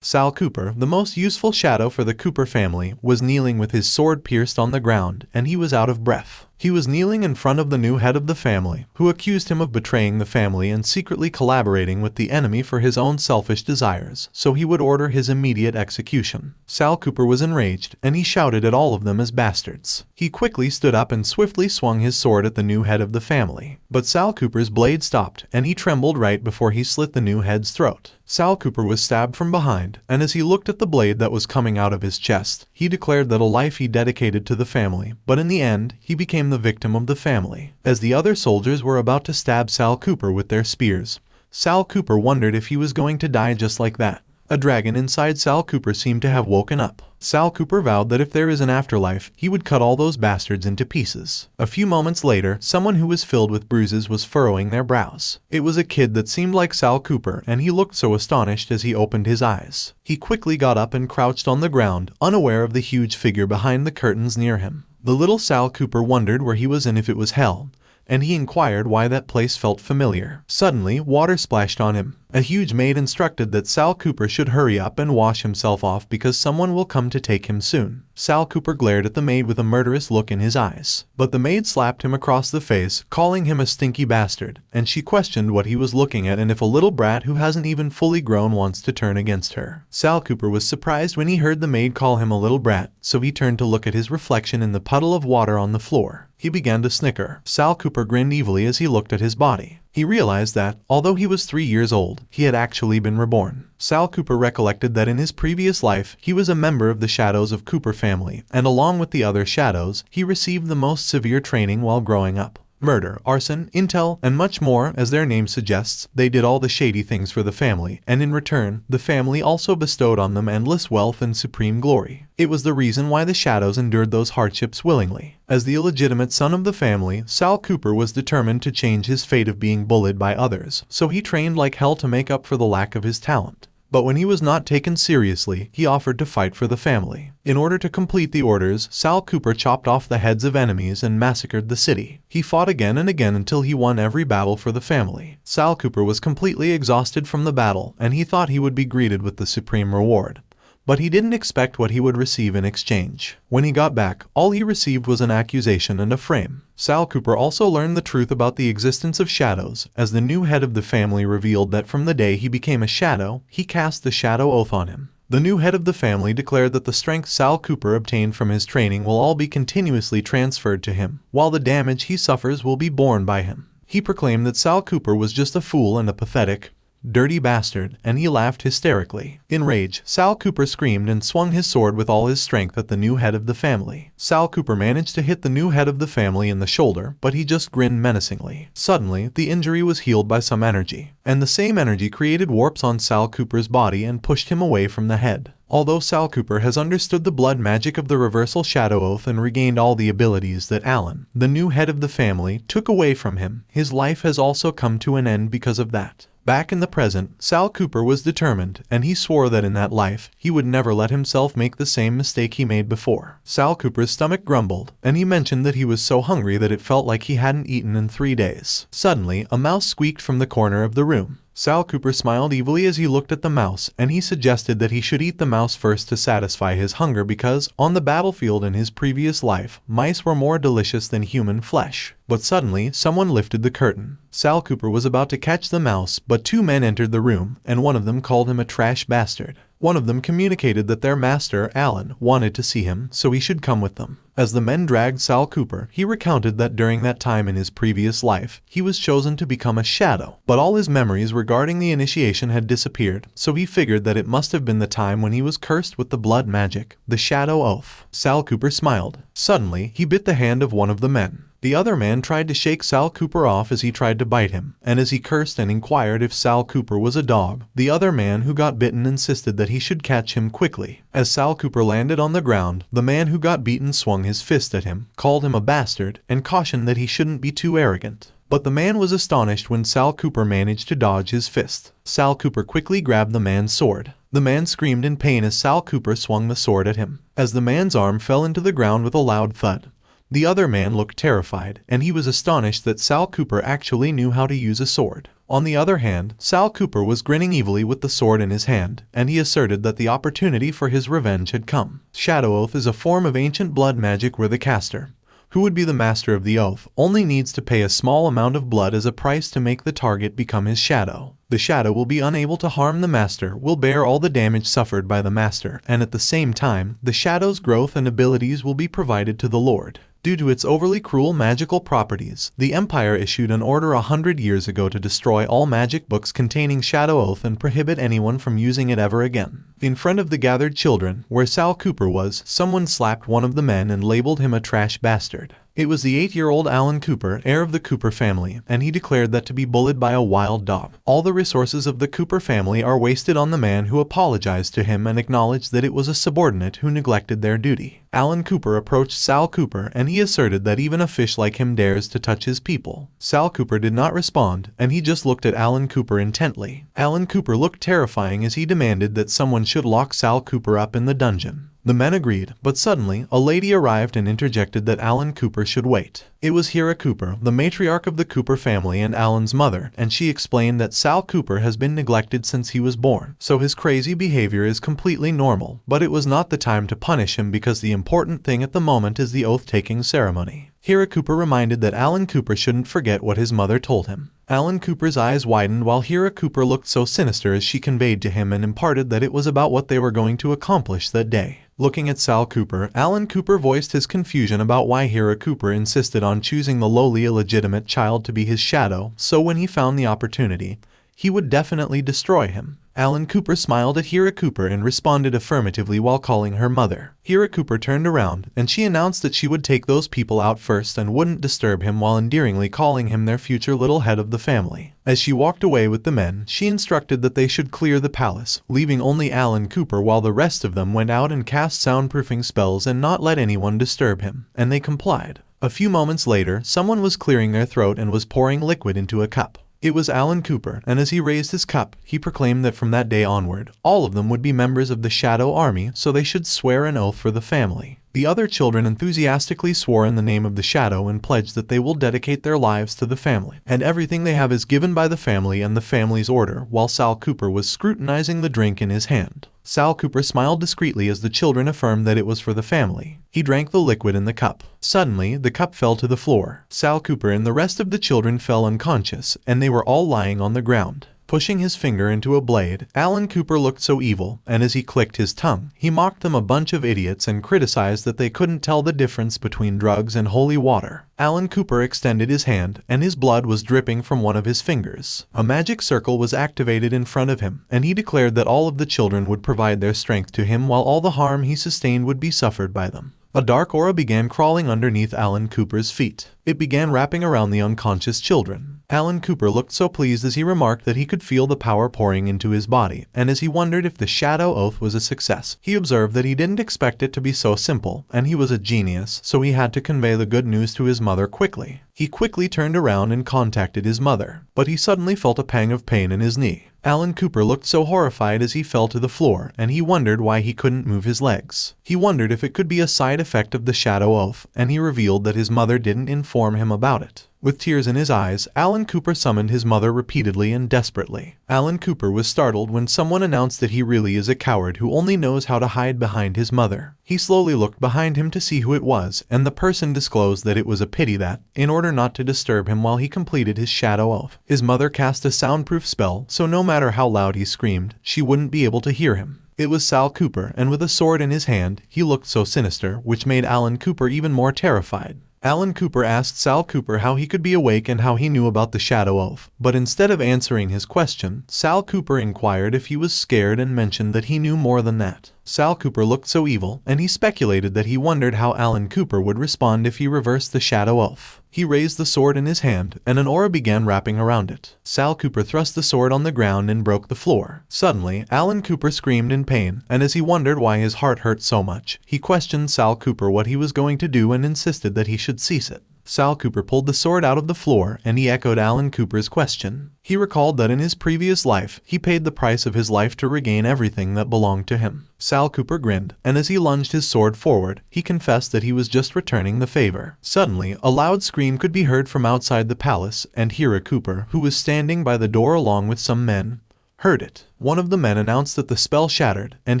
Sal Cooper, the most useful shadow for the Cooper family, was kneeling with his sword pierced on the ground, and he was out of breath. He was kneeling in front of the new head of the family, who accused him of betraying the family and secretly collaborating with the enemy for his own selfish desires, so he would order his immediate execution. Sal Cooper was enraged, and he shouted at all of them as bastards. He quickly stood up and swiftly swung his sword at the new head of the family. But Sal Cooper's blade stopped, and he trembled right before he slit the new head's throat. Sal Cooper was stabbed from behind, and as he looked at the blade that was coming out of his chest, he declared that a life he dedicated to the family, but in the end, he became the victim of the family. As the other soldiers were about to stab Sal Cooper with their spears, Sal Cooper wondered if he was going to die just like that. A dragon inside Sal Cooper seemed to have woken up. Sal Cooper vowed that if there is an afterlife, he would cut all those bastards into pieces. A few moments later, someone who was filled with bruises was furrowing their brows. It was a kid that seemed like Sal Cooper, and he looked so astonished as he opened his eyes. He quickly got up and crouched on the ground, unaware of the huge figure behind the curtains near him. The little Sal Cooper wondered where he was and if it was hell, and he inquired why that place felt familiar. Suddenly, water splashed on him. A huge maid instructed that Sal Cooper should hurry up and wash himself off because someone will come to take him soon. Sal Cooper glared at the maid with a murderous look in his eyes. But the maid slapped him across the face, calling him a stinky bastard, and she questioned what he was looking at and if a little brat who hasn't even fully grown wants to turn against her. Sal Cooper was surprised when he heard the maid call him a little brat, so he turned to look at his reflection in the puddle of water on the floor. He began to snicker. Sal Cooper grinned evilly as he looked at his body. He realized that, although he was 3 years old, he had actually been reborn. Sal Cooper recollected that in his previous life, he was a member of the Shadows of Cooper family, and along with the other Shadows, he received the most severe training while growing up. Murder, arson, intel, and much more, as their name suggests, they did all the shady things for the family, and in return, the family also bestowed on them endless wealth and supreme glory. It was the reason why the Shadows endured those hardships willingly. As the illegitimate son of the family, Sal Cooper was determined to change his fate of being bullied by others, so he trained like hell to make up for the lack of his talent. But when he was not taken seriously, he offered to fight for the family. In order to complete the orders, Sal Cooper chopped off the heads of enemies and massacred the city. He fought again and again until he won every battle for the family. Sal Cooper was completely exhausted from the battle, and he thought he would be greeted with the supreme reward. But he didn't expect what he would receive in exchange. When he got back, all he received was an accusation and a frame. Sal Cooper also learned the truth about the existence of shadows, as the new head of the family revealed that from the day he became a shadow, he cast the shadow oath on him. The new head of the family declared that the strength Sal Cooper obtained from his training will all be continuously transferred to him, while the damage he suffers will be borne by him. He proclaimed that Sal Cooper was just a fool and a pathetic, dirty bastard, and he laughed hysterically. In rage, Sal Cooper screamed and swung his sword with all his strength at the new head of the family. Sal Cooper managed to hit the new head of the family in the shoulder, but he just grinned menacingly. Suddenly, the injury was healed by some energy, and the same energy created warps on Sal Cooper's body and pushed him away from the head. Although Sal Cooper has understood the blood magic of the reversal shadow oath and regained all the abilities that Alan, the new head of the family, took away from him, his life has also come to an end because of that. Back in the present, Sal Cooper was determined, and he swore that in that life, he would never let himself make the same mistake he made before. Sal Cooper's stomach grumbled, and he mentioned that he was so hungry that it felt like he hadn't eaten in 3 days. Suddenly, a mouse squeaked from the corner of the room. Sal Cooper smiled evilly as he looked at the mouse, and he suggested that he should eat the mouse first to satisfy his hunger because, on the battlefield in his previous life, mice were more delicious than human flesh. But suddenly, someone lifted the curtain. Sal Cooper was about to catch the mouse, but 2 men entered the room, and one of them called him a trash bastard. One of them communicated that their master, Alan, wanted to see him, so he should come with them. As the men dragged Sal Cooper, he recounted that during that time in his previous life, he was chosen to become a shadow, but all his memories regarding the initiation had disappeared, so he figured that it must have been the time when he was cursed with the blood magic, the shadow oath. Sal Cooper smiled. Suddenly, he bit the hand of one of the men. The other man tried to shake Sal Cooper off as he tried to bite him, and as he cursed and inquired if Sal Cooper was a dog, the other man who got bitten insisted that he should catch him quickly. As Sal Cooper landed on the ground, the man who got beaten swung his fist at him, called him a bastard, and cautioned that he shouldn't be too arrogant. But the man was astonished when Sal Cooper managed to dodge his fist. Sal Cooper quickly grabbed the man's sword. The man screamed in pain as Sal Cooper swung the sword at him. As the man's arm fell into the ground with a loud thud, the other man looked terrified, and he was astonished that Sal Cooper actually knew how to use a sword. On the other hand, Sal Cooper was grinning evilly with the sword in his hand, and he asserted that the opportunity for his revenge had come. Shadow Oath is a form of ancient blood magic where the caster, who would be the master of the oath, only needs to pay a small amount of blood as a price to make the target become his shadow. The shadow will be unable to harm the master, will bear all the damage suffered by the master, and at the same time, the shadow's growth and abilities will be provided to the lord. Due to its overly cruel magical properties, the Empire issued an order 100 years ago to destroy all magic books containing Shadow Oath and prohibit anyone from using it ever again. In front of the gathered children, where Sal Cooper was, someone slapped one of the men and labeled him a trash bastard. It was the 8-year-old Alan Cooper, heir of the Cooper family, and he declared that to be bullied by a wild dog. All the resources of the Cooper family are wasted on the man who apologized to him and acknowledged that it was a subordinate who neglected their duty. Alan Cooper approached Sal Cooper and he asserted that even a fish like him dares to touch his people. Sal Cooper did not respond, and he just looked at Alan Cooper intently. Alan Cooper looked terrifying as he demanded that someone should lock Sal Cooper up in the dungeon. The men agreed, but suddenly, a lady arrived and interjected that Alan Cooper should wait. It was Hira Cooper, the matriarch of the Cooper family and Alan's mother, and she explained that Sal Cooper has been neglected since he was born, so his crazy behavior is completely normal, but it was not the time to punish him because the important thing at the moment is the oath-taking ceremony. Hira Cooper reminded that Alan Cooper shouldn't forget what his mother told him. Alan Cooper's eyes widened while Hira Cooper looked so sinister as she conveyed to him and imparted that it was about what they were going to accomplish that day. Looking at Sal Cooper, Alan Cooper voiced his confusion about why Hira Cooper insisted on choosing the lowly illegitimate child to be his shadow, so when he found the opportunity, he would definitely destroy him. Alan Cooper smiled at Hira Cooper and responded affirmatively while calling her mother. Hira Cooper turned around, and she announced that she would take those people out first and wouldn't disturb him while endearingly calling him their future little head of the family. As she walked away with the men, she instructed that they should clear the palace, leaving only Alan Cooper while the rest of them went out and cast soundproofing spells and not let anyone disturb him, and they complied. A few moments later, someone was clearing their throat and was pouring liquid into a cup. It was Alan Cooper, and as he raised his cup, he proclaimed that from that day onward, all of them would be members of the Shadow Army, so they should swear an oath for the family. The other children enthusiastically swore in the name of the Shadow and pledged that they will dedicate their lives to the family, and everything they have is given by the family and the family's order, while Sal Cooper was scrutinizing the drink in his hand. Sal Cooper smiled discreetly as the children affirmed that it was for the family. He drank the liquid in the cup. Suddenly, the cup fell to the floor. Sal Cooper and the rest of the children fell unconscious, and they were all lying on the ground. Pushing his finger into a blade, Alan Cooper looked so evil, and as he clicked his tongue, he mocked them a bunch of idiots and criticized that they couldn't tell the difference between drugs and holy water. Alan Cooper extended his hand, and his blood was dripping from one of his fingers. A magic circle was activated in front of him, and he declared that all of the children would provide their strength to him while all the harm he sustained would be suffered by them. A dark aura began crawling underneath Alan Cooper's feet. It began wrapping around the unconscious children. Alan Cooper looked so pleased as he remarked that he could feel the power pouring into his body, and as he wondered if the Shadow Oath was a success, he observed that he didn't expect it to be so simple, and he was a genius, so he had to convey the good news to his mother quickly. He quickly turned around and contacted his mother, but he suddenly felt a pang of pain in his knee. Alan Cooper looked so horrified as he fell to the floor, and he wondered why he couldn't move his legs. He wondered if it could be a side effect of the Shadow Oath, and he revealed that his mother didn't inform him about it. With tears in his eyes, Alan Cooper summoned his mother repeatedly and desperately. Alan Cooper was startled when someone announced that he really is a coward who only knows how to hide behind his mother. He slowly looked behind him to see who it was, and the person disclosed that it was a pity that, in order not to disturb him while he completed his Shadow Oath, his mother cast a soundproof spell, so no matter how loud he screamed, she wouldn't be able to hear him. It was Sal Cooper, and with a sword in his hand, he looked so sinister, which made Alan Cooper even more terrified. Alan Cooper asked Sal Cooper how he could be awake and how he knew about the Shadow Oath, but instead of answering his question, Sal Cooper inquired if he was scared and mentioned that he knew more than that. Sal Cooper looked so evil, and he speculated that he wondered how Alan Cooper would respond if he reversed the Shadow Oath. He raised the sword in his hand, and an aura began wrapping around it. Sal Cooper thrust the sword on the ground and broke the floor. Suddenly, Alan Cooper screamed in pain, and as he wondered why his heart hurt so much, he questioned Sal Cooper what he was going to do and insisted that he should cease it. Sal Cooper pulled the sword out of the floor and he echoed Alan Cooper's question. He recalled that in his previous life, he paid the price of his life to regain everything that belonged to him. Sal Cooper grinned, and as he lunged his sword forward, he confessed that he was just returning the favor. Suddenly, a loud scream could be heard from outside the palace, and Hira Cooper, who was standing by the door along with some men, heard it. One of the men announced that the spell shattered, and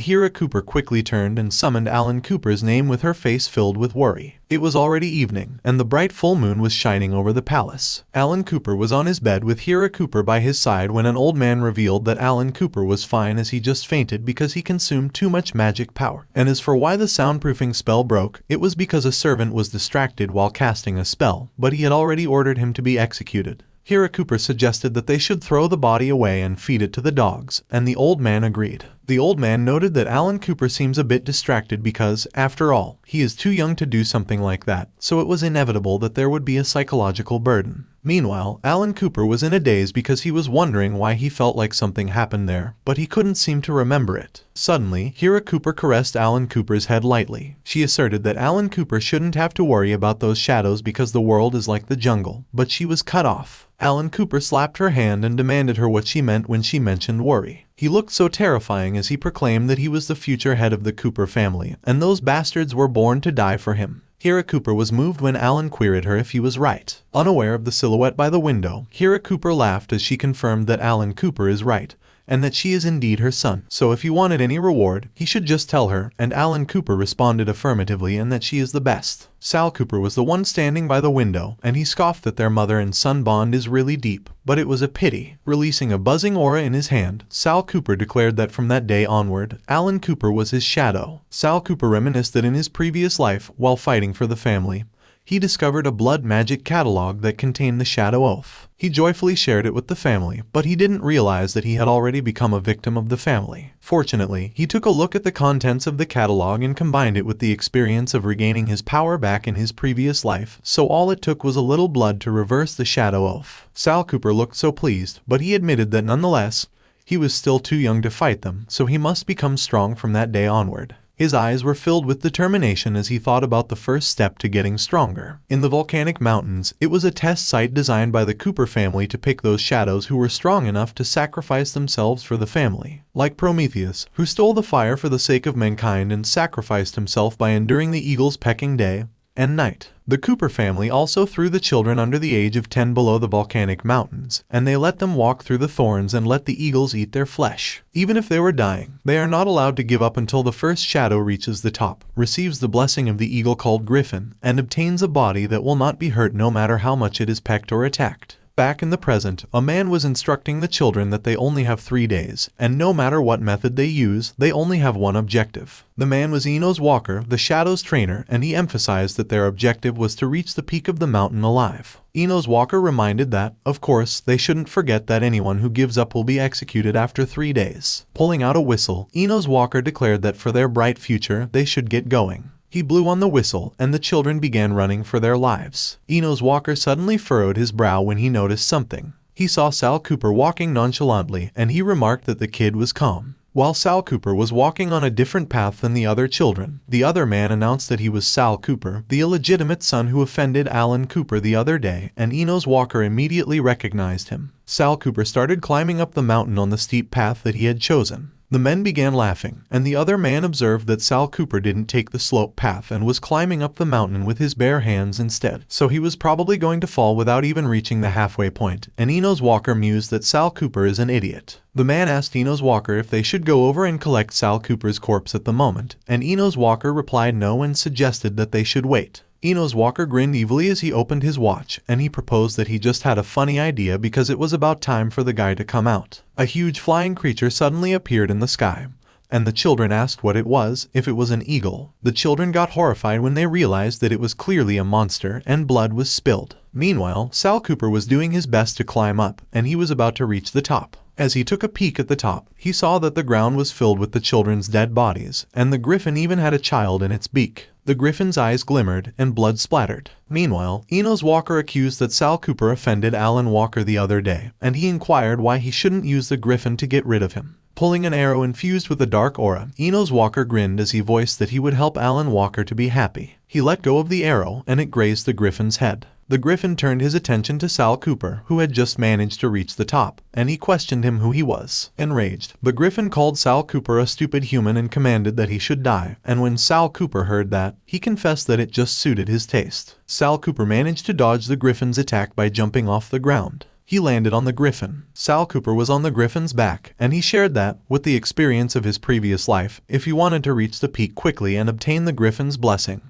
Hira Cooper quickly turned and summoned Alan Cooper's name with her face filled with worry. It was already evening, and the bright full moon was shining over the palace. Alan Cooper was on his bed with Hira Cooper by his side when an old man revealed that Alan Cooper was fine as he just fainted because he consumed too much magic power. And as for why the soundproofing spell broke, it was because a servant was distracted while casting a spell, but he had already ordered him to be executed. Hira Cooper suggested that they should throw the body away and feed it to the dogs, and the old man agreed. The old man noted that Alan Cooper seems a bit distracted because, after all, he is too young to do something like that, so it was inevitable that there would be a psychological burden. Meanwhile, Alan Cooper was in a daze because he was wondering why he felt like something happened there, but he couldn't seem to remember it. Suddenly, Hira Cooper caressed Alan Cooper's head lightly. She asserted that Alan Cooper shouldn't have to worry about those shadows because the world is like the jungle, but she was cut off. Alan Cooper slapped her hand and demanded her what she meant when she mentioned worry. He looked so terrifying as he proclaimed that he was the future head of the Cooper family, and those bastards were born to die for him. Hira Cooper was moved when Alan queried her if he was right. Unaware of the silhouette by the window, Hira Cooper laughed as she confirmed that Alan Cooper is right, and that she is indeed her son. So if he wanted any reward, he should just tell her, and Alan Cooper responded affirmatively and that she is the best. Sal Cooper was the one standing by the window, and he scoffed that their mother and son bond is really deep, but it was a pity. Releasing a buzzing aura in his hand, Sal Cooper declared that from that day onward, Alan Cooper was his shadow. Sal Cooper reminisced that in his previous life, while fighting for the family, he discovered a blood magic catalog that contained the Shadow Oath. He joyfully shared it with the family, but he didn't realize that he had already become a victim of the family. Fortunately, he took a look at the contents of the catalog and combined it with the experience of regaining his power back in his previous life, so all it took was a little blood to reverse the Shadow Oath. Sal Cooper looked so pleased, but he admitted that nonetheless, he was still too young to fight them, so he must become strong from that day onward. His eyes were filled with determination as he thought about the first step to getting stronger. In the volcanic mountains, it was a test site designed by the Cooper family to pick those shadows who were strong enough to sacrifice themselves for the family. Like Prometheus, who stole the fire for the sake of mankind and sacrificed himself by enduring the eagles pecking day and night. The Cooper family also threw the children under the age of 10 below the volcanic mountains, and they let them walk through the thorns and let the eagles eat their flesh. Even if they were dying, they are not allowed to give up until the first shadow reaches the top, receives the blessing of the eagle called griffin, and obtains a body that will not be hurt no matter how much it is pecked or attacked. Back in the present, a man was instructing the children that they only have 3 days, and no matter what method they use, they only have one objective. The man was Enos Walker, the Shadow's trainer, and he emphasized that their objective was to reach the peak of the mountain alive. Enos Walker reminded that, of course, they shouldn't forget that anyone who gives up will be executed after 3 days. Pulling out a whistle, Enos Walker declared that for their bright future, they should get going. He blew on the whistle, and the children began running for their lives. Enos Walker suddenly furrowed his brow when he noticed something. He saw Sal Cooper walking nonchalantly, and he remarked that the kid was calm. While Sal Cooper was walking on a different path than the other children, the other man announced that he was Sal Cooper, the illegitimate son who offended Alan Cooper the other day, and Enos Walker immediately recognized him. Sal Cooper started climbing up the mountain on the steep path that he had chosen. The men began laughing, and the other man observed that Sal Cooper didn't take the slope path and was climbing up the mountain with his bare hands instead. So he was probably going to fall without even reaching the halfway point, and Enos Walker mused that Sal Cooper is an idiot. The man asked Enos Walker if they should go over and collect Sal Cooper's corpse at the moment, and Enos Walker replied no and suggested that they should wait. Enos Walker grinned evilly as he opened his watch, and he proposed that he just had a funny idea because it was about time for the guy to come out. A huge flying creature suddenly appeared in the sky, and the children asked what it was, if it was an eagle. The children got horrified when they realized that it was clearly a monster, and blood was spilled. Meanwhile, Sal Cooper was doing his best to climb up, and he was about to reach the top. As he took a peek at the top, he saw that the ground was filled with the children's dead bodies, and the griffin even had a child in its beak. The griffin's eyes glimmered, and blood splattered. Meanwhile, Enos Walker accused that Sal Cooper offended Alan Walker the other day, and he inquired why he shouldn't use the griffin to get rid of him. Pulling an arrow infused with a dark aura, Enos Walker grinned as he voiced that he would help Alan Walker to be happy. He let go of the arrow, and it grazed the griffin's head. The griffin turned his attention to Sal Cooper, who had just managed to reach the top, and he questioned him who he was. Enraged, the griffin called Sal Cooper a stupid human and commanded that he should die, and when Sal Cooper heard that, he confessed that it just suited his taste. Sal Cooper managed to dodge the griffin's attack by jumping off the ground. He landed on the griffin. Sal Cooper was on the griffin's back, and he shared that, with the experience of his previous life, if he wanted to reach the peak quickly and obtain the griffin's blessing,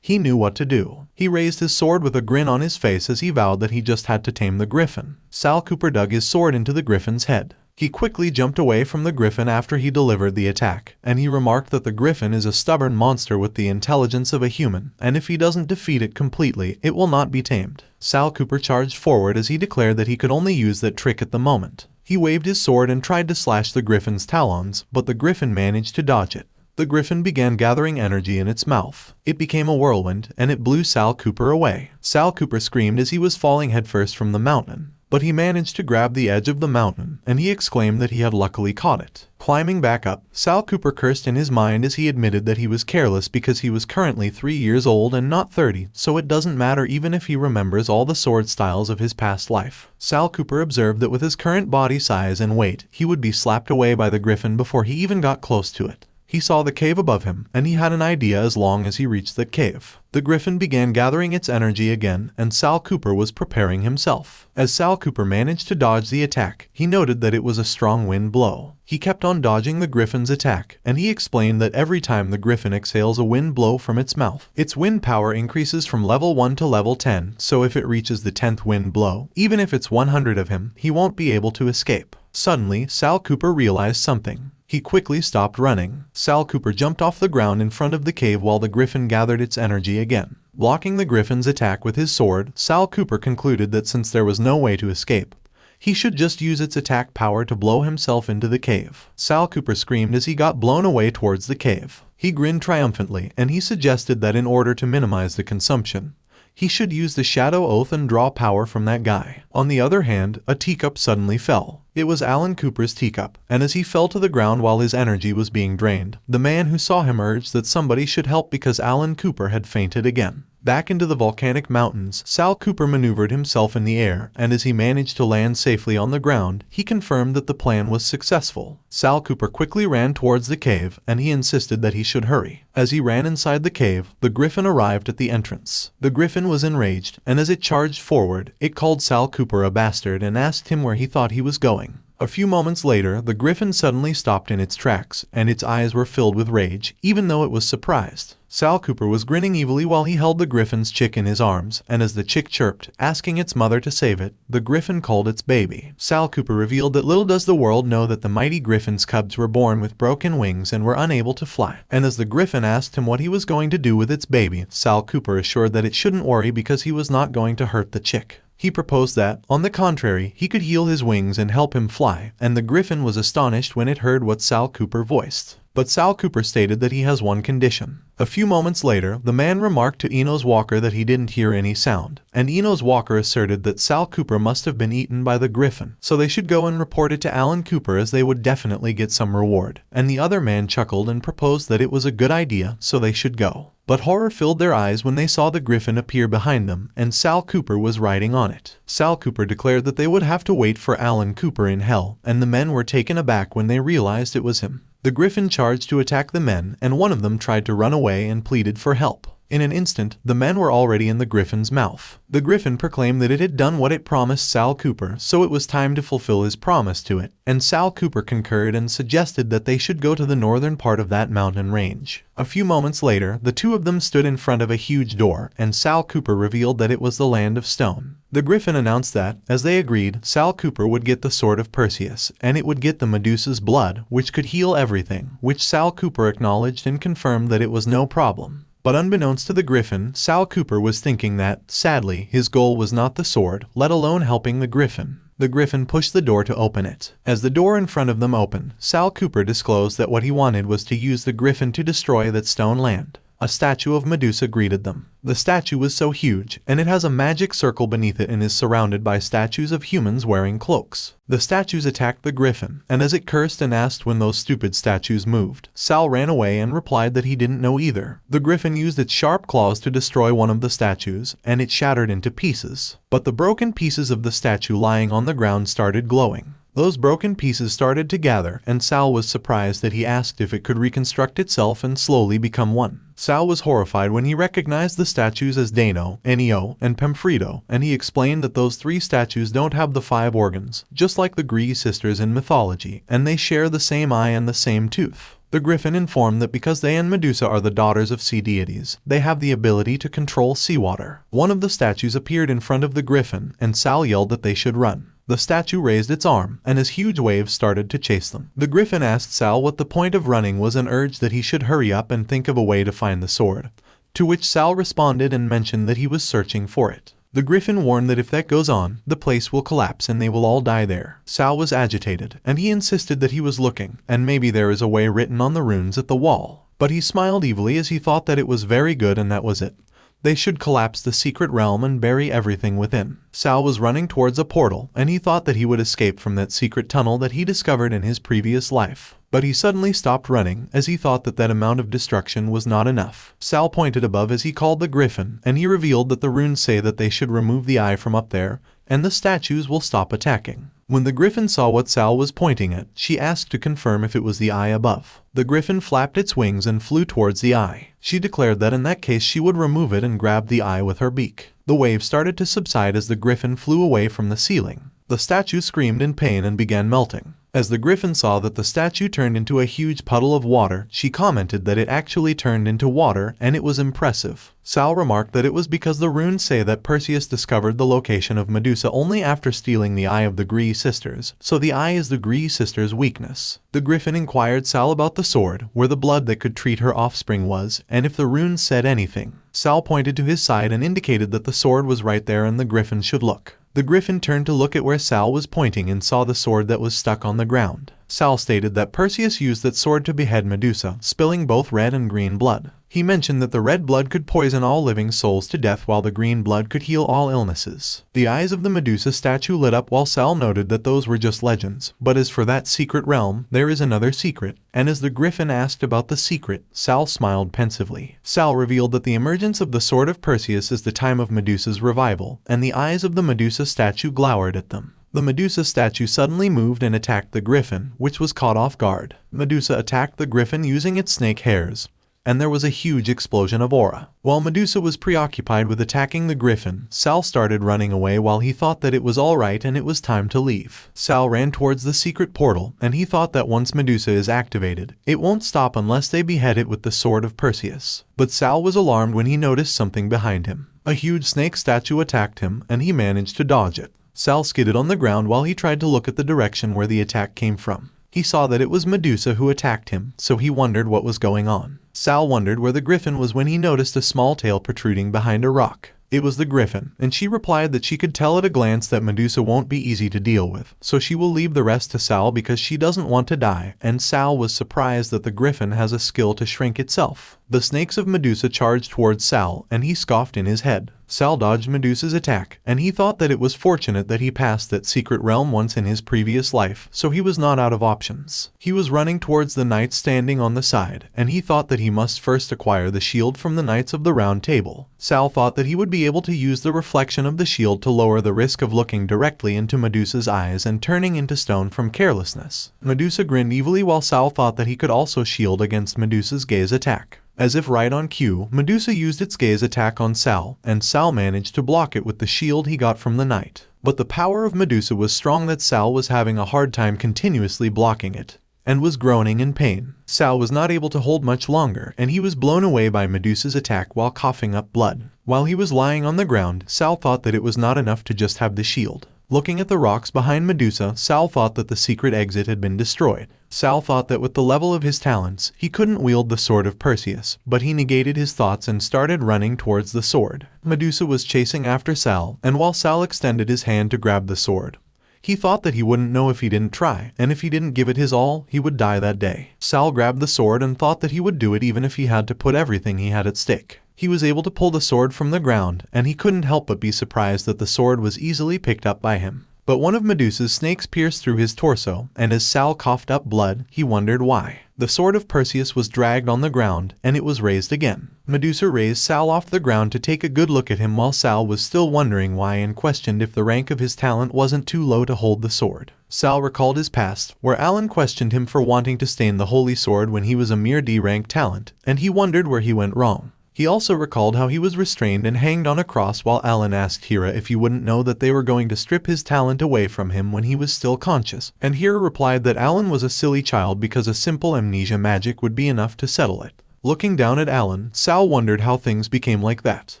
he knew what to do. He raised his sword with a grin on his face as he vowed that he just had to tame the griffin. Sal Cooper dug his sword into the griffin's head. He quickly jumped away from the griffin after he delivered the attack, and he remarked that the griffin is a stubborn monster with the intelligence of a human, and if he doesn't defeat it completely, it will not be tamed. Sal Cooper charged forward as he declared that he could only use that trick at the moment. He waved his sword and tried to slash the griffin's talons, but the griffin managed to dodge it. The griffin began gathering energy in its mouth. It became a whirlwind, and it blew Sal Cooper away. Sal Cooper screamed as he was falling headfirst from the mountain, but he managed to grab the edge of the mountain, and he exclaimed that he had luckily caught it. Climbing back up, Sal Cooper cursed in his mind as he admitted that he was careless because he was currently 3 years old and not 30, so it doesn't matter even if he remembers all the sword styles of his past life. Sal Cooper observed that with his current body size and weight, he would be slapped away by the griffin before he even got close to it. He saw the cave above him, and he had an idea as long as he reached that cave. The griffin began gathering its energy again, and Sal Cooper was preparing himself. As Sal Cooper managed to dodge the attack, he noted that it was a strong wind blow. He kept on dodging the griffin's attack, and he explained that every time the griffin exhales a wind blow from its mouth, its wind power increases from level 1 to level 10, so if it reaches the 10th wind blow, even if it's 100 of him, he won't be able to escape. Suddenly, Sal Cooper realized something. He quickly stopped running. Sal Cooper jumped off the ground in front of the cave while the griffin gathered its energy again. Blocking the griffin's attack with his sword, Sal Cooper concluded that since there was no way to escape, he should just use its attack power to blow himself into the cave. Sal Cooper screamed as he got blown away towards the cave. He grinned triumphantly, and he suggested that in order to minimize the consumption, he should use the Shadow Oath and draw power from that guy. On the other hand, a teacup suddenly fell. It was Alan Cooper's teacup, and as he fell to the ground while his energy was being drained, the man who saw him urged that somebody should help because Alan Cooper had fainted again. Back into the volcanic mountains, Sal Cooper maneuvered himself in the air, and as he managed to land safely on the ground, he confirmed that the plan was successful. Sal Cooper quickly ran towards the cave, and he insisted that he should hurry. As he ran inside the cave, the griffin arrived at the entrance. The griffin was enraged, and as it charged forward, it called Sal Cooper a bastard and asked him where he thought he was going. A few moments later, the griffin suddenly stopped in its tracks, and its eyes were filled with rage, even though it was surprised. Sal Cooper was grinning evilly while he held the griffin's chick in his arms, and as the chick chirped, asking its mother to save it, the griffin called its baby. Sal Cooper revealed that little does the world know that the mighty griffin's cubs were born with broken wings and were unable to fly. And as the griffin asked him what he was going to do with its baby, Sal Cooper assured that it shouldn't worry because he was not going to hurt the chick. He proposed that, on the contrary, he could heal his wings and help him fly, and the griffin was astonished when it heard what Sal Cooper voiced. But Sal Cooper stated that he has one condition. A few moments later, the man remarked to Eno's walker that he didn't hear any sound, and Eno's walker asserted that Sal Cooper must have been eaten by the griffin, so they should go and report it to Alan Cooper as they would definitely get some reward. And the other man chuckled and proposed that it was a good idea, so they should go. But horror filled their eyes when they saw the griffin appear behind them, and Sal Cooper was riding on it. Sal Cooper declared that they would have to wait for Alan Cooper in hell, and the men were taken aback when they realized it was him. The griffin charged to attack the men, and one of them tried to run away and pleaded for help. In an instant, the men were already in the griffin's mouth. The griffin proclaimed that it had done what it promised Sal Cooper, so it was time to fulfill his promise to it, and Sal Cooper concurred and suggested that they should go to the northern part of that mountain range. A few moments later, the two of them stood in front of a huge door, and Sal Cooper revealed that it was the Land of Stone. The griffin announced that, as they agreed, Sal Cooper would get the Sword of Perseus, and it would get the Medusa's blood, which could heal everything, which Sal Cooper acknowledged and confirmed that it was no problem. But unbeknownst to the griffin, Sal Cooper was thinking that, sadly, his goal was not the sword, let alone helping the griffin. The griffin pushed the door to open it. As the door in front of them opened, Sal Cooper disclosed that what he wanted was to use the griffin to destroy that stone land. a statue of Medusa greeted them. The statue was so huge, and it has a magic circle beneath it and is surrounded by statues of humans wearing cloaks. The statues attacked the griffin, and as it cursed and asked when those stupid statues moved, Sal ran away and replied that he didn't know either. The griffin used its sharp claws to destroy one of the statues, and it shattered into pieces. But the broken pieces of the statue lying on the ground started glowing. Those broken pieces started to gather, and Sal was surprised that he asked if it could reconstruct itself and slowly become one. Sal was horrified when he recognized the statues as Dano, Ennio, and Pemfredo, and he explained that those 3 statues don't have the 5 organs, just like the Gree sisters in mythology, and they share the same eye and the same tooth. The griffin informed that because they and Medusa are the daughters of sea deities, they have the ability to control seawater. One of the statues appeared in front of the griffin, and Sal yelled that they should run. The statue raised its arm, and as huge waves started to chase them. The griffin asked Sal what the point of running was and urged that he should hurry up and think of a way to find the sword, to which Sal responded and mentioned that he was searching for it. The griffin warned that if that goes on, the place will collapse and they will all die there. Sal was agitated, and he insisted that he was looking, and maybe there is a way written on the runes at the wall. But he smiled evilly as he thought that it was very good and that was it. They should collapse the secret realm and bury everything within. Sal was running towards a portal, and he thought that he would escape from that secret tunnel that he discovered in his previous life. But he suddenly stopped running, as he thought that that amount of destruction was not enough. Sal pointed above as he called the griffin, and he revealed that the runes say that they should remove the eye from up there, and the statues will stop attacking. When the griffin saw what Sal was pointing at, she asked to confirm if it was the eye above. The griffin flapped its wings and flew towards the eye. She declared that in that case she would remove it and grab the eye with her beak. The wave started to subside as the griffin flew away from the ceiling. The statue screamed in pain and began melting. As the griffin saw that the statue turned into a huge puddle of water, she commented that it actually turned into water and it was impressive. Sal remarked that it was because the runes say that Perseus discovered the location of Medusa only after stealing the eye of the Gree sisters, so the eye is the Gree sisters' weakness. The griffin inquired Sal about the sword, where the blood that could treat her offspring was, and if the runes said anything. Sal pointed to his side and indicated that the sword was right there and the griffin should look. The griffin turned to look at where Sal was pointing and saw the sword that was stuck on the ground. Sal stated that Perseus used that sword to behead Medusa, spilling both red and green blood. He mentioned that the red blood could poison all living souls to death while the green blood could heal all illnesses. The eyes of the Medusa statue lit up while Sal noted that those were just legends, but as for that secret realm, there is another secret, and as the griffin asked about the secret, Sal smiled pensively. Sal revealed that the emergence of the sword of Perseus is the time of Medusa's revival, and the eyes of the Medusa statue glowered at them. The Medusa statue suddenly moved and attacked the griffin, which was caught off guard. Medusa attacked the griffin using its snake hairs, and there was a huge explosion of aura. While Medusa was preoccupied with attacking the griffin, Sal started running away while he thought that it was alright and it was time to leave. Sal ran towards the secret portal, and he thought that once Medusa is activated, it won't stop unless they behead it with the sword of Perseus. But Sal was alarmed when he noticed something behind him. A huge snake statue attacked him, and he managed to dodge it. Sal skidded on the ground while he tried to look at the direction where the attack came from. He saw that it was Medusa who attacked him, so he wondered what was going on. Sal wondered where the griffin was when he noticed a small tail protruding behind a rock. It was the griffin, and she replied that she could tell at a glance that Medusa won't be easy to deal with, so she will leave the rest to Sal because she doesn't want to die, and Sal was surprised that the griffin has a skill to shrink itself. The snakes of Medusa charged towards Sal, and he scoffed in his head. Sal dodged Medusa's attack, and he thought that it was fortunate that he passed that secret realm once in his previous life, so he was not out of options. He was running towards the knights standing on the side, and he thought that he must first acquire the shield from the Knights of the Round Table. Sal thought that he would be able to use the reflection of the shield to lower the risk of looking directly into Medusa's eyes and turning into stone from carelessness. Medusa grinned evilly while Sal thought that he could also shield against Medusa's gaze attack. As if right on cue, Medusa used its gaze attack on Sal, and Sal managed to block it with the shield he got from the knight. But the power of Medusa was strong that Sal was having a hard time continuously blocking it, and was groaning in pain. Sal was not able to hold much longer, and he was blown away by Medusa's attack while coughing up blood. While he was lying on the ground, Sal thought that it was not enough to just have the shield. Looking at the rocks behind Medusa, Sal thought that the secret exit had been destroyed. Sal thought that with the level of his talents, he couldn't wield the sword of Perseus, but he negated his thoughts and started running towards the sword. Medusa was chasing after Sal, and while Sal extended his hand to grab the sword, He thought that he wouldn't know if he didn't try, and if he didn't give it his all, he would die that day. Sal grabbed the sword and thought that he would do it even if he had to put everything he had at stake. He was able to pull the sword from the ground, and he couldn't help but be surprised that the sword was easily picked up by him. But one of Medusa's snakes pierced through his torso, and as Sal coughed up blood, he wondered why. The sword of Perseus was dragged on the ground, and it was raised again. Medusa raised Sal off the ground to take a good look at him while Sal was still wondering why and questioned if the rank of his talent wasn't too low to hold the sword. Sal recalled his past, where Alan questioned him for wanting to stain the holy sword when he was a mere D-rank talent, and he wondered where he went wrong. He also recalled how he was restrained and hanged on a cross while Alan asked Hera if he wouldn't know that they were going to strip his talent away from him when he was still conscious, and Hera replied that Alan was a silly child because a simple amnesia magic would be enough to settle it. Looking down at Alan, Sal wondered how things became like that.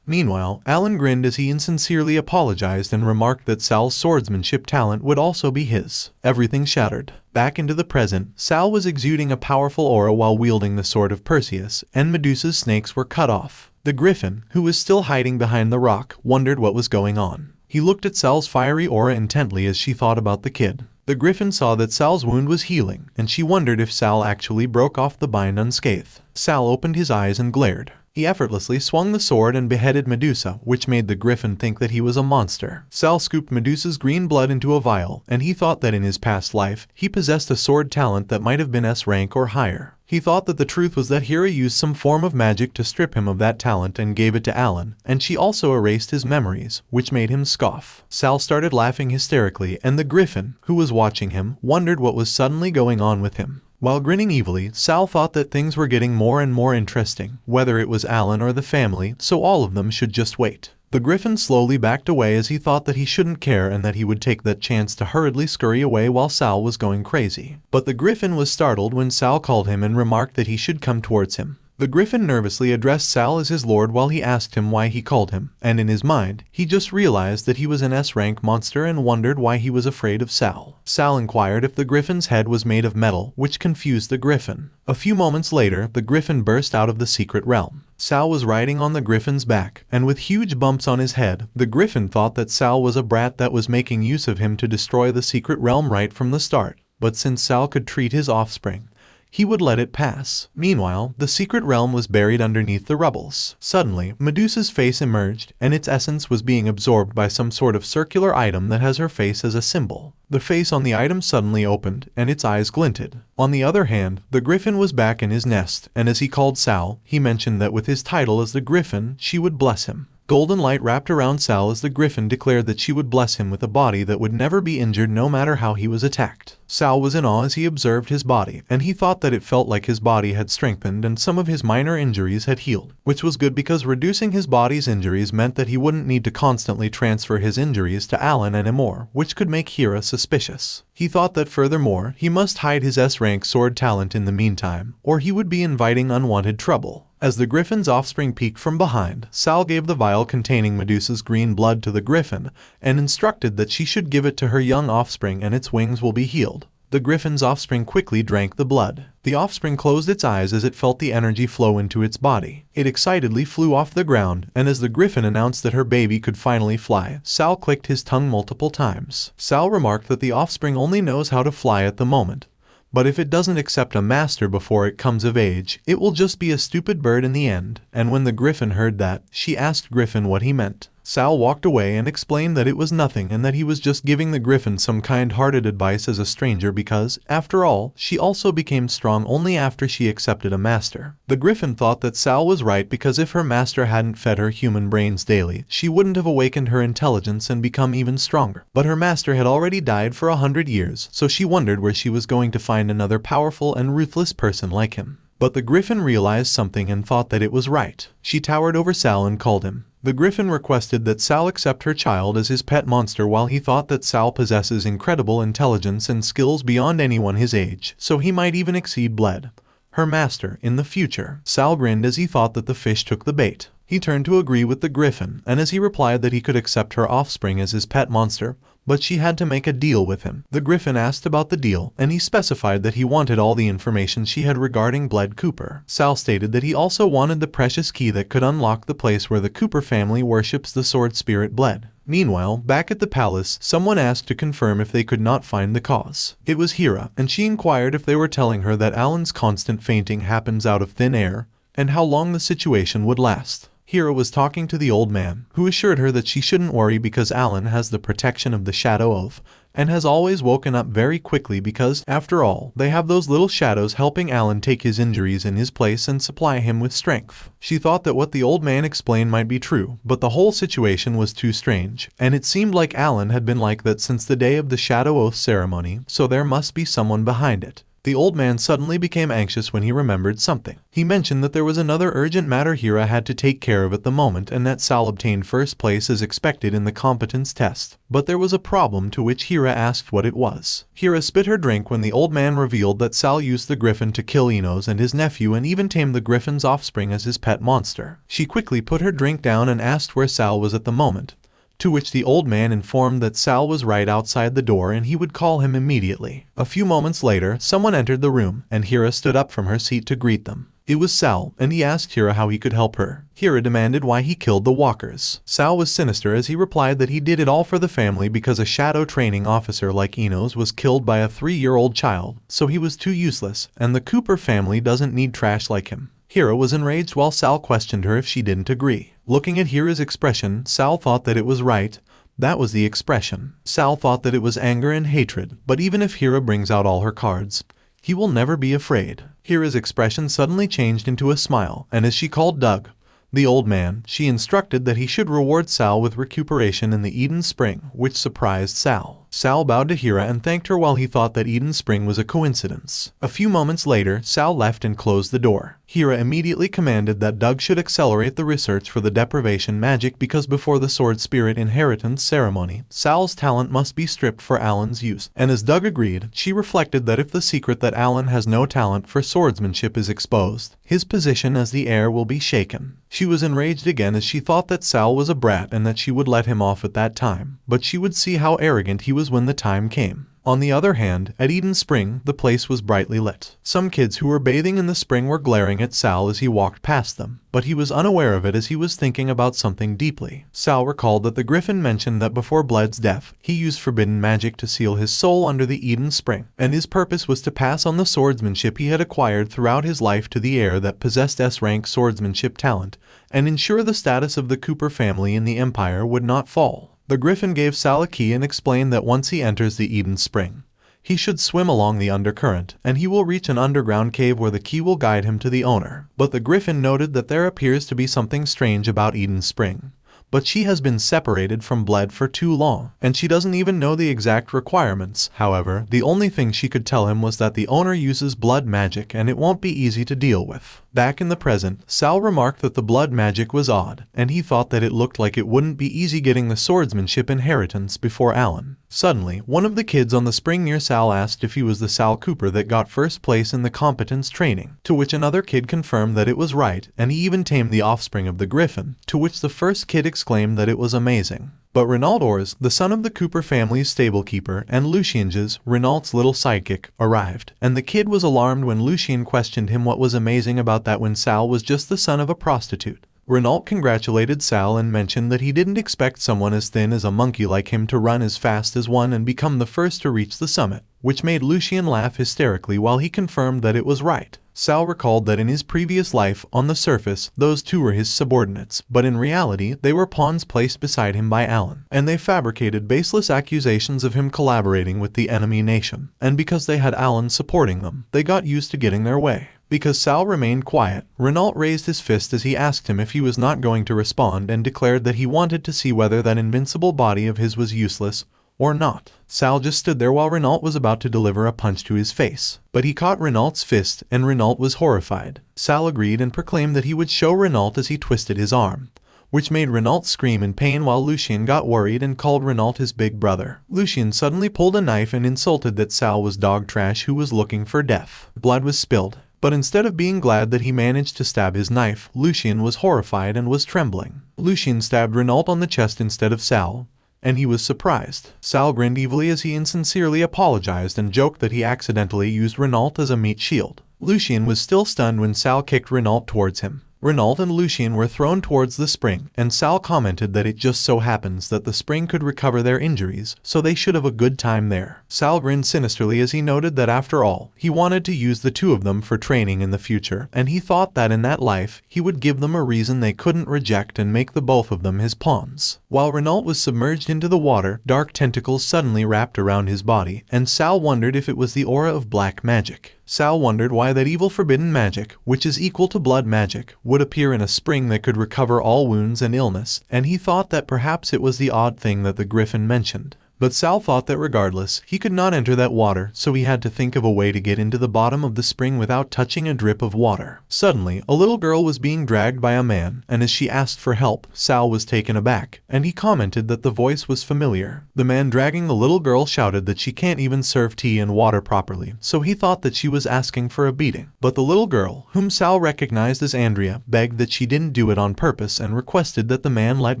Meanwhile, Alan grinned as he insincerely apologized and remarked that Sal's swordsmanship talent would also be his. Everything shattered. Back into the present, Sal was exuding a powerful aura while wielding the sword of Perseus, and Medusa's snakes were cut off. The griffin, who was still hiding behind the rock, wondered what was going on. He looked at Sal's fiery aura intently as she thought about the kid. The griffin saw that Sal's wound was healing, and she wondered if Sal actually broke off the bind unscathed. Sal opened his eyes and glared. He effortlessly swung the sword and beheaded Medusa, which made the griffin think that he was a monster. Sal scooped Medusa's green blood into a vial, and he thought that in his past life, he possessed a sword talent that might have been S rank or higher. He thought that the truth was that Hera used some form of magic to strip him of that talent and gave it to Alan, and she also erased his memories, which made him scoff. Sal started laughing hysterically, and the griffin, who was watching him, wondered what was suddenly going on with him. While grinning evilly, Sal thought that things were getting more and more interesting, whether it was Alan or the family, so all of them should just wait. The griffin slowly backed away as he thought that he shouldn't care and that he would take that chance to hurriedly scurry away while Sal was going crazy. But the griffin was startled when Sal called him and remarked that he should come towards him. The griffin nervously addressed Sal as his lord while he asked him why he called him, and in his mind, he just realized that he was an S-rank monster and wondered why he was afraid of Sal. Sal inquired if the griffin's head was made of metal, which confused the griffin. A few moments later, the griffin burst out of the secret realm. Sal was riding on the griffin's back, and with huge bumps on his head, the griffin thought that Sal was a brat that was making use of him to destroy the secret realm right from the start. But since Sal could treat his offspring, he would let it pass. Meanwhile, the secret realm was buried underneath the rubbles. Suddenly, Medusa's face emerged, and its essence was being absorbed by some sort of circular item that has her face as a symbol. The face on the item suddenly opened, and its eyes glinted. On the other hand, the griffin was back in his nest, and as he called Sal, he mentioned that with his title as the griffin, she would bless him. Golden light wrapped around Sal as the griffin declared that she would bless him with a body that would never be injured no matter how he was attacked. Sal was in awe as he observed his body, and he thought that it felt like his body had strengthened and some of his minor injuries had healed, which was good because reducing his body's injuries meant that he wouldn't need to constantly transfer his injuries to Alan anymore, which could make Hera suspicious. He thought that furthermore, he must hide his S-rank sword talent in the meantime, or he would be inviting unwanted trouble. As the griffin's offspring peeked from behind, Sal gave the vial containing Medusa's green blood to the griffin and instructed that she should give it to her young offspring and its wings will be healed. The griffin's offspring quickly drank the blood. The offspring closed its eyes as it felt the energy flow into its body. It excitedly flew off the ground, and as the griffin announced that her baby could finally fly, Sal clicked his tongue multiple times. Sal remarked that the offspring only knows how to fly at the moment, but if it doesn't accept a master before it comes of age, it will just be a stupid bird in the end. And when the griffin heard that, she asked Griffin what he meant. Sal walked away and explained that it was nothing and that he was just giving the griffin some kind-hearted advice as a stranger because, after all, she also became strong only after she accepted a master. The griffin thought that Sal was right because if her master hadn't fed her human brains daily, she wouldn't have awakened her intelligence and become even stronger. But her master had already died for 100 years, so she wondered where she was going to find another powerful and ruthless person like him. But the griffin realized something and thought that it was right. She towered over Sal and called him. The griffin requested that Sal accept her child as his pet monster while he thought that Sal possesses incredible intelligence and skills beyond anyone his age, so he might even exceed Bled, her master, in the future. Sal grinned as he thought that the fish took the bait. He turned to agree with the griffin, and as he replied that he could accept her offspring as his pet monster, but she had to make a deal with him. The griffin asked about the deal, and he specified that he wanted all the information she had regarding Bled Cooper. Sal stated that he also wanted the precious key that could unlock the place where the Cooper family worships the sword spirit Bled. Meanwhile, back at the palace, someone asked to confirm if they could not find the cause. It was Hira, and she inquired if they were telling her that Alan's constant fainting happens out of thin air, and how long the situation would last. Hira was talking to the old man, who assured her that she shouldn't worry because Alan has the protection of the Shadow Oath, and has always woken up very quickly because, after all, they have those little shadows helping Alan take his injuries in his place and supply him with strength. She thought that what the old man explained might be true, but the whole situation was too strange, and it seemed like Alan had been like that since the day of the Shadow Oath ceremony, so there must be someone behind it. The old man suddenly became anxious when he remembered something. He mentioned that there was another urgent matter Hira had to take care of at the moment and that Sal obtained first place as expected in the competence test. But there was a problem, to which Hira asked what it was. Hira spit her drink when the old man revealed that Sal used the griffin to kill Enos and his nephew and even tamed the griffin's offspring as his pet monster. She quickly put her drink down and asked where Sal was at the moment, to which the old man informed that Sal was right outside the door and he would call him immediately. A few moments later, someone entered the room, and Hira stood up from her seat to greet them. It was Sal, and he asked Hira how he could help her. Hira demanded why he killed the walkers. Sal was sinister as he replied that he did it all for the family because a shadow training officer like Enos was killed by a 3-year-old child, so he was too useless, and the Cooper family doesn't need trash like him. Hira was enraged while Sal questioned her if she didn't agree. Looking at Hira's expression, Sal thought that it was right. That was the expression. Sal thought that it was anger and hatred, but even if Hira brings out all her cards, he will never be afraid. Hira's expression suddenly changed into a smile, and as she called Doug, the old man, she instructed that he should reward Sal with recuperation in the Eden Spring, which surprised Sal. Sal bowed to Hira and thanked her while he thought that Eden Spring was a coincidence. A few moments later, Sal left and closed the door. Hira immediately commanded that Doug should accelerate the research for the deprivation magic because before the Sword Spirit inheritance ceremony, Sal's talent must be stripped for Alan's use. And as Doug agreed, she reflected that if the secret that Alan has no talent for swordsmanship is exposed, his position as the heir will be shaken. She was enraged again as she thought that Sal was a brat and that she would let him off at that time, but she would see how arrogant he was when the time came. On the other hand, at Eden Spring, the place was brightly lit. Some kids who were bathing in the spring were glaring at Sal as he walked past them, but he was unaware of it as he was thinking about something deeply. Sal recalled that the griffin mentioned that before Bled's death, he used forbidden magic to seal his soul under the Eden Spring, and his purpose was to pass on the swordsmanship he had acquired throughout his life to the heir that possessed S-rank swordsmanship talent, and ensure the status of the Cooper family in the Empire would not fall. The griffin gave Sal a key and explained that once he enters the Eden Spring, he should swim along the undercurrent, and he will reach an underground cave where the key will guide him to the owner. But the griffin noted that there appears to be something strange about Eden Spring. But she has been separated from Bled for too long, and she doesn't even know the exact requirements. However, the only thing she could tell him was that the owner uses blood magic and it won't be easy to deal with. Back in the present, Sal remarked that the blood magic was odd, and he thought that it looked like it wouldn't be easy getting the swordsmanship inheritance before Alan. Suddenly, one of the kids on the spring near Sal asked if he was the Sal Cooper that got first place in the competence training, to which another kid confirmed that it was right, and he even tamed the offspring of the griffin, to which the first kid exclaimed that it was amazing. But Renault Ors, the son of the Cooper family's stablekeeper, and Lucien's, Renault's little sidekick, arrived, and the kid was alarmed when Lucien questioned him what was amazing about that when Sal was just the son of a prostitute. Renault congratulated Sal and mentioned that he didn't expect someone as thin as a monkey like him to run as fast as one and become the first to reach the summit, which made Lucien laugh hysterically while he confirmed that it was right. Sal recalled that in his previous life, on the surface, those two were his subordinates, but in reality, they were pawns placed beside him by Alan, and they fabricated baseless accusations of him collaborating with the enemy nation, and because they had Alan supporting them, they got used to getting their way. Because Sal remained quiet, Renault raised his fist as he asked him if he was not going to respond and declared that he wanted to see whether that invincible body of his was useless or not. Sal just stood there while Renault was about to deliver a punch to his face, but he caught Renault's fist and Renault was horrified. Sal agreed and proclaimed that he would show Renault as he twisted his arm, which made Renault scream in pain while Lucien got worried and called Renault his big brother. Lucien suddenly pulled a knife and insulted that Sal was dog trash who was looking for death. Blood was spilled, but instead of being glad that he managed to stab his knife, Lucien was horrified and was trembling. Lucien stabbed Renault on the chest instead of Sal, and he was surprised. Sal grinned evilly as he insincerely apologized and joked that he accidentally used Renault as a meat shield. Lucien was still stunned when Sal kicked Renault towards him. Renault and Lucien were thrown towards the spring, and Sal commented that it just so happens that the spring could recover their injuries, so they should have a good time there. Sal grinned sinisterly as he noted that after all, he wanted to use the two of them for training in the future, and he thought that in that life, he would give them a reason they couldn't reject and make the both of them his pawns. While Renault was submerged into the water, dark tentacles suddenly wrapped around his body, and Sal wondered if it was the aura of black magic. Sal wondered why that evil forbidden magic, which is equal to blood magic, would appear in a spring that could recover all wounds and illness, and he thought that perhaps it was the odd thing that the griffin mentioned. But Sal thought that regardless, he could not enter that water, so he had to think of a way to get into the bottom of the spring without touching a drip of water. Suddenly, a little girl was being dragged by a man, and as she asked for help, Sal was taken aback, and he commented that the voice was familiar. The man dragging the little girl shouted that she can't even serve tea and water properly, so he thought that she was asking for a beating. But the little girl, whom Sal recognized as Andrea, begged that she didn't do it on purpose and requested that the man let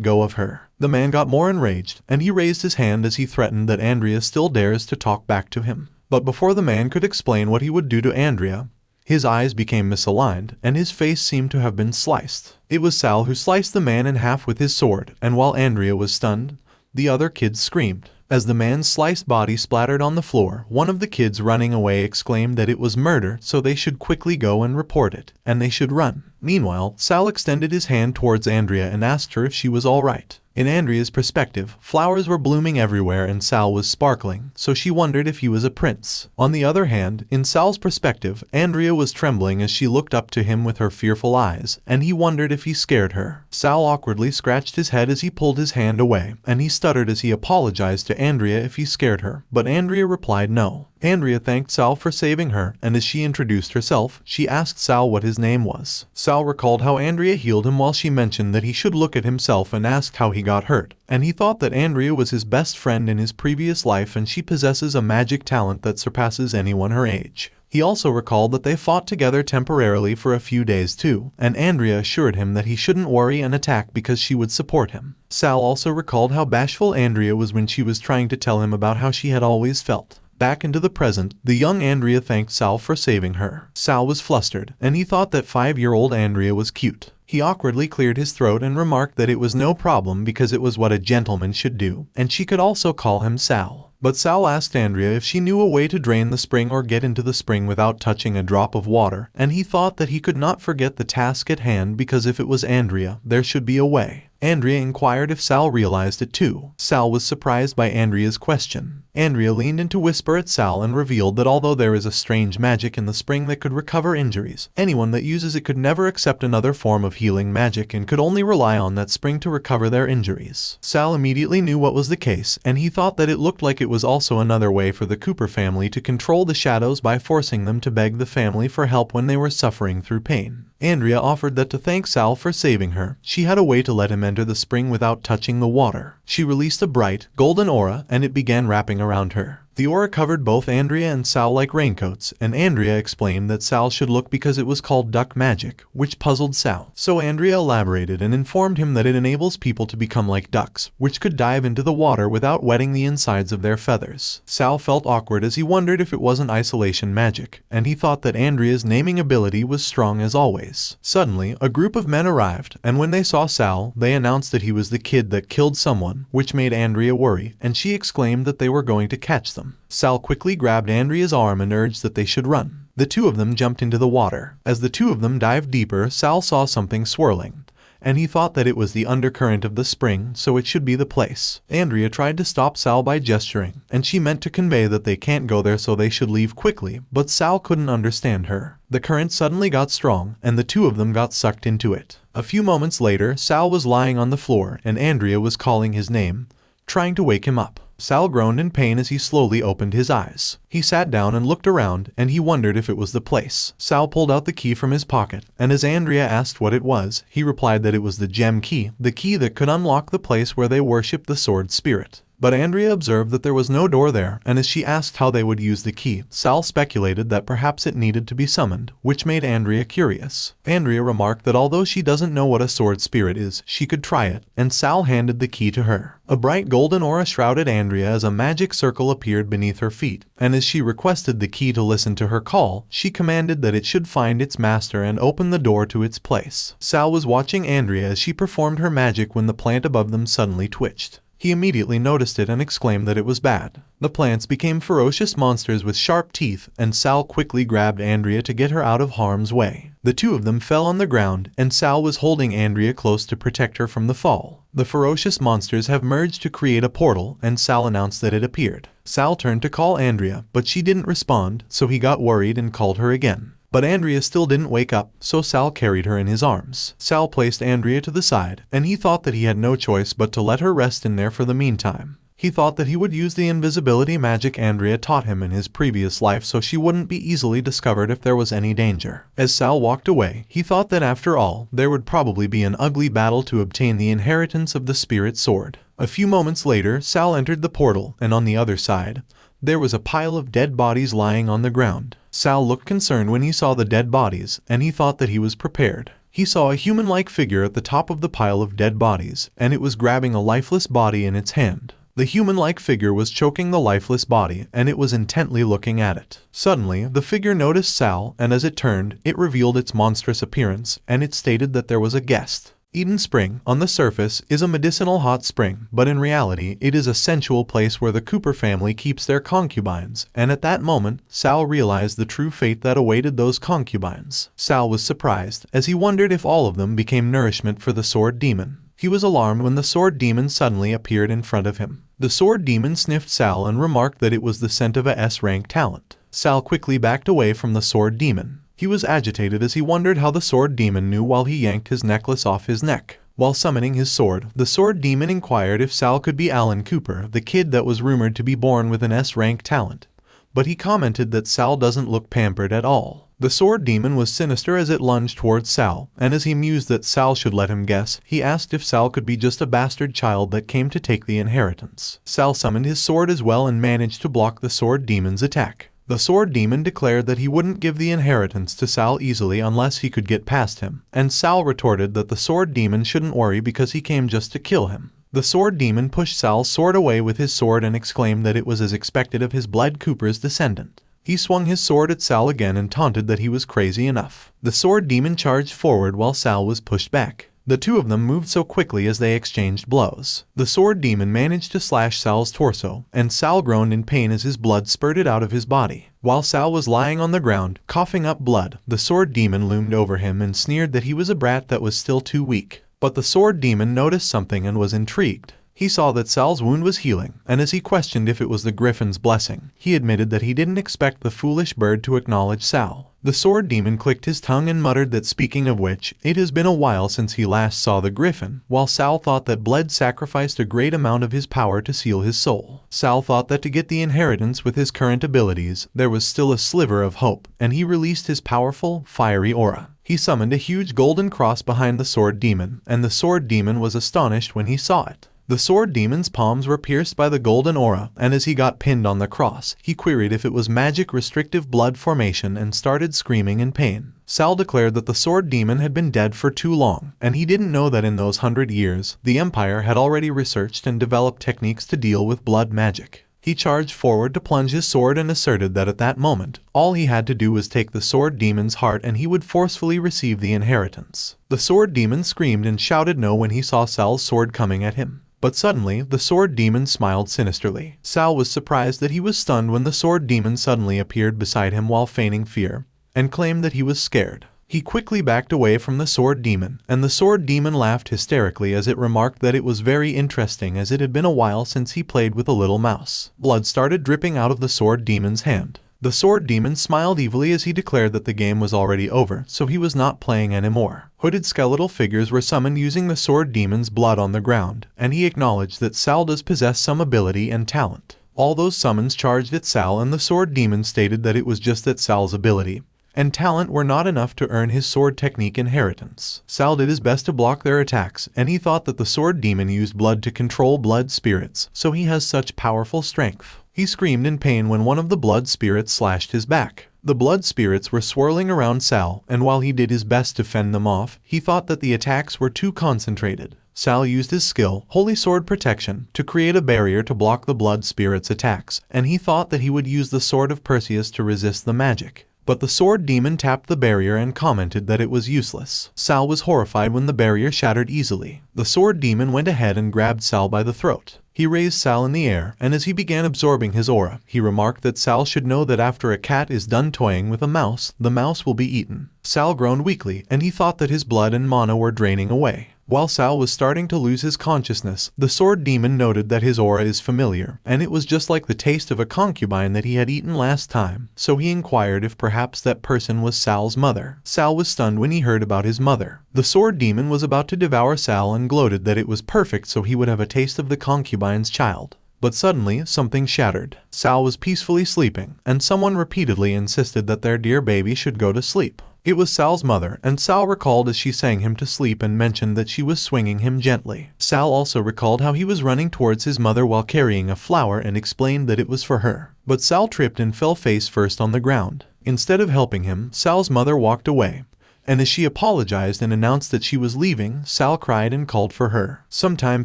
go of her. The man got more enraged, and he raised his hand as he threatened that Andrea still dares to talk back to him. But before the man could explain what he would do to Andrea, his eyes became misaligned, and his face seemed to have been sliced. It was Sal who sliced the man in half with his sword, and while Andrea was stunned, the other kids screamed. As the man's sliced body splattered on the floor, one of the kids running away exclaimed that it was murder, so they should quickly go and report it, and they should run. Meanwhile, Sal extended his hand towards Andrea and asked her if she was all right. In Andrea's perspective, flowers were blooming everywhere and Sal was sparkling, so she wondered if he was a prince. On the other hand, in Sal's perspective, Andrea was trembling as she looked up to him with her fearful eyes, and he wondered if he scared her. Sal awkwardly scratched his head as he pulled his hand away, and he stuttered as he apologized to Andrea if he scared her, but Andrea replied no. Andrea thanked Sal for saving her, and as she introduced herself, she asked Sal what his name was. Sal recalled how Andrea healed him while she mentioned that he should look at himself and asked how he got hurt, and he thought that Andrea was his best friend in his previous life and she possesses a magic talent that surpasses anyone her age. He also recalled that they fought together temporarily for a few days too, and Andrea assured him that he shouldn't worry and attack because she would support him. Sal also recalled how bashful Andrea was when she was trying to tell him about how she had always felt. Back into the present, the young Andrea thanked Sal for saving her. Sal was flustered, and he thought that 5-year-old Andrea was cute. He awkwardly cleared his throat and remarked that it was no problem because it was what a gentleman should do, and she could also call him Sal. But Sal asked Andrea if she knew a way to drain the spring or get into the spring without touching a drop of water, and he thought that he could not forget the task at hand because if it was Andrea, there should be a way. Andrea inquired if Sal realized it too. Sal was surprised by Andrea's question. Andrea leaned in to whisper at Sal and revealed that although there is a strange magic in the spring that could recover injuries, anyone that uses it could never accept another form of healing magic and could only rely on that spring to recover their injuries. Sal immediately knew what was the case, and he thought that it looked like it was also another way for the Cooper family to control the shadows by forcing them to beg the family for help when they were suffering through pain. Andrea offered that to thank Sal for saving her, she had a way to let him enter the spring without touching the water. She released a bright, golden aura, and it began wrapping around her. The aura covered both Andrea and Sal like raincoats, and Andrea explained that Sal should look because it was called duck magic, which puzzled Sal. So Andrea elaborated and informed him that it enables people to become like ducks, which could dive into the water without wetting the insides of their feathers. Sal felt awkward as he wondered if it wasn't isolation magic, and he thought that Andrea's naming ability was strong as always. Suddenly, a group of men arrived, and when they saw Sal, they announced that he was the kid that killed someone, which made Andrea worry, and she exclaimed that they were going to catch them. Sal quickly grabbed Andrea's arm and urged that they should run. The two of them jumped into the water. As the two of them dived deeper, Sal saw something swirling, and he thought that it was the undercurrent of the spring, so it should be the place. Andrea tried to stop Sal by gesturing, and she meant to convey that they can't go there so they should leave quickly, but Sal couldn't understand her. The current suddenly got strong, and the two of them got sucked into it. A few moments later, Sal was lying on the floor, and Andrea was calling his name, trying to wake him up. Sal groaned in pain as he slowly opened his eyes. He sat down and looked around, and he wondered if it was the place. Sal pulled out the key from his pocket, and as Andrea asked what it was, he replied that it was the gem key, the key that could unlock the place where they worshipped the sword spirit. But Andrea observed that there was no door there, and as she asked how they would use the key, Sal speculated that perhaps it needed to be summoned, which made Andrea curious. Andrea remarked that although she doesn't know what a sword spirit is, she could try it, and Sal handed the key to her. A bright golden aura shrouded Andrea as a magic circle appeared beneath her feet, and as she requested the key to listen to her call, she commanded that it should find its master and open the door to its place. Sal was watching Andrea as she performed her magic when the plant above them suddenly twitched. He immediately noticed it and exclaimed that it was bad. The plants became ferocious monsters with sharp teeth, and Sal quickly grabbed Andrea to get her out of harm's way. The two of them fell on the ground, and Sal was holding Andrea close to protect her from the fall. The ferocious monsters have merged to create a portal, and Sal announced that it appeared. Sal turned to call Andrea, but she didn't respond, so he got worried and called her again. But Andrea still didn't wake up, so Sal carried her in his arms. Sal placed Andrea to the side, and he thought that he had no choice but to let her rest in there for the meantime. He thought that he would use the invisibility magic Andrea taught him in his previous life so she wouldn't be easily discovered if there was any danger. As Sal walked away, he thought that after all, there would probably be an ugly battle to obtain the inheritance of the spirit sword. A few moments later, Sal entered the portal, and on the other side, there was a pile of dead bodies lying on the ground. Sal looked concerned when he saw the dead bodies, and he thought that he was prepared. He saw a human-like figure at the top of the pile of dead bodies, and it was grabbing a lifeless body in its hand. The human-like figure was choking the lifeless body, and it was intently looking at it. Suddenly, the figure noticed Sal, and as it turned, it revealed its monstrous appearance, and it stated that there was a guest. Eden Spring, on the surface, is a medicinal hot spring, but in reality, it is a sensual place where the Cooper family keeps their concubines, and at that moment, Sal realized the true fate that awaited those concubines. Sal was surprised, as he wondered if all of them became nourishment for the sword demon. He was alarmed when the sword demon suddenly appeared in front of him. The sword demon sniffed Sal and remarked that it was the scent of a S-rank talent. Sal quickly backed away from the sword demon. He was agitated as he wondered how the sword demon knew while he yanked his necklace off his neck. While summoning his sword, the sword demon inquired if Sal could be Alan Cooper, the kid that was rumored to be born with an S-rank talent. But he commented that Sal doesn't look pampered at all. The sword demon was sinister as it lunged towards Sal, and as he mused that Sal should let him guess, he asked if Sal could be just a bastard child that came to take the inheritance. Sal summoned his sword as well and managed to block the sword demon's attack. The sword demon declared that he wouldn't give the inheritance to Sal easily unless he could get past him, and Sal retorted that the sword demon shouldn't worry because he came just to kill him. The sword demon pushed Sal's sword away with his sword and exclaimed that it was as expected of his blood Cooper's descendant. He swung his sword at Sal again and taunted that he was crazy enough. The sword demon charged forward while Sal was pushed back. The two of them moved so quickly as they exchanged blows. The sword demon managed to slash Sal's torso, and Sal groaned in pain as his blood spurted out of his body. While Sal was lying on the ground, coughing up blood, the sword demon loomed over him and sneered that he was a brat that was still too weak. But the sword demon noticed something and was intrigued. He saw that Sal's wound was healing, and as he questioned if it was the griffin's blessing, he admitted that he didn't expect the foolish bird to acknowledge Sal. The sword demon clicked his tongue and muttered that speaking of which, it has been a while since he last saw the griffin, while Sal thought that blood sacrificed a great amount of his power to seal his soul. Sal thought that to get the inheritance with his current abilities, there was still a sliver of hope, and he released his powerful, fiery aura. He summoned a huge golden cross behind the sword demon, and the sword demon was astonished when he saw it. The sword demon's palms were pierced by the golden aura, and as he got pinned on the cross, he queried if it was magic restrictive blood formation and started screaming in pain. Sal declared that the sword demon had been dead for too long, and he didn't know that in those 100 years, the Empire had already researched and developed techniques to deal with blood magic. He charged forward to plunge his sword and asserted that at that moment, all he had to do was take the sword demon's heart and he would forcefully receive the inheritance. The sword demon screamed and shouted no when he saw Sal's sword coming at him. But suddenly, the sword demon smiled sinisterly. Sal was surprised that he was stunned when the sword demon suddenly appeared beside him while feigning fear, and claimed that he was scared. He quickly backed away from the sword demon, and the sword demon laughed hysterically as it remarked that it was very interesting as it had been a while since he played with a little mouse. Blood started dripping out of the sword demon's hand. The sword demon smiled evilly as he declared that the game was already over, so he was not playing anymore. Hooded skeletal figures were summoned using the sword demon's blood on the ground, and he acknowledged that Sal does possess some ability and talent. All those summons charged at Sal, and the sword demon stated that it was just at Sal's ability, and talent were not enough to earn his sword technique inheritance. Sal did his best to block their attacks, and he thought that the sword demon used blood to control blood spirits, so he has such powerful strength. He screamed in pain when one of the blood spirits slashed his back. The blood spirits were swirling around Sal, and while he did his best to fend them off, he thought that the attacks were too concentrated. Sal used his skill, Holy Sword Protection, to create a barrier to block the blood spirit's attacks, and he thought that he would use the Sword of Perseus to resist the magic. But the sword demon tapped the barrier and commented that it was useless. Sal was horrified when the barrier shattered easily. The sword demon went ahead and grabbed Sal by the throat. He raised Sal in the air, and as he began absorbing his aura, he remarked that Sal should know that after a cat is done toying with a mouse, the mouse will be eaten. Sal groaned weakly, and he thought that his blood and mana were draining away. While Sal was starting to lose his consciousness, the sword demon noted that his aura is familiar, and it was just like the taste of a concubine that he had eaten last time, so he inquired if perhaps that person was Sal's mother. Sal was stunned when he heard about his mother. The sword demon was about to devour Sal and gloated that it was perfect so he would have a taste of the concubine's child. But suddenly, something shattered. Sal was peacefully sleeping, and someone repeatedly insisted that their dear baby should go to sleep. It was Sal's mother, and Sal recalled as she sang him to sleep and mentioned that she was swinging him gently. Sal also recalled how he was running towards his mother while carrying a flower and explained that it was for her. But Sal tripped and fell face first on the ground. Instead of helping him, Sal's mother walked away. And as she apologized and announced that she was leaving, Sal cried and called for her. Some time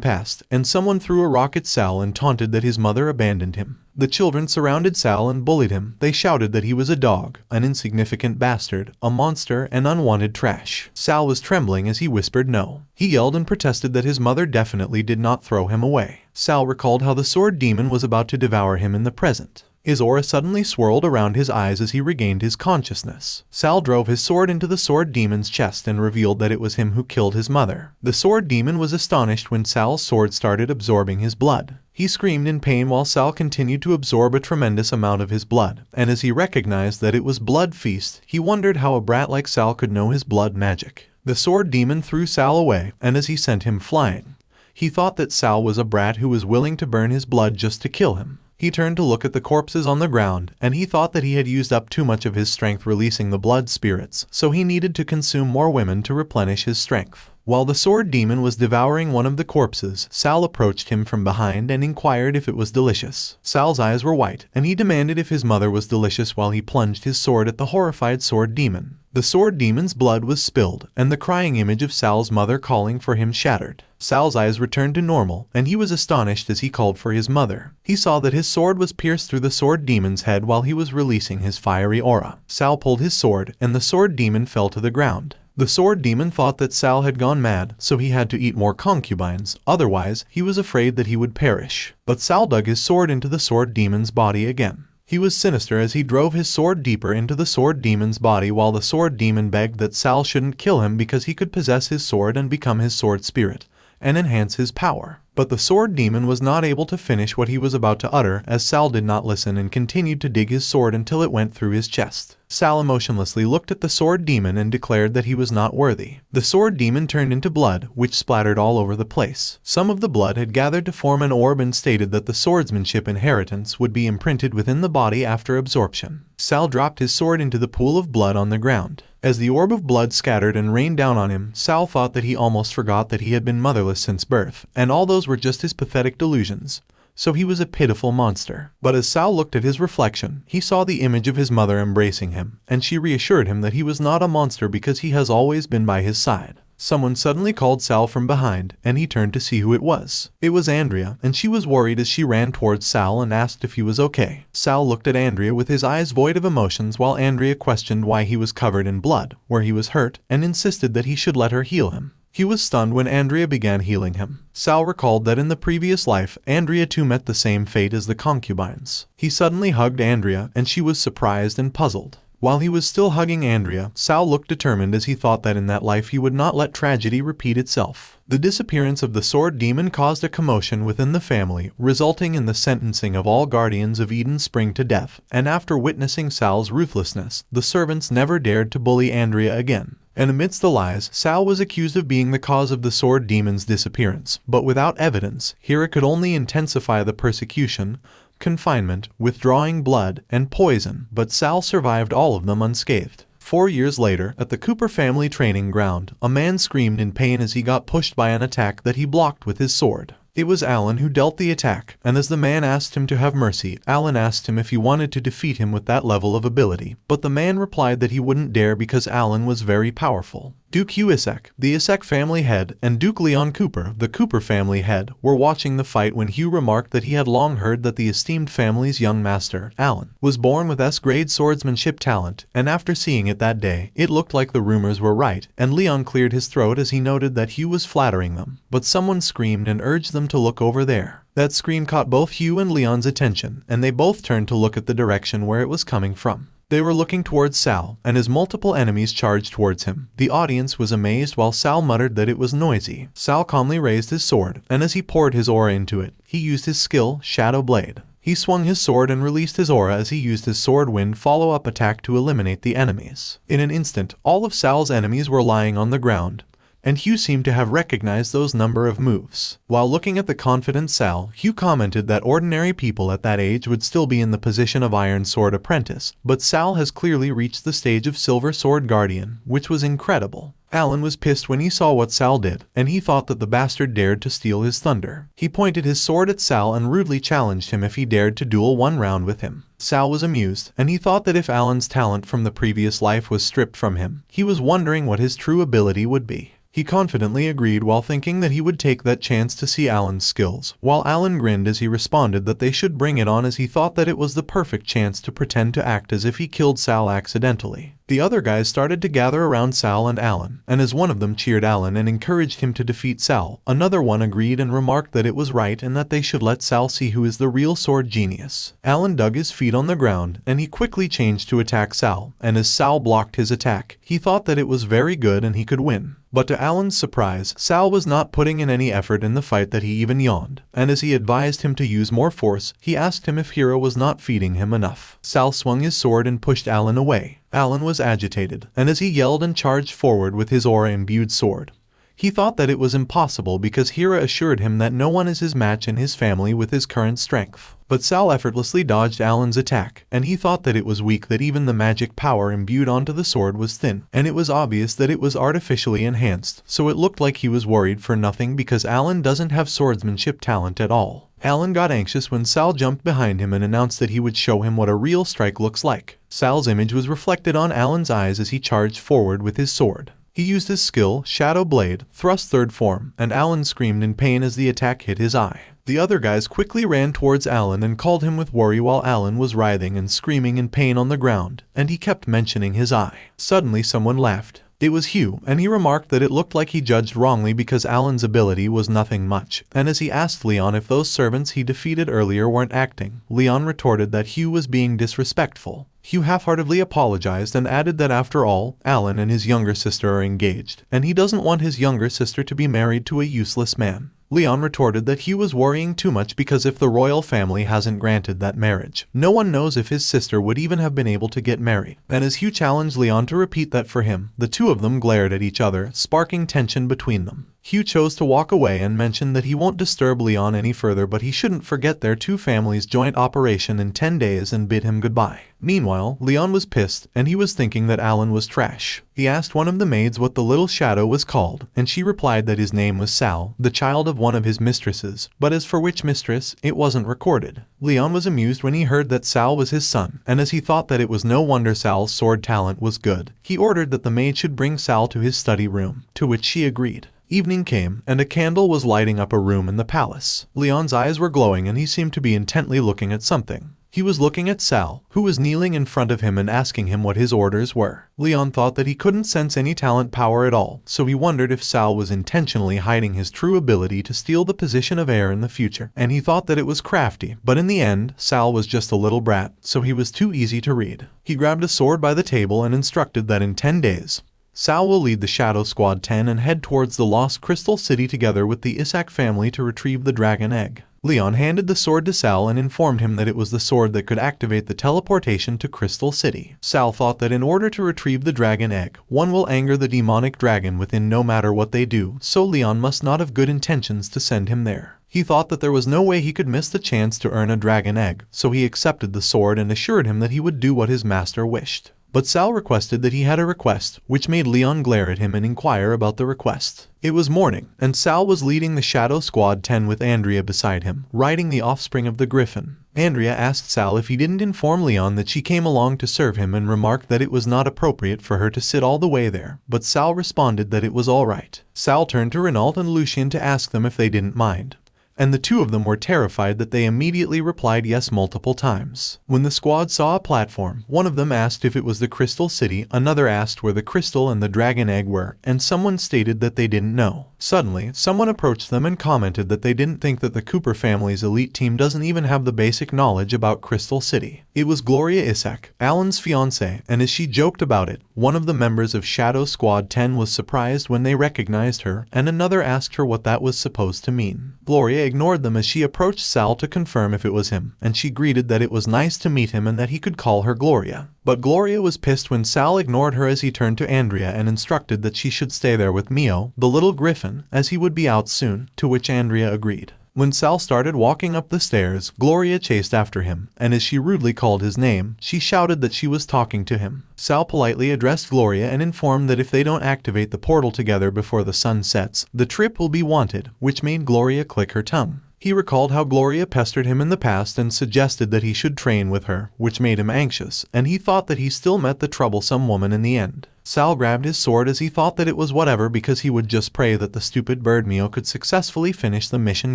passed, and someone threw a rock at Sal and taunted that his mother abandoned him. The children surrounded Sal and bullied him. They shouted that he was a dog, an insignificant bastard, a monster, and unwanted trash. Sal was trembling as he whispered no. He yelled and protested that his mother definitely did not throw him away. Sal recalled how the sword demon was about to devour him in the present. His aura suddenly swirled around his eyes as he regained his consciousness. Sal drove his sword into the sword demon's chest and revealed that it was him who killed his mother. The sword demon was astonished when Sal's sword started absorbing his blood. He screamed in pain while Sal continued to absorb a tremendous amount of his blood, and as he recognized that it was Blood Feast, he wondered how a brat like Sal could know his blood magic. The sword demon threw Sal away, and as he sent him flying, he thought that Sal was a brat who was willing to burn his blood just to kill him. He turned to look at the corpses on the ground, and he thought that he had used up too much of his strength releasing the blood spirits, so he needed to consume more women to replenish his strength. While the sword demon was devouring one of the corpses, Sal approached him from behind and inquired if it was delicious. Sal's eyes were white, and he demanded if his mother was delicious while he plunged his sword at the horrified sword demon. The sword demon's blood was spilled, and the crying image of Sal's mother calling for him shattered. Sal's eyes returned to normal, and he was astonished as he called for his mother. He saw that his sword was pierced through the sword demon's head while he was releasing his fiery aura. Sal pulled his sword, and the sword demon fell to the ground. The sword demon thought that Sal had gone mad, so he had to eat more concubines, otherwise he was afraid that he would perish. But Sal dug his sword into the sword demon's body again. He was sinister as he drove his sword deeper into the sword demon's body while the sword demon begged that Sal shouldn't kill him because he could possess his sword and become his sword spirit, and enhance his power. But the sword demon was not able to finish what he was about to utter as Sal did not listen and continued to dig his sword until it went through his chest. Sal emotionlessly looked at the sword demon and declared that he was not worthy. The sword demon turned into blood, which splattered all over the place. Some of the blood had gathered to form an orb and stated that the swordsmanship inheritance would be imprinted within the body after absorption. Sal dropped his sword into the pool of blood on the ground. As the orb of blood scattered and rained down on him, Sal thought that he almost forgot that he had been motherless since birth, and all those were just his pathetic delusions. So he was a pitiful monster. But as Sal looked at his reflection, he saw the image of his mother embracing him, and she reassured him that he was not a monster because he has always been by his side. Someone suddenly called Sal from behind, and he turned to see who it was. It was Andrea, and she was worried as she ran towards Sal and asked if he was okay. Sal looked at Andrea with his eyes void of emotions while Andrea questioned why he was covered in blood, where he was hurt, and insisted that he should let her heal him. He was stunned when Andrea began healing him. Sal recalled that in the previous life, Andrea too met the same fate as the concubines. He suddenly hugged Andrea, and she was surprised and puzzled. While he was still hugging Andrea, Sal looked determined as he thought that in that life he would not let tragedy repeat itself. The disappearance of the sword demon caused a commotion within the family, resulting in the sentencing of all guardians of Eden Spring to death, and after witnessing Sal's ruthlessness, the servants never dared to bully Andrea again. And amidst the lies, Sal was accused of being the cause of the sword demon's disappearance, but without evidence, Hera could only intensify the persecution, confinement, withdrawing blood, and poison, but Sal survived all of them unscathed. 4 years later, at the Cooper family training ground, a man screamed in pain as he got pushed by an attack that he blocked with his sword. It was Alan who dealt the attack, and as the man asked him to have mercy, Alan asked him if he wanted to defeat him with that level of ability, but the man replied that he wouldn't dare because Alan was very powerful. Duke Hugh Isaac, the Isaac family head, and Duke Leon Cooper, the Cooper family head, were watching the fight when Hugh remarked that he had long heard that the esteemed family's young master, Alan, was born with S-grade swordsmanship talent, and after seeing it that day, it looked like the rumors were right, and Leon cleared his throat as he noted that Hugh was flattering them. But someone screamed and urged them to look over there. That scream caught both Hugh and Leon's attention, and they both turned to look at the direction where it was coming from. They were looking towards Sal, and as multiple enemies charged towards him, the audience was amazed while Sal muttered that it was noisy. Sal calmly raised his sword, and as he poured his aura into it, he used his skill, Shadow Blade. He swung his sword and released his aura as he used his sword wind follow-up attack to eliminate the enemies. In an instant, all of Sal's enemies were lying on the ground, and Hugh seemed to have recognized those number of moves. While looking at the confident Sal, Hugh commented that ordinary people at that age would still be in the position of Iron Sword Apprentice, but Sal has clearly reached the stage of Silver Sword Guardian, which was incredible. Alan was pissed when he saw what Sal did, and he thought that the bastard dared to steal his thunder. He pointed his sword at Sal and rudely challenged him if he dared to duel one round with him. Sal was amused, and he thought that if Alan's talent from the previous life was stripped from him, he was wondering what his true ability would be. He confidently agreed while thinking that he would take that chance to see Alan's skills, while Alan grinned as he responded that they should bring it on as he thought that it was the perfect chance to pretend to act as if he killed Sal accidentally. The other guys started to gather around Sal and Alan, and as one of them cheered Alan and encouraged him to defeat Sal, another one agreed and remarked that it was right and that they should let Sal see who is the real sword genius. Alan dug his feet on the ground, and he quickly changed to attack Sal, and as Sal blocked his attack, he thought that it was very good and he could win. But to Alan's surprise, Sal was not putting in any effort in the fight that he even yawned, and as he advised him to use more force, he asked him if Hero was not feeding him enough. Sal swung his sword and pushed Alan away. Alan was agitated, and as he yelled and charged forward with his aura-imbued sword, he thought that it was impossible because Hera assured him that no one is his match in his family with his current strength. But Sal effortlessly dodged Alan's attack, and he thought that it was weak that even the magic power imbued onto the sword was thin, and it was obvious that it was artificially enhanced, so it looked like he was worried for nothing because Alan doesn't have swordsmanship talent at all. Alan got anxious when Sal jumped behind him and announced that he would show him what a real strike looks like. Sal's image was reflected on Alan's eyes as he charged forward with his sword. He used his skill, Shadow Blade, thrust third form, and Alan screamed in pain as the attack hit his eye. The other guys quickly ran towards Alan and called him with worry while Alan was writhing and screaming in pain on the ground, and he kept mentioning his eye. Suddenly someone laughed. It was Hugh, and he remarked that it looked like he judged wrongly because Alan's ability was nothing much, and as he asked Leon if those servants he defeated earlier weren't acting, Leon retorted that Hugh was being disrespectful. Hugh half-heartedly apologized and added that after all, Alan and his younger sister are engaged, and he doesn't want his younger sister to be married to a useless man. Leon retorted that Hugh was worrying too much because if the royal family hasn't granted that marriage, no one knows if his sister would even have been able to get married. And as Hugh challenged Leon to repeat that for him, the two of them glared at each other, sparking tension between them. Hugh chose to walk away and mentioned that he won't disturb Leon any further, but he shouldn't forget their two families' joint operation in 10 days and bid him goodbye. Meanwhile, Leon was pissed, and he was thinking that Alan was trash. He asked one of the maids what the little shadow was called, and she replied that his name was Sal, the child of one of his mistresses, but as for which mistress, it wasn't recorded. Leon was amused when he heard that Sal was his son, and as he thought that it was no wonder Sal's sword talent was good, he ordered that the maid should bring Sal to his study room, to which she agreed. Evening came, and a candle was lighting up a room in the palace. Leon's eyes were glowing and he seemed to be intently looking at something. He was looking at Sal, who was kneeling in front of him and asking him what his orders were. Leon thought that he couldn't sense any talent power at all, so he wondered if Sal was intentionally hiding his true ability to steal the position of heir in the future, and he thought that it was crafty, but in the end, Sal was just a little brat, so he was too easy to read. He grabbed a sword by the table and instructed that in 10 days, Sal will lead the Shadow Squad 10 and head towards the Lost Crystal City together with the Isaac family to retrieve the dragon egg. Leon handed the sword to Sal and informed him that it was the sword that could activate the teleportation to Crystal City. Sal thought that in order to retrieve the dragon egg, one will anger the demonic dragon within no matter what they do, so Leon must not have good intentions to send him there. He thought that there was no way he could miss the chance to earn a dragon egg, so he accepted the sword and assured him that he would do what his master wished. but Sal requested that he had a request, which made Leon glare at him and inquire about the request. It was morning, and Sal was leading the Shadow Squad 10 with Andrea beside him, riding the offspring of the griffin. Andrea asked Sal if he didn't inform Leon that she came along to serve him and remarked that it was not appropriate for her to sit all the way there, but Sal responded that it was alright. Sal turned to Renault and Lucien to ask them if they didn't mind, and the two of them were terrified that they immediately replied yes multiple times. When the squad saw a platform, one of them asked if it was the Crystal City, another asked where the crystal and the dragon egg were, and someone stated that they didn't know. Suddenly, someone approached them and commented that they didn't think that the Cooper family's elite team doesn't even have the basic knowledge about Crystal City. It was Gloria Isaac, Alan's fiancée, and as she joked about it, one of the members of Shadow Squad 10 was surprised when they recognized her, and another asked her what that was supposed to mean. Gloria ignored them as she approached Sal to confirm if it was him, and she greeted that it was nice to meet him and that he could call her Gloria. But Gloria was pissed when Sal ignored her as he turned to Andrea and instructed that she should stay there with Mio, the little griffin, as he would be out soon, to which Andrea agreed. When Sal started walking up the stairs, Gloria chased after him, and as she rudely called his name, she shouted that she was talking to him. Sal politely addressed Gloria and informed that if they don't activate the portal together before the sun sets, the trip will be wanted, which made Gloria click her tongue. He recalled how Gloria pestered him in the past and suggested that he should train with her, which made him anxious, and he thought that he still met the troublesome woman in the end. Sal grabbed his sword as he thought that it was whatever because he would just pray that the stupid bird Mio could successfully finish the mission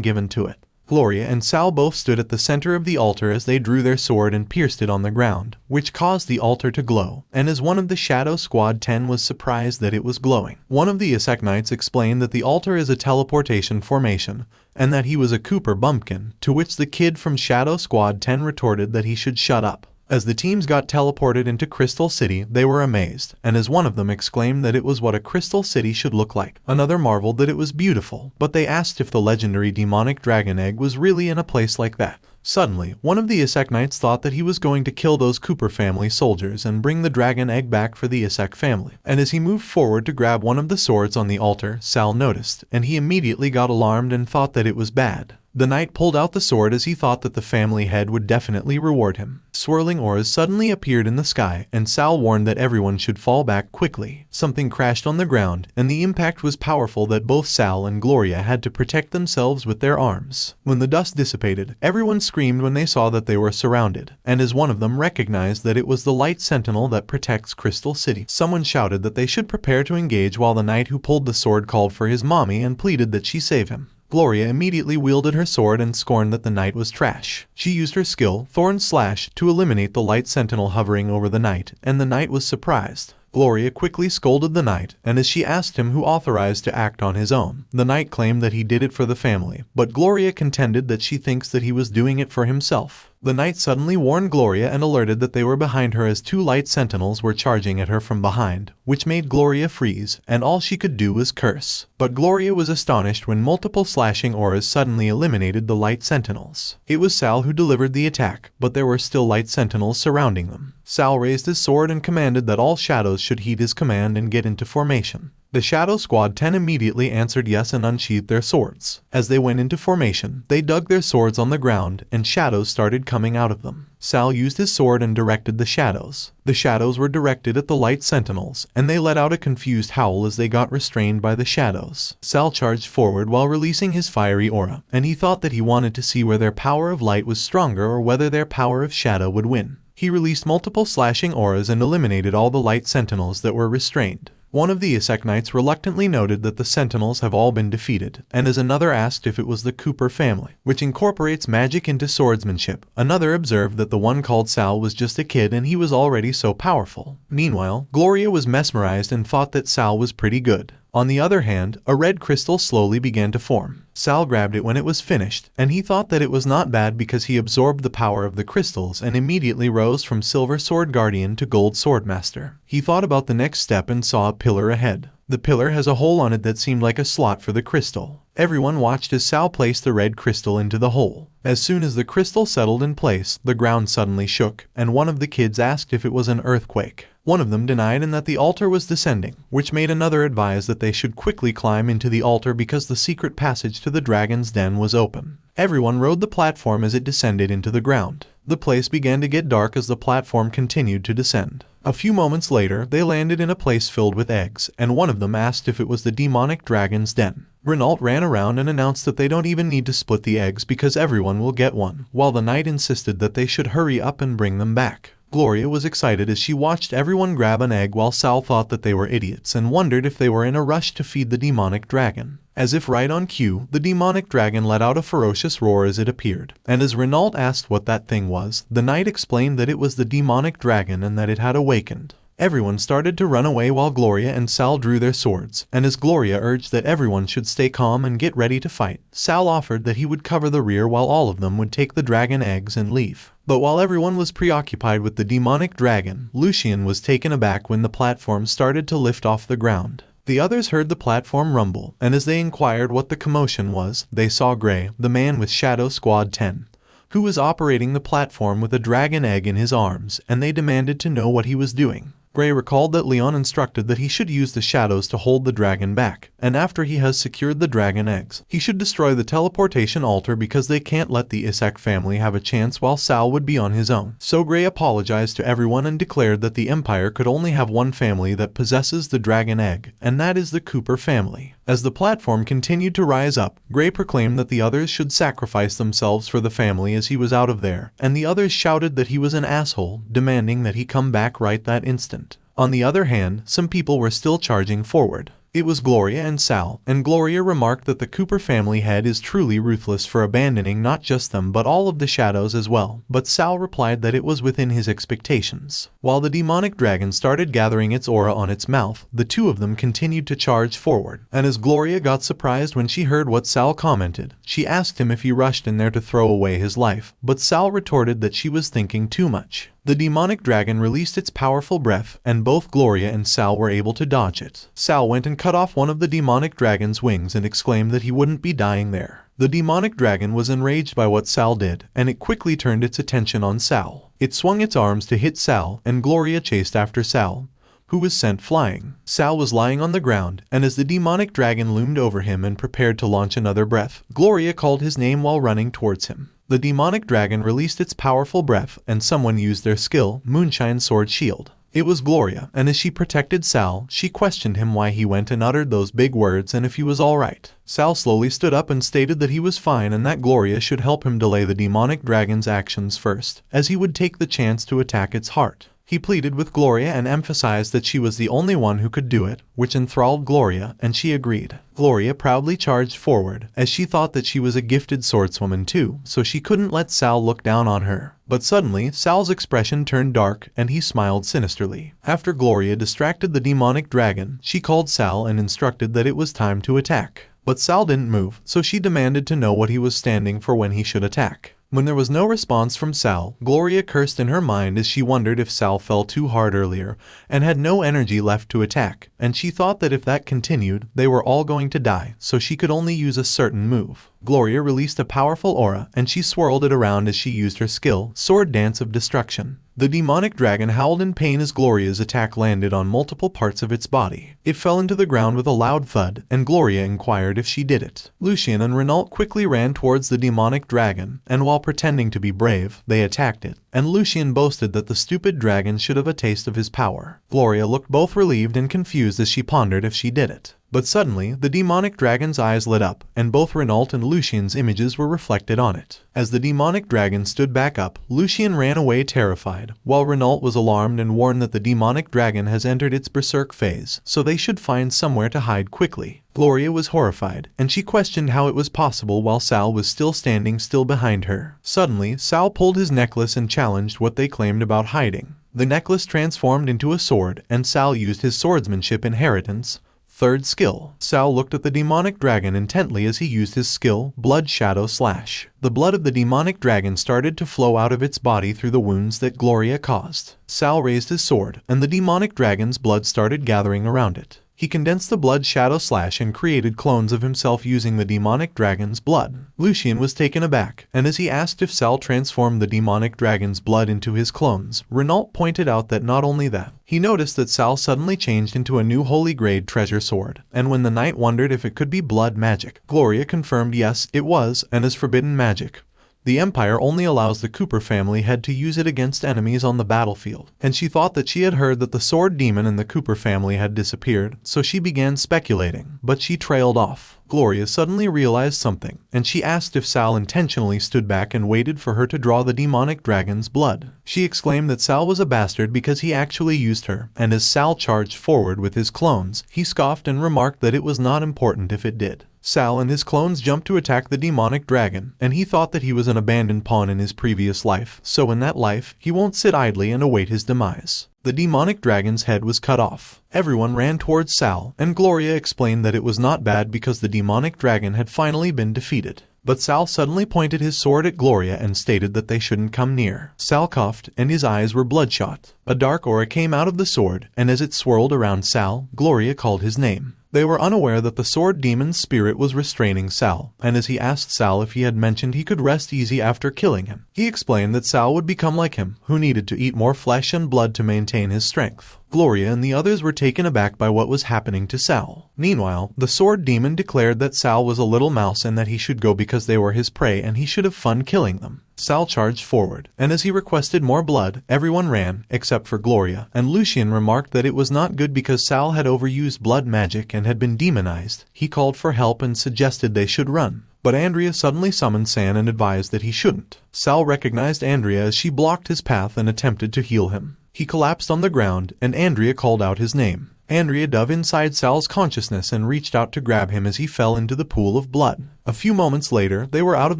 given to it. Gloria and Sal both stood at the center of the altar as they drew their sword and pierced it on the ground, which caused the altar to glow, and as one of the Shadow Squad 10 was surprised that it was glowing. One of the Isaac Knights explained that the altar is a teleportation formation, and that he was a Cooper bumpkin, to which the kid from Shadow Squad 10 retorted that he should shut up. As the teams got teleported into Crystal City, they were amazed, and as one of them exclaimed that it was what a Crystal City should look like, another marveled that it was beautiful, but they asked if the legendary demonic dragon egg was really in a place like that. Suddenly, one of the Isaac Knights thought that he was going to kill those Cooper family soldiers and bring the dragon egg back for the Isaac family, and as he moved forward to grab one of the swords on the altar, Sal noticed, and he immediately got alarmed and thought that it was bad. The knight pulled out the sword as he thought that the family head would definitely reward him. Swirling auras suddenly appeared in the sky, and Sal warned that everyone should fall back quickly. Something crashed on the ground, and the impact was powerful that both Sal and Gloria had to protect themselves with their arms. When the dust dissipated, everyone screamed when they saw that they were surrounded, and as one of them recognized that it was the light sentinel that protects Crystal City. Someone shouted that they should prepare to engage while the knight who pulled the sword called for his mommy and pleaded that she save him. Gloria immediately wielded her sword and scorned that the knight was trash. She used her skill, Thorn Slash, to eliminate the light sentinel hovering over the knight, and the knight was surprised. Gloria quickly scolded the knight, and as she asked him who authorized to act on his own, the knight claimed that he did it for the family, but Gloria contended that she thinks that he was doing it for himself. The knight suddenly warned Gloria and alerted that they were behind her as two light sentinels were charging at her from behind, which made Gloria freeze, and all she could do was curse. But Gloria was astonished when multiple slashing auras suddenly eliminated the light sentinels. It was Sal who delivered the attack, but there were still light sentinels surrounding them. Sal raised his sword and commanded that all shadows should heed his command and get into formation. The Shadow Squad 10 immediately answered yes and unsheathed their swords. As they went into formation, they dug their swords on the ground, and shadows started coming out of them. Sal used his sword and directed the shadows. The shadows were directed at the light sentinels, and they let out a confused howl as they got restrained by the shadows. Sal charged forward while releasing his fiery aura, and he thought that he wanted to see where their power of light was stronger or whether their power of shadow would win. He released multiple slashing auras and eliminated all the light sentinels that were restrained. One of the Isaac Knights reluctantly noted that the Sentinels have all been defeated, and as another asked if it was the Cooper family, which incorporates magic into swordsmanship, another observed that the one called Sal was just a kid and he was already so powerful. Meanwhile, Gloria was mesmerized and thought that Sal was pretty good. On the other hand, a red crystal slowly began to form. Sal grabbed it when it was finished, and he thought that it was not bad because he absorbed the power of the crystals and immediately rose from Silver Sword Guardian to Gold Sword Master. He thought about the next step and saw a pillar ahead. The pillar has a hole on it that seemed like a slot for the crystal. Everyone watched as Sal placed the red crystal into the hole. As soon as the crystal settled in place, the ground suddenly shook, and one of the kids asked if it was an earthquake. One of them denied and that the altar was descending, which made another advise that they should quickly climb into the altar because the secret passage to the dragon's den was open. Everyone rode the platform as it descended into the ground. The place began to get dark as the platform continued to descend. A few moments later, they landed in a place filled with eggs, and one of them asked if it was the demonic dragon's den. Renault ran around and announced that they don't even need to split the eggs because everyone will get one, while the knight insisted that they should hurry up and bring them back. Gloria was excited as she watched everyone grab an egg while Sal thought that they were idiots and wondered if they were in a rush to feed the demonic dragon. As if right on cue, the demonic dragon let out a ferocious roar as it appeared, and as Renault asked what that thing was, the knight explained that it was the demonic dragon and that it had awakened. Everyone started to run away while Gloria and Sal drew their swords, and as Gloria urged that everyone should stay calm and get ready to fight, Sal offered that he would cover the rear while all of them would take the dragon eggs and leave. But while everyone was preoccupied with the demonic dragon, Lucien was taken aback when the platform started to lift off the ground. The others heard the platform rumble, and as they inquired what the commotion was, they saw Gray, the man with Shadow Squad 10, who was operating the platform with a dragon egg in his arms, and they demanded to know what he was doing. Gray recalled that Leon instructed that he should use the shadows to hold the dragon back, and after he has secured the dragon eggs, he should destroy the teleportation altar because they can't let the Isaac family have a chance while Sal would be on his own. So Gray apologized to everyone and declared that the Empire could only have one family that possesses the dragon egg, and that is the Cooper family. As the platform continued to rise up, Gray proclaimed that the others should sacrifice themselves for the family as he was out of there, and the others shouted that he was an asshole, demanding that he come back right that instant. On the other hand, some people were still charging forward. It was Gloria and Sal, and Gloria remarked that the Cooper family head is truly ruthless for abandoning not just them but all of the shadows as well, but Sal replied that it was within his expectations. While the demonic dragon started gathering its aura on its mouth, the two of them continued to charge forward, and as Gloria got surprised when she heard what Sal commented, she asked him if he rushed in there to throw away his life, but Sal retorted that she was thinking too much. The demonic dragon released its powerful breath, and both Gloria and Sal were able to dodge it. Sal went and cut off one of the demonic dragon's wings and exclaimed that he wouldn't be dying there. The demonic dragon was enraged by what Sal did, and it quickly turned its attention on Sal. It swung its arms to hit Sal, and Gloria chased after Sal, who was sent flying. Sal was lying on the ground, and as the demonic dragon loomed over him and prepared to launch another breath, Gloria called his name while running towards him. The demonic dragon released its powerful breath, and someone used their skill, Moonshine Sword Shield. It was Gloria, and as she protected Sal, she questioned him why he went and uttered those big words and if he was alright. Sal slowly stood up and stated that he was fine and that Gloria should help him delay the demonic dragon's actions first, as he would take the chance to attack its heart. He pleaded with Gloria and emphasized that she was the only one who could do it, which enthralled Gloria, and she agreed. Gloria proudly charged forward, as she thought that she was a gifted swordswoman too, so she couldn't let Sal look down on her. But suddenly, Sal's expression turned dark, and he smiled sinisterly. After Gloria distracted the demonic dragon, she called Sal and instructed that it was time to attack. But Sal didn't move, so she demanded to know what he was standing for when he should attack. When there was no response from Sal, Gloria cursed in her mind as she wondered if Sal fell too hard earlier and had no energy left to attack, and she thought that if that continued, they were all going to die, so she could only use a certain move. Gloria released a powerful aura, and she swirled it around as she used her skill, Sword Dance of Destruction. The demonic dragon howled in pain as Gloria's attack landed on multiple parts of its body. It fell into the ground with a loud thud, and Gloria inquired if she did it. Lucien and Renault quickly ran towards the demonic dragon, and while pretending to be brave, they attacked it, and Lucien boasted that the stupid dragon should have a taste of his power. Gloria looked both relieved and confused as she pondered if she did it. But suddenly, the demonic dragon's eyes lit up, and both Renault and Lucien's images were reflected on it. As the demonic dragon stood back up, Lucien ran away terrified, while Renault was alarmed and warned that the demonic dragon has entered its berserk phase, so they should find somewhere to hide quickly. Gloria was horrified, and she questioned how it was possible while Sal was still standing still behind her. Suddenly, Sal pulled his necklace and challenged what they claimed about hiding. The necklace transformed into a sword, and Sal used his swordsmanship inheritance. Third skill. Sal looked at the demonic dragon intently as he used his skill, Blood Shadow Slash. The blood of the demonic dragon started to flow out of its body through the wounds that Gloria caused. Sal raised his sword, and the demonic dragon's blood started gathering around it. He condensed the Blood Shadow Slash and created clones of himself using the demonic dragon's blood. Lucien was taken aback, and as he asked if Sal transformed the demonic dragon's blood into his clones, Renault pointed out that not only that, he noticed that Sal suddenly changed into a new holy grade treasure sword, and when the knight wondered if it could be blood magic, Gloria confirmed yes, it was, and as forbidden magic. The Empire only allows the Cooper family head to use it against enemies on the battlefield, and she thought that she had heard that the sword demon in the Cooper family had disappeared, so she began speculating, but she trailed off. Gloria suddenly realized something, and she asked if Sal intentionally stood back and waited for her to draw the demonic dragon's blood. She exclaimed that Sal was a bastard because he actually used her, and as Sal charged forward with his clones, he scoffed and remarked that it was not important if it did. Sal and his clones jumped to attack the demonic dragon, and he thought that he was an abandoned pawn in his previous life, so in that life, he won't sit idly and await his demise. The demonic dragon's head was cut off. Everyone ran towards Sal, and Gloria explained that it was not bad because the demonic dragon had finally been defeated. But Sal suddenly pointed his sword at Gloria and stated that they shouldn't come near. Sal coughed, and his eyes were bloodshot. A dark aura came out of the sword, and as it swirled around Sal, Gloria called his name. They were unaware that the sword demon's spirit was restraining Sal, and as he asked Sal if he had mentioned he could rest easy after killing him, he explained that Sal would become like him, who needed to eat more flesh and blood to maintain his strength. Gloria and the others were taken aback by what was happening to Sal. Meanwhile, the sword demon declared that Sal was a little mouse and that he should go because they were his prey and he should have fun killing them. Sal charged forward, and as he requested more blood, everyone ran, except for Gloria, and Lucien remarked that it was not good because Sal had overused blood magic and had been demonized. He called for help and suggested they should run. But Andrea suddenly summoned San and advised that he shouldn't. Sal recognized Andrea as she blocked his path and attempted to heal him. He collapsed on the ground, and Andrea called out his name. Andrea dove inside Sal's consciousness and reached out to grab him as he fell into the pool of blood. A few moments later, they were out of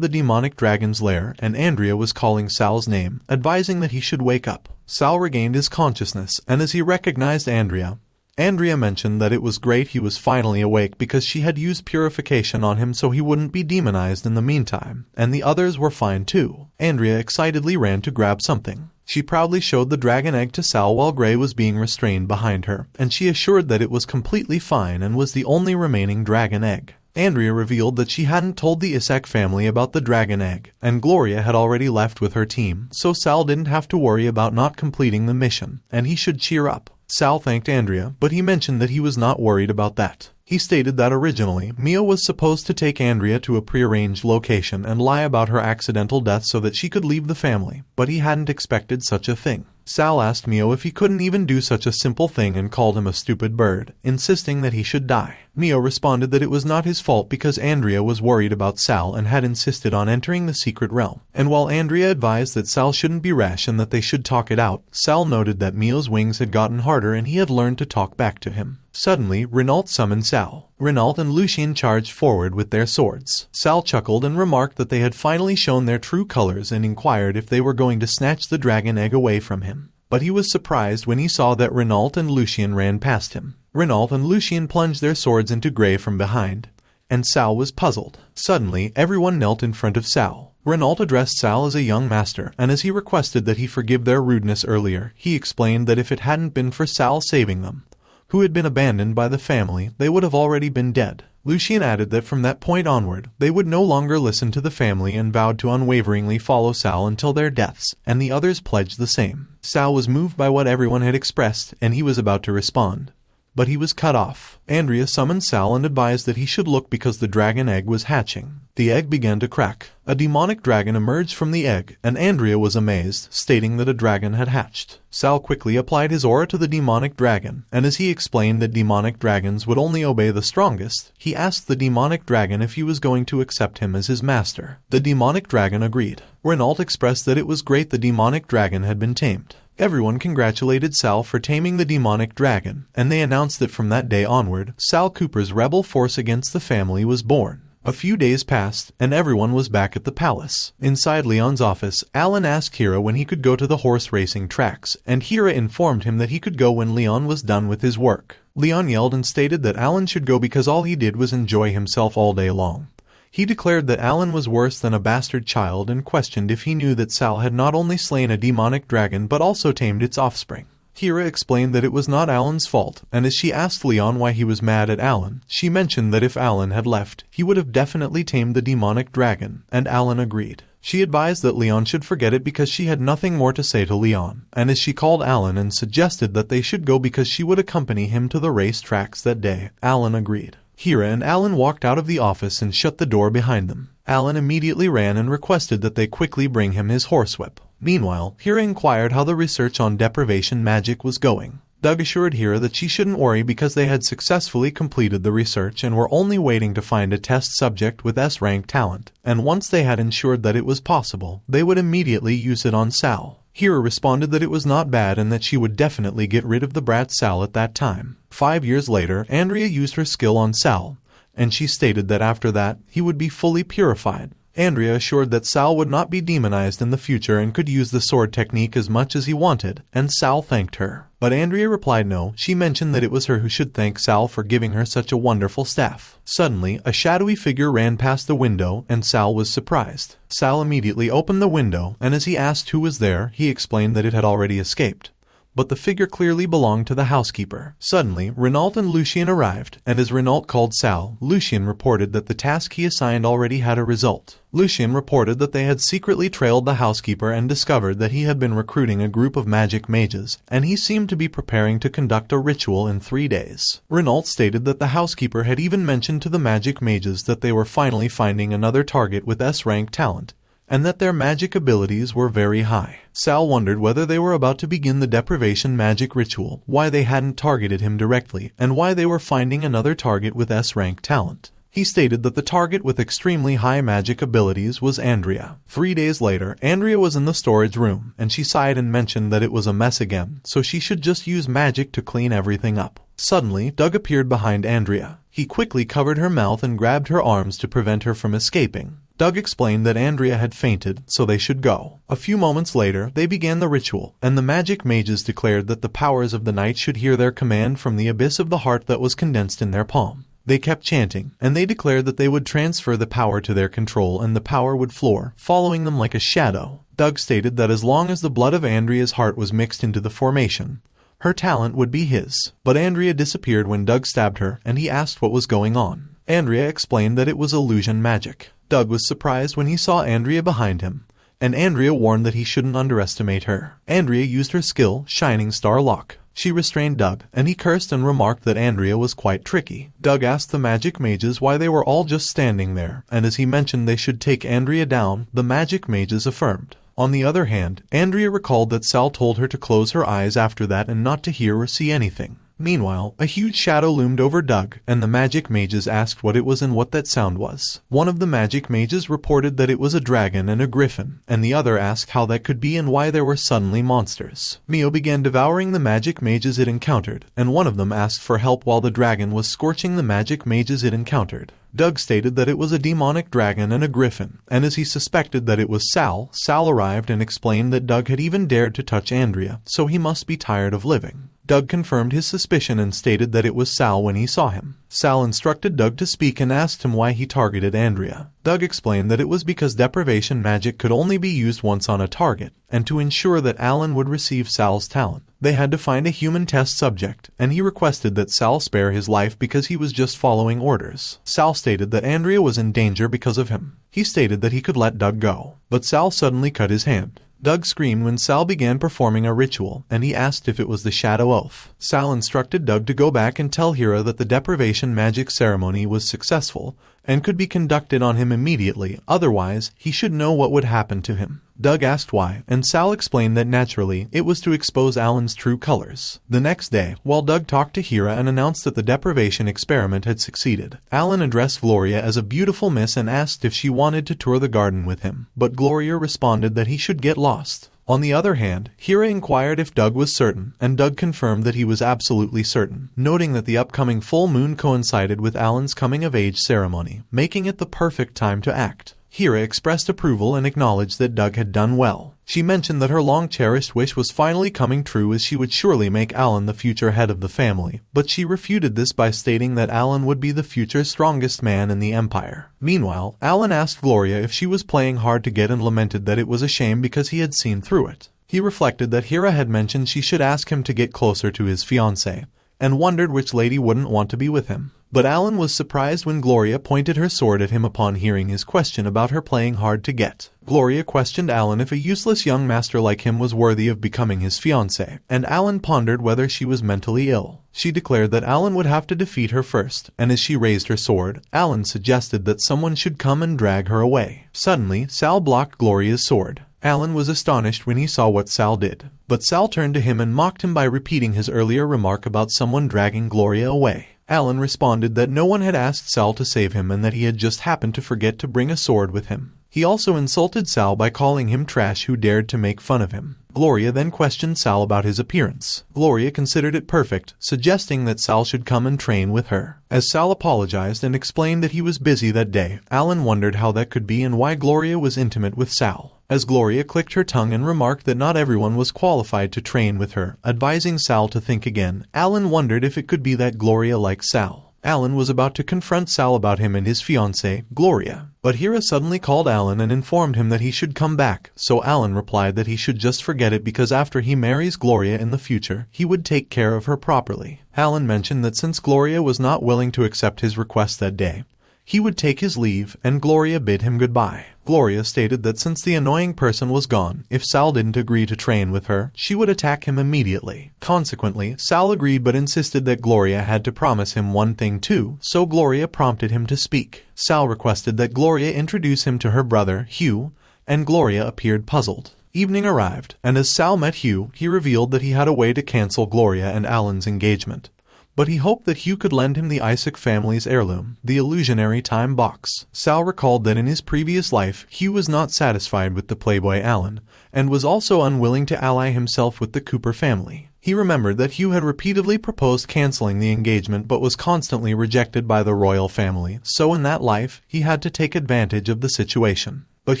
the demonic dragon's lair, and Andrea was calling Sal's name, advising that he should wake up. Sal regained his consciousness, and as he recognized Andrea mentioned that it was great he was finally awake because she had used purification on him so he wouldn't be demonized in the meantime, and the others were fine too. Andrea excitedly ran to grab something. She proudly showed the dragon egg to Sal while Gray was being restrained behind her, and she assured that it was completely fine and was the only remaining dragon egg. Andrea revealed that she hadn't told the Isaac family about the dragon egg, and Gloria had already left with her team, so Sal didn't have to worry about not completing the mission, and he should cheer up. Sal thanked Andrea, but he mentioned that he was not worried about that. He stated that originally, Mia was supposed to take Andrea to a prearranged location and lie about her accidental death so that she could leave the family, but he hadn't expected such a thing. Sal asked Mio if he couldn't even do such a simple thing and called him a stupid bird, insisting that he should die. Mio responded that it was not his fault because Andrea was worried about Sal and had insisted on entering the secret realm. And while Andrea advised that Sal shouldn't be rash and that they should talk it out, Sal noted that Mio's wings had gotten harder and he had learned to talk back to him. Suddenly, Renault summoned Sal. Renault and Lucien charged forward with their swords. Sal chuckled and remarked that they had finally shown their true colors and inquired if they were going to snatch the dragon egg away from him. But he was surprised when he saw that Renault and Lucien ran past him. Renault and Lucien plunged their swords into Gray from behind, and Sal was puzzled. Suddenly, everyone knelt in front of Sal. Renault addressed Sal as a young master, and as he requested that he forgive their rudeness earlier, he explained that if it hadn't been for Sal saving them, who had been abandoned by the family, they would have already been dead. Lucien added that from that point onward, they would no longer listen to the family and vowed to unwaveringly follow Sal until their deaths, and the others pledged the same. Sal was moved by what everyone had expressed, and he was about to respond. But he was cut off. Andrea summoned Sal and advised that he should look because the dragon egg was hatching. The egg began to crack. A demonic dragon emerged from the egg, and Andrea was amazed, stating that a dragon had hatched. Sal quickly applied his aura to the demonic dragon, and as he explained that demonic dragons would only obey the strongest, he asked the demonic dragon if he was going to accept him as his master. The demonic dragon agreed. Renault expressed that it was great the demonic dragon had been tamed. Everyone congratulated Sal for taming the demonic dragon, and they announced that from that day onward, Sal Cooper's rebel force against the family was born. A few days passed, and everyone was back at the palace. Inside Leon's office, Alan asked Hira when he could go to the horse racing tracks, and Hira informed him that he could go when Leon was done with his work. Leon yelled and stated that Alan should go because all he did was enjoy himself all day long. He declared that Alan was worse than a bastard child and questioned if he knew that Sal had not only slain a demonic dragon but also tamed its offspring. Hira explained that it was not Alan's fault, and as she asked Leon why he was mad at Alan, she mentioned that if Alan had left, he would have definitely tamed the demonic dragon, and Alan agreed. She advised that Leon should forget it because she had nothing more to say to Leon, and as she called Alan and suggested that they should go because she would accompany him to the race tracks that day, Alan agreed. Hira and Alan walked out of the office and shut the door behind them. Alan immediately ran and requested that they quickly bring him his horsewhip. Meanwhile, Hira inquired how the research on deprivation magic was going. Doug assured Hira that she shouldn't worry because they had successfully completed the research and were only waiting to find a test subject with S-rank talent, and once they had ensured that it was possible, they would immediately use it on Sal. Hira responded that it was not bad and that she would definitely get rid of the brat Sal at that time. 5 years later, Andrea used her skill on Sal, and she stated that after that, he would be fully purified. Andrea assured that Sal would not be demonized in the future and could use the sword technique as much as he wanted, and Sal thanked her. But Andrea replied no. She mentioned that it was her who should thank Sal for giving her such a wonderful staff. Suddenly, a shadowy figure ran past the window, and Sal was surprised. Sal immediately opened the window, and as he asked who was there, he explained that it had already escaped. But the figure clearly belonged to the housekeeper. Suddenly, Renault and Lucien arrived, and as Renault called Sal, Lucien reported that the task he assigned already had a result. Lucien reported that they had secretly trailed the housekeeper and discovered that he had been recruiting a group of magic mages, and he seemed to be preparing to conduct a ritual in 3 days. Renault stated that the housekeeper had even mentioned to the magic mages that they were finally finding another target with S-rank talent, and that their magic abilities were very high. Sal wondered whether they were about to begin the deprivation magic ritual, why they hadn't targeted him directly, and why they were finding another target with S-rank talent. He stated that the target with extremely high magic abilities was Andrea. 3 days later, Andrea was in the storage room, and she sighed and mentioned that it was a mess again, so she should just use magic to clean everything up. Suddenly, Doug appeared behind Andrea. He quickly covered her mouth and grabbed her arms to prevent her from escaping. Doug explained that Andrea had fainted, so they should go. A few moments later, they began the ritual, and the magic mages declared that the powers of the night should hear their command from the abyss of the heart that was condensed in their palm. They kept chanting, and they declared that they would transfer the power to their control and the power would floor, following them like a shadow. Doug stated that as long as the blood of Andrea's heart was mixed into the formation, her talent would be his. But Andrea disappeared when Doug stabbed her, and he asked what was going on. Andrea explained that it was illusion magic. Doug was surprised when he saw Andrea behind him, and Andrea warned that he shouldn't underestimate her. Andrea used her skill, Shining Star Lock. She restrained Doug, and he cursed and remarked that Andrea was quite tricky. Doug asked the magic mages why they were all just standing there, and as he mentioned they should take Andrea down, the magic mages affirmed. On the other hand, Andrea recalled that Sal told her to close her eyes after that and not to hear or see anything. Meanwhile, a huge shadow loomed over Doug, and the magic mages asked what it was and what that sound was. One of the magic mages reported that it was a dragon and a griffin, and the other asked how that could be and why there were suddenly monsters. Mio began devouring the magic mages it encountered, and one of them asked for help while the dragon was scorching the magic mages it encountered. Doug stated that it was a demonic dragon and a griffin, and as he suspected that it was Sal, Sal arrived and explained that Doug had even dared to touch Andrea, so he must be tired of living. Doug confirmed his suspicion and stated that it was Sal when he saw him. Sal instructed Doug to speak and asked him why he targeted Andrea. Doug explained that it was because deprivation magic could only be used once on a target, and to ensure that Alan would receive Sal's talent, they had to find a human test subject, and he requested that Sal spare his life because he was just following orders. Sal stated that Andrea was in danger because of him. He stated that he could let Doug go, but Sal suddenly cut his hand. Doug screamed when Sal began performing a ritual, and he asked if it was the Shadow Oath. Sal instructed Doug to go back and tell Hira that the deprivation magic ceremony was successful and could be conducted on him immediately, otherwise he should know what would happen to him. Doug asked why, and Sal explained that naturally, it was to expose Alan's true colors. The next day, while Doug talked to Hira and announced that the deprivation experiment had succeeded, Alan addressed Gloria as a beautiful miss and asked if she wanted to tour the garden with him, but Gloria responded that he should get lost. On the other hand, Hira inquired if Doug was certain, and Doug confirmed that he was absolutely certain, noting that the upcoming full moon coincided with Alan's coming-of-age ceremony, making it the perfect time to act. Hira expressed approval and acknowledged that Doug had done well. She mentioned that her long-cherished wish was finally coming true as she would surely make Alan the future head of the family, but she refuted this by stating that Alan would be the future strongest man in the empire. Meanwhile, Alan asked Gloria if she was playing hard to get and lamented that it was a shame because he had seen through it. He reflected that Hira had mentioned she should ask him to get closer to his fiancée, and wondered which lady wouldn't want to be with him. But Alan was surprised when Gloria pointed her sword at him upon hearing his question about her playing hard to get. Gloria questioned Alan if a useless young master like him was worthy of becoming his fiancé, and Alan pondered whether she was mentally ill. She declared that Alan would have to defeat her first, and as she raised her sword, Alan suggested that someone should come and drag her away. Suddenly, Sal blocked Gloria's sword. Alan was astonished when he saw what Sal did, but Sal turned to him and mocked him by repeating his earlier remark about someone dragging Gloria away. Alan responded that no one had asked Sal to save him and that he had just happened to forget to bring a sword with him. He also insulted Sal by calling him trash who dared to make fun of him. Gloria then questioned Sal about his appearance. Gloria considered it perfect, suggesting that Sal should come and train with her. As Sal apologized and explained that he was busy that day, Alan wondered how that could be and why Gloria was intimate with Sal. As Gloria clicked her tongue and remarked that not everyone was qualified to train with her, advising Sal to think again, Alan wondered if it could be that Gloria liked Sal. Alan was about to confront Sal about him and his fiancée, Gloria. But Hira suddenly called Alan and informed him that he should come back, so Alan replied that he should just forget it because after he marries Gloria in the future, he would take care of her properly. Alan mentioned that since Gloria was not willing to accept his request that day, he would take his leave, and Gloria bid him goodbye. Gloria stated that since the annoying person was gone, if Sal didn't agree to train with her, she would attack him immediately. Consequently, Sal agreed but insisted that Gloria had to promise him one thing too, so Gloria prompted him to speak. Sal requested that Gloria introduce him to her brother, Hugh, and Gloria appeared puzzled. Evening arrived, and as Sal met Hugh, he revealed that he had a way to cancel Gloria and Alan's engagement. But he hoped that Hugh could lend him the Isaac family's heirloom, the illusionary time box. Sal recalled that in his previous life, Hugh was not satisfied with the playboy Alan, and was also unwilling to ally himself with the Cooper family. He remembered that Hugh had repeatedly proposed canceling the engagement but was constantly rejected by the royal family, so in that life, he had to take advantage of the situation. But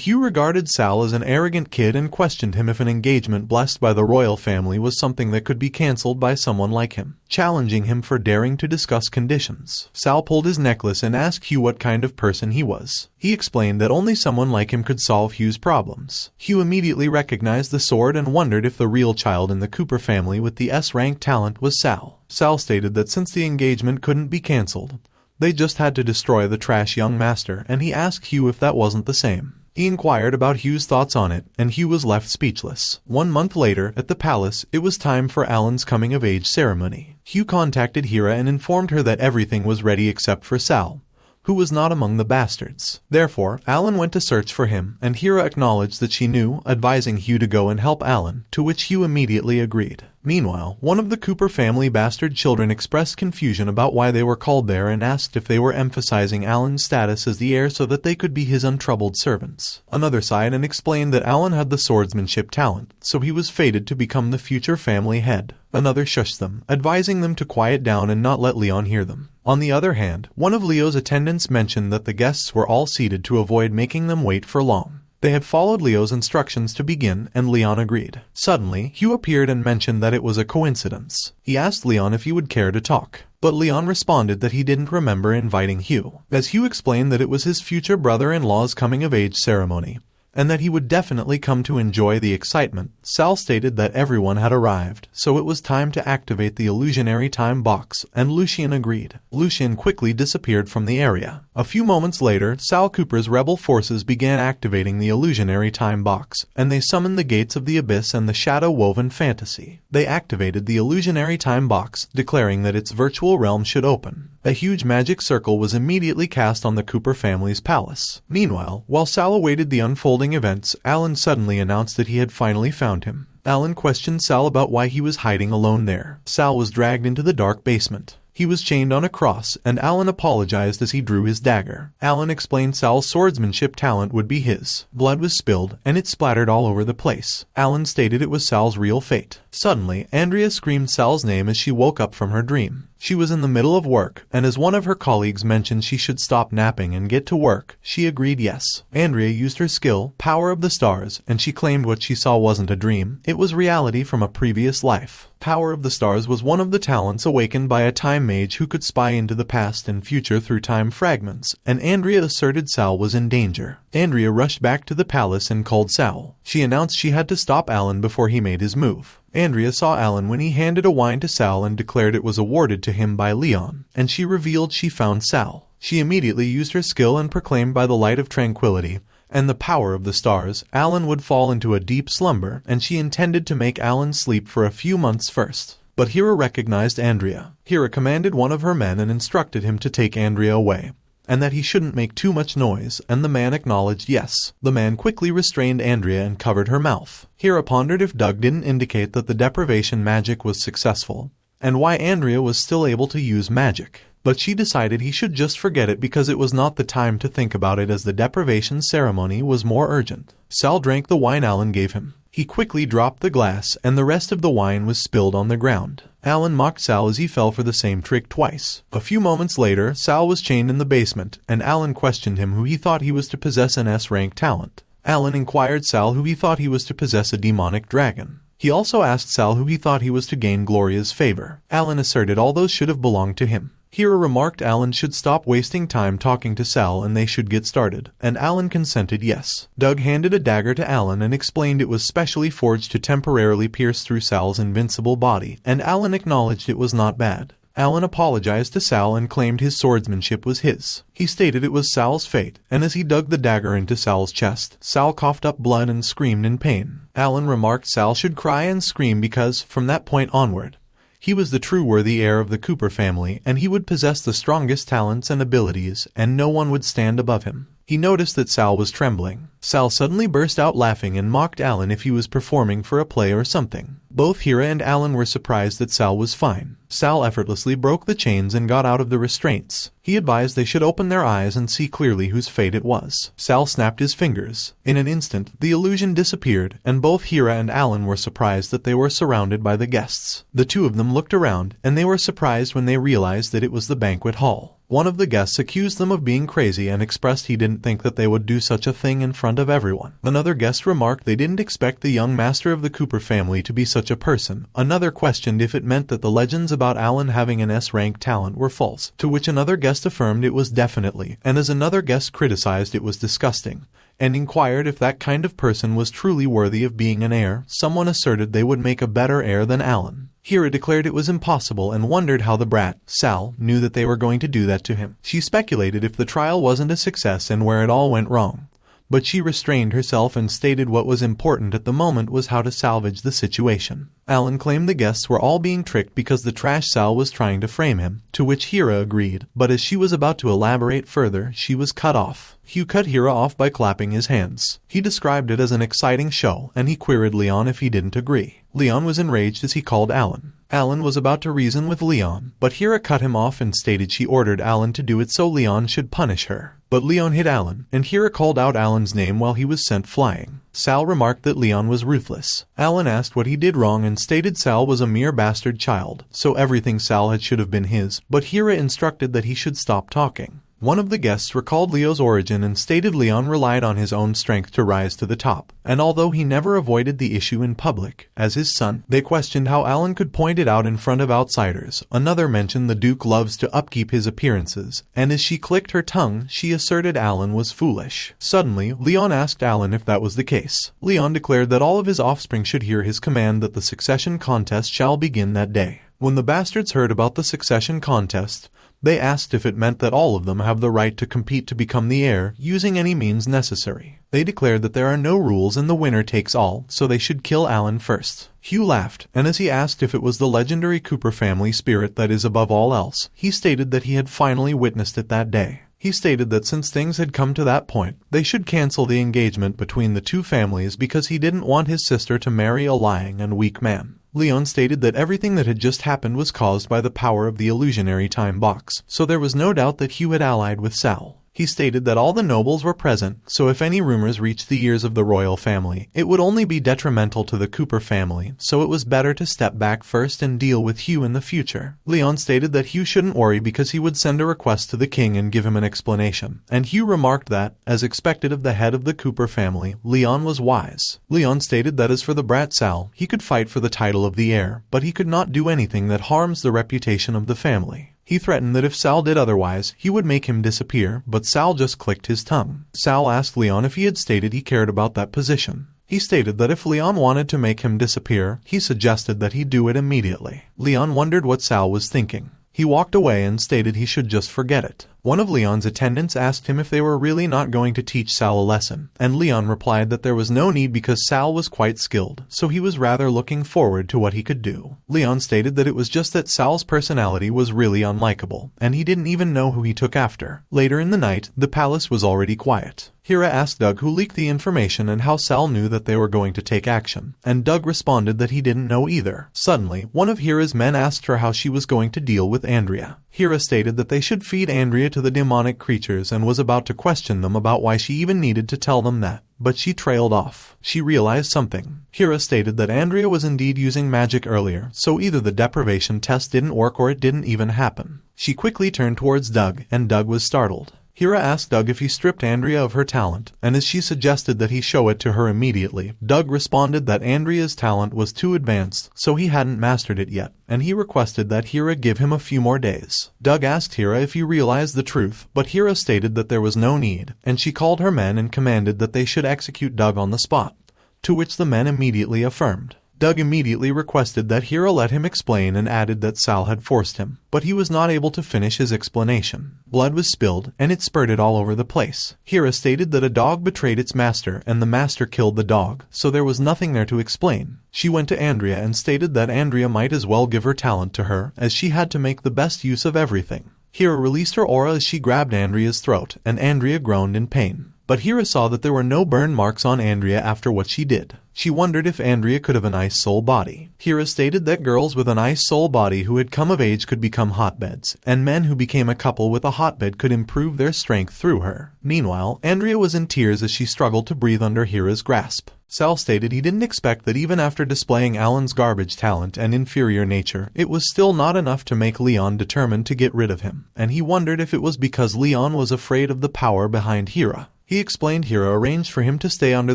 Hugh regarded Sal as an arrogant kid and questioned him if an engagement blessed by the royal family was something that could be cancelled by someone like him, challenging him for daring to discuss conditions. Sal pulled his necklace and asked Hugh what kind of person he was. He explained that only someone like him could solve Hugh's problems. Hugh immediately recognized the sword and wondered if the real child in the Cooper family with the S-rank talent was Sal. Sal stated that since the engagement couldn't be cancelled, they just had to destroy the trash young master, and he asked Hugh if that wasn't the same. He inquired about Hugh's thoughts on it, and Hugh was left speechless. 1 month later, at the palace, it was time for Alan's coming-of-age ceremony. Hugh contacted Hira and informed her that everything was ready except for Sal, who was not among the bastards. Therefore, Alan went to search for him, and Hira acknowledged that she knew, advising Hugh to go and help Alan, to which Hugh immediately agreed. Meanwhile, one of the Cooper family bastard children expressed confusion about why they were called there and asked if they were emphasizing Alan's status as the heir so that they could be his untroubled servants. Another sighed and explained that Alan had the swordsmanship talent, so he was fated to become the future family head. Another shushed them, advising them to quiet down and not let Leon hear them. On the other hand, one of Leo's attendants mentioned that the guests were all seated to avoid making them wait for long. They had followed Leo's instructions to begin, and Leon agreed. Suddenly, Hugh appeared and mentioned that it was a coincidence. He asked Leon if he would care to talk, but Leon responded that he didn't remember inviting Hugh. As Hugh explained that it was his future brother-in-law's coming-of-age ceremony, and that he would definitely come to enjoy the excitement, Sal stated that everyone had arrived, so it was time to activate the illusionary time box, and Lucien agreed. Lucien quickly disappeared from the area. A few moments later, Sal Cooper's rebel forces began activating the illusionary time box, and they summoned the gates of the abyss and the shadow-woven fantasy. They activated the illusionary time box, declaring that its virtual realm should open. A huge magic circle was immediately cast on the Cooper family's palace. Meanwhile, while Sal awaited the unfolding events, Alan suddenly announced that he had finally found him. Alan questioned Sal about why he was hiding alone there. Sal was dragged into the dark basement. He was chained on a cross, and Alan apologized as he drew his dagger. Alan explained Sal's swordsmanship talent would be his. Blood was spilled, and it splattered all over the place. Alan stated it was Sal's real fate. Suddenly, Andrea screamed Sal's name as she woke up from her dream. She was in the middle of work, and as one of her colleagues mentioned she should stop napping and get to work, she agreed yes. Andrea used her skill, Power of the Stars, and she claimed what she saw wasn't a dream, it was reality from a previous life. Power of the Stars was one of the talents awakened by a time mage who could spy into the past and future through time fragments, and Andrea asserted Sal was in danger. Andrea rushed back to the palace and called Sal. She announced she had to stop Alan before he made his move. Andrea saw Alan when he handed a wine to Sal and declared it was awarded to him by Leon, and she revealed she found Sal. She immediately used her skill and proclaimed by the light of tranquility and the power of the stars, Alan would fall into a deep slumber, and she intended to make Alan sleep for a few months first. But Hera recognized Andrea. Hera commanded one of her men and instructed him to take Andrea away, and that he shouldn't make too much noise, and the man acknowledged yes. The man quickly restrained Andrea and covered her mouth. Hera pondered if Doug didn't indicate that the deprivation magic was successful, and why Andrea was still able to use magic. But she decided he should just forget it because it was not the time to think about it, as the deprivation ceremony was more urgent. Sal drank the wine Alan gave him. He quickly dropped the glass, and the rest of the wine was spilled on the ground. Alan mocked Sal as he fell for the same trick twice. A few moments later, Sal was chained in the basement, and Alan questioned him who he thought he was to possess an S-rank talent. Alan inquired Sal who he thought he was to possess a demonic dragon. He also asked Sal who he thought he was to gain Gloria's favor. Alan asserted all those should have belonged to him. Hera remarked Alan should stop wasting time talking to Sal and they should get started, and Alan consented yes. Doug handed a dagger to Alan and explained it was specially forged to temporarily pierce through Sal's invincible body, and Alan acknowledged it was not bad. Alan apologized to Sal and claimed his swordsmanship was his. He stated it was Sal's fate, and as he dug the dagger into Sal's chest, Sal coughed up blood and screamed in pain. Alan remarked Sal should cry and scream because, from that point onward, he was the true worthy heir of the Cooper family, and he would possess the strongest talents and abilities, and no one would stand above him. He noticed that Sal was trembling. Sal suddenly burst out laughing and mocked Alan if he was performing for a play or something. Both Hera and Alan were surprised that Sal was fine. Sal effortlessly broke the chains and got out of the restraints. He advised they should open their eyes and see clearly whose fate it was. Sal snapped his fingers. In an instant, the illusion disappeared, and both Hera and Alan were surprised that they were surrounded by the guests. The two of them looked around, and they were surprised when they realized that it was the banquet hall. One of the guests accused them of being crazy and expressed he didn't think that they would do such a thing in front of everyone. Another guest remarked they didn't expect the young master of the Cooper family to be such a person. Another questioned if it meant that the legends about Alan having an S-rank talent were false, to which another guest affirmed it was definitely, and as another guest criticized it was disgusting, and inquired if that kind of person was truly worthy of being an heir. Someone asserted they would make a better heir than Alan. Hera declared it was impossible and wondered how the brat, Sal, knew that they were going to do that to him. She speculated if the trial wasn't a success and where it all went wrong. But she restrained herself and stated what was important at the moment was how to salvage the situation. Alan claimed the guests were all being tricked because the trash Sal was trying to frame him, to which Hera agreed, but as she was about to elaborate further, she was cut off. Hugh cut Hera off by clapping his hands. He described it as an exciting show, and he queried Leon if he didn't agree. Leon was enraged as he called Alan. Alan was about to reason with Leon, but Hera cut him off and stated she ordered Alan to do it so Leon should punish her. But Leon hit Alan, and Hera called out Alan's name while he was sent flying. Sal remarked that Leon was ruthless. Alan asked what he did wrong and stated Sal was a mere bastard child, so everything Sal had should have been his, but Hera instructed that he should stop talking. One of the guests recalled Leo's origin and stated Leon relied on his own strength to rise to the top, and although he never avoided the issue in public, as his son, they questioned how Alan could point it out in front of outsiders. Another mentioned the Duke loves to upkeep his appearances, and as she clicked her tongue, she asserted Alan was foolish. Suddenly, Leon asked Alan if that was the case. Leon declared that all of his offspring should hear his command that the succession contest shall begin that day. When the bastards heard about the succession contest, they asked if it meant that all of them have the right to compete to become the heir, using any means necessary. They declared that there are no rules and the winner takes all, so they should kill Alan first. Hugh laughed, and as he asked if it was the legendary Cooper family spirit that is above all else, he stated that he had finally witnessed it that day. He stated that since things had come to that point, they should cancel the engagement between the two families because he didn't want his sister to marry a lying and weak man. Leon stated that everything that had just happened was caused by the power of the illusionary time box, so there was no doubt that Hugh had allied with Sal. He stated that all the nobles were present, so if any rumors reached the ears of the royal family, it would only be detrimental to the Cooper family, so it was better to step back first and deal with Hugh in the future. Leon stated that Hugh shouldn't worry because he would send a request to the king and give him an explanation, and Hugh remarked that, as expected of the head of the Cooper family, Leon was wise. Leon stated that as for the brat Sal, he could fight for the title of the heir, but he could not do anything that harms the reputation of the family. He threatened that if Sal did otherwise, he would make him disappear, but Sal just clicked his tongue. Sal asked Leon if he had stated he cared about that position. He stated that if Leon wanted to make him disappear, he suggested that he do it immediately. Leon wondered what Sal was thinking. He walked away and stated he should just forget it. One of Leon's attendants asked him if they were really not going to teach Sal a lesson, and Leon replied that there was no need because Sal was quite skilled, so he was rather looking forward to what he could do. Leon stated that it was just that Sal's personality was really unlikable, and he didn't even know who he took after. Later in the night, the palace was already quiet. Hira asked Doug who leaked the information and how Sal knew that they were going to take action, and Doug responded that he didn't know either. Suddenly, one of Hira's men asked her how she was going to deal with Andrea. Hira stated that they should feed Andrea to the demonic creatures and was about to question them about why she even needed to tell them that, but she trailed off. She realized something. Hira stated that Andrea was indeed using magic earlier, so either the deprivation test didn't work or it didn't even happen. She quickly turned towards Doug, and Doug was startled. Hira asked Doug if he stripped Andrea of her talent, and as she suggested that he show it to her immediately, Doug responded that Andrea's talent was too advanced, so he hadn't mastered it yet, and he requested that Hira give him a few more days. Doug asked Hira if he realized the truth, but Hira stated that there was no need, and she called her men and commanded that they should execute Doug on the spot, to which the men immediately affirmed. Doug immediately requested that Hira let him explain and added that Sal had forced him, but he was not able to finish his explanation. Blood was spilled, and it spurted all over the place. Hira stated that a dog betrayed its master, and the master killed the dog, so there was nothing there to explain. She went to Andrea and stated that Andrea might as well give her talent to her, as she had to make the best use of everything. Hira released her aura as she grabbed Andrea's throat, and Andrea groaned in pain. But Hira saw that there were no burn marks on Andrea after what she did. She wondered if Andrea could have an ice soul body. Hira stated that girls with an ice soul body who had come of age could become hotbeds, and men who became a couple with a hotbed could improve their strength through her. Meanwhile, Andrea was in tears as she struggled to breathe under Hira's grasp. Sal stated he didn't expect that even after displaying Alan's garbage talent and inferior nature, it was still not enough to make Leon determined to get rid of him, and he wondered if it was because Leon was afraid of the power behind Hira. He explained Hira arranged for him to stay under